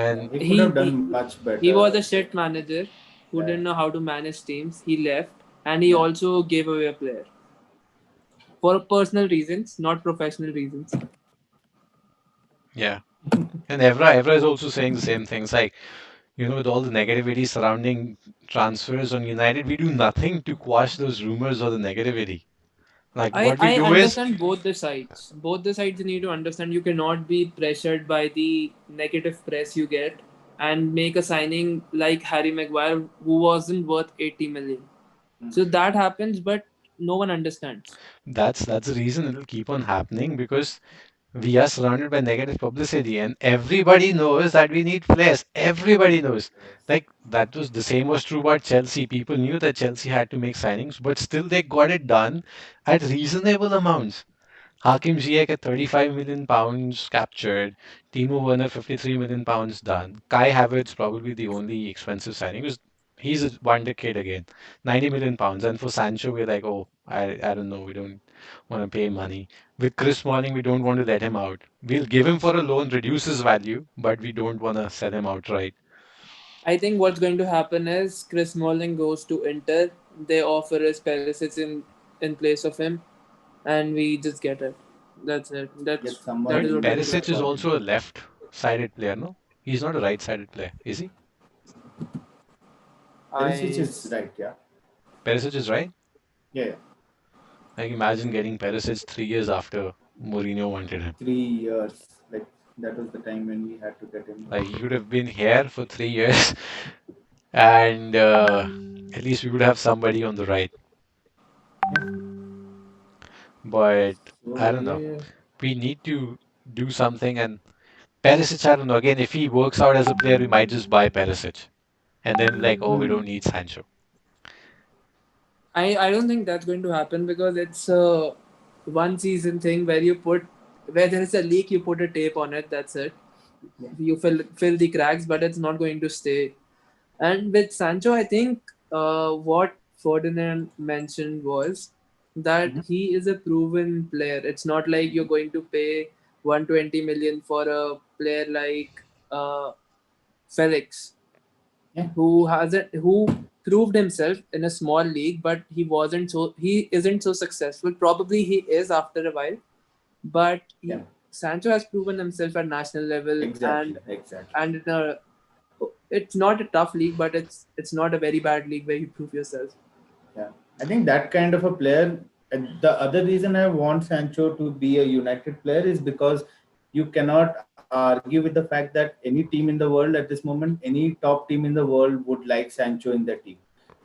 Yeah, And he could He have he, done much he was better. a shit manager who Yeah, didn't know how to manage teams. He left, and he yeah. also gave away a player for personal reasons, not professional reasons. yeah. And Evra is also saying the same things. Like, with all the negativity surrounding transfers on United, we do nothing to quash those rumors or the negativity. Like I, what we I do is understand both the sides. Both the sides you need to understand you cannot be pressured by the negative press you get and make a signing like Harry Maguire who wasn't worth 80 million. So that happens, but no one understands. that's the reason it'll keep on happening because we are surrounded by negative publicity and everybody knows that we need players. Everybody knows. Like that was the same was true about Chelsea. People knew that Chelsea had to make signings, but still they got it done at reasonable amounts. Hakim Ziyech at 35 million pounds captured, Timo Werner 53 million pounds done. Kai Havertz probably the only expensive signing because he's a wonder kid again, 90 million pounds. And for Sancho, we're like, oh, I don't know, we don't want to pay money. With Chris Smalling, we don't want to let him out. We'll give him for a loan, reduce his value, but we don't want to sell him outright. I think what's going to happen is Chris Smalling goes to Inter. They offer us Perisic in place of him, and we just get it. That's it. Get That someone is But what in going to to Perisic is happen. slot in. also a left-sided player, no? He's not a right-sided player, is he? Perisic I is right, yeah. Perisic is right. Yeah, yeah. Like imagine getting Perisic 3 years after Mourinho wanted him. 3 years. Like that was the time when we had to get him. Like he would have been here for 3 years, and at least we would have somebody on the right. Yeah. But I So don't yeah, know. yeah. We need to do something. And Perisic, I don't know. Again, if he works out as a player, we might just buy Perisic, and then like, oh, we Hmm. don't need Sancho. I don't think that's going to happen because it's a one season thing where you put where there is a leak, you put a tape on it. That's it. Yeah. You fill the cracks, but it's not going to stay. And with Sancho, I think what Ferdinand mentioned was that Mhm. he is a proven player. It's not like you're going to pay 120 million for a player like Felix, Yeah. who proved himself in a small league, but he isn't so successful. Probably he is after a while, but Yeah. Sancho has proven himself at national level, Exactly. Exactly. and it's not a tough league, but it's not a very bad league where you prove yourself. Yeah, I think that kind of a player. The other reason I want Sancho to be a United player is because you cannot argue with the fact that any team in the world at this moment, any top team in the world would like Sancho in their team.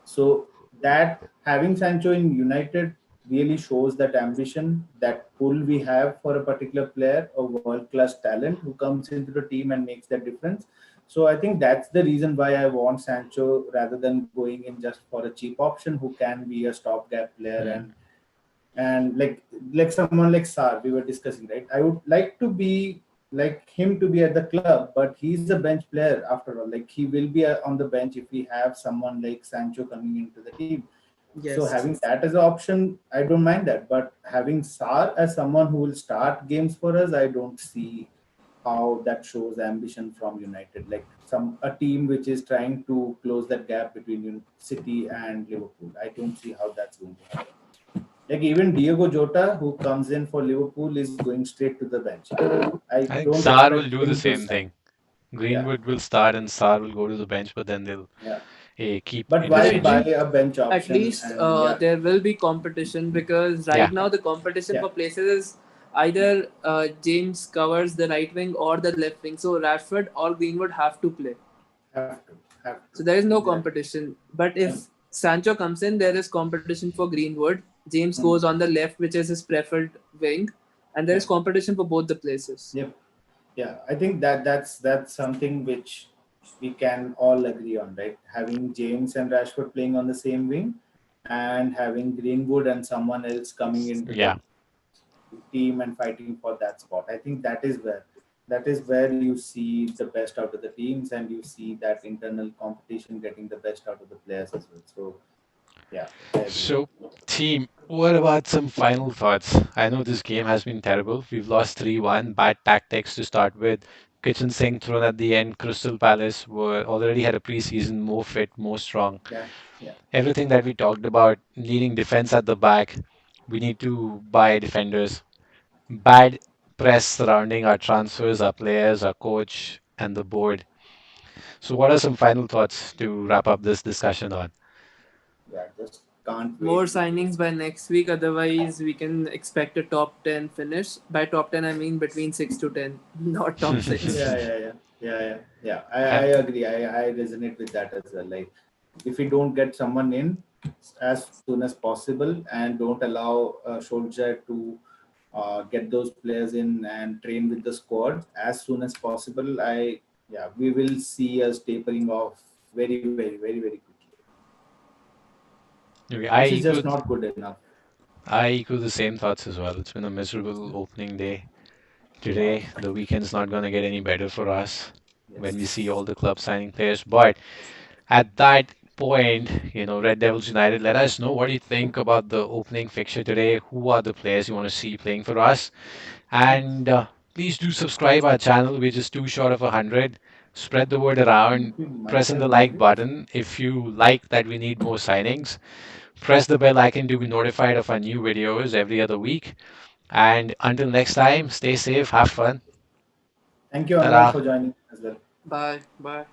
So that having Sancho in United really shows that ambition, that pull we have for a particular player, a world class talent who comes into the team and makes that difference. So I think that's the reason why I want Sancho rather than going in just for a cheap option who can be a stopgap player Mm. and like someone like Sar we were discussing, right? I would like to be like him to be at the club, but he's a bench player after all. Like he will be on the bench if we have someone like Sancho coming into the team. So Yes. having that as an option, I don't mind that. But having Sar as someone who will start games for us, I don't see how that shows ambition from United. Like a team which is trying to close that gap between City and Liverpool. I don't see how that's going to happen. Like even Diego Jota, who comes in for Liverpool, is going straight to the bench. I I think don't Sar will expect do the him to same start. thing. Yeah, Greenwood will start and Sar will go to the bench, but then they'll yeah. keep But But why I buy interchanging. think a bench at option? least And yeah, there will be competition because Yeah. right now the competition yeah, for places is either James covers the right wing or the left wing. So Rashford or Greenwood have to play. have to So there is no exactly. competition. But Yeah. if Sancho comes in, there is competition for Greenwood. James Mm. goes on the left, which is his preferred wing, and there Yeah. is competition for both the places. Yep. Yeah, I think that's something which we can all agree on, right? Having James and Rashford playing on the same wing, and having Greenwood and someone else coming into the Yeah. team and fighting for that spot. I think that is where you see the best out of the teams, and you see that internal competition getting the best out of the players as well. So yeah, I agree. So, team, what about some final thoughts? I know this game has been terrible. We've lost 3-1, bad tactics to start with. Kitchen sink thrown at the end. Crystal Palace were already had a preseason, more fit, more strong. Yeah, yeah, Everything that we talked about, needing defense at the back. We need to buy defenders. Bad press surrounding our transfers, our players, our coach, and the board. So, what are some final thoughts to wrap up this discussion on? yeah. Just can't More wait to see. signings by next week. Otherwise, we can expect a top 10 finish. By top 10, I mean between 6 to 10, not top 6. Yeah. Uh, I agree. I resonate with that as well. Like, if we don't get someone in as soon as possible and don't allow Solskjaer to get those players in and train with the squad as soon as possible, we will see us tapering off very quickly. okay, This is just not good enough. I echo the same thoughts as well. It's been a miserable opening day. Wow. Today, the weekend's not going to get any better for us when we see Yes. all the clubs signing players. But at that point, Red Devils United, let us know what you think about the opening fixture today. Who are the players you want to see playing for us? And please do subscribe our channel. We're just too short of 100. Spread the word around. We might Press on have the made like it. button if you like that we need more signings. Press the bell icon to be notified of our new videos every other week. And until next time, stay safe, have fun. Thank you, Anurag, Ta-da! for joining as well. Bye. Bye.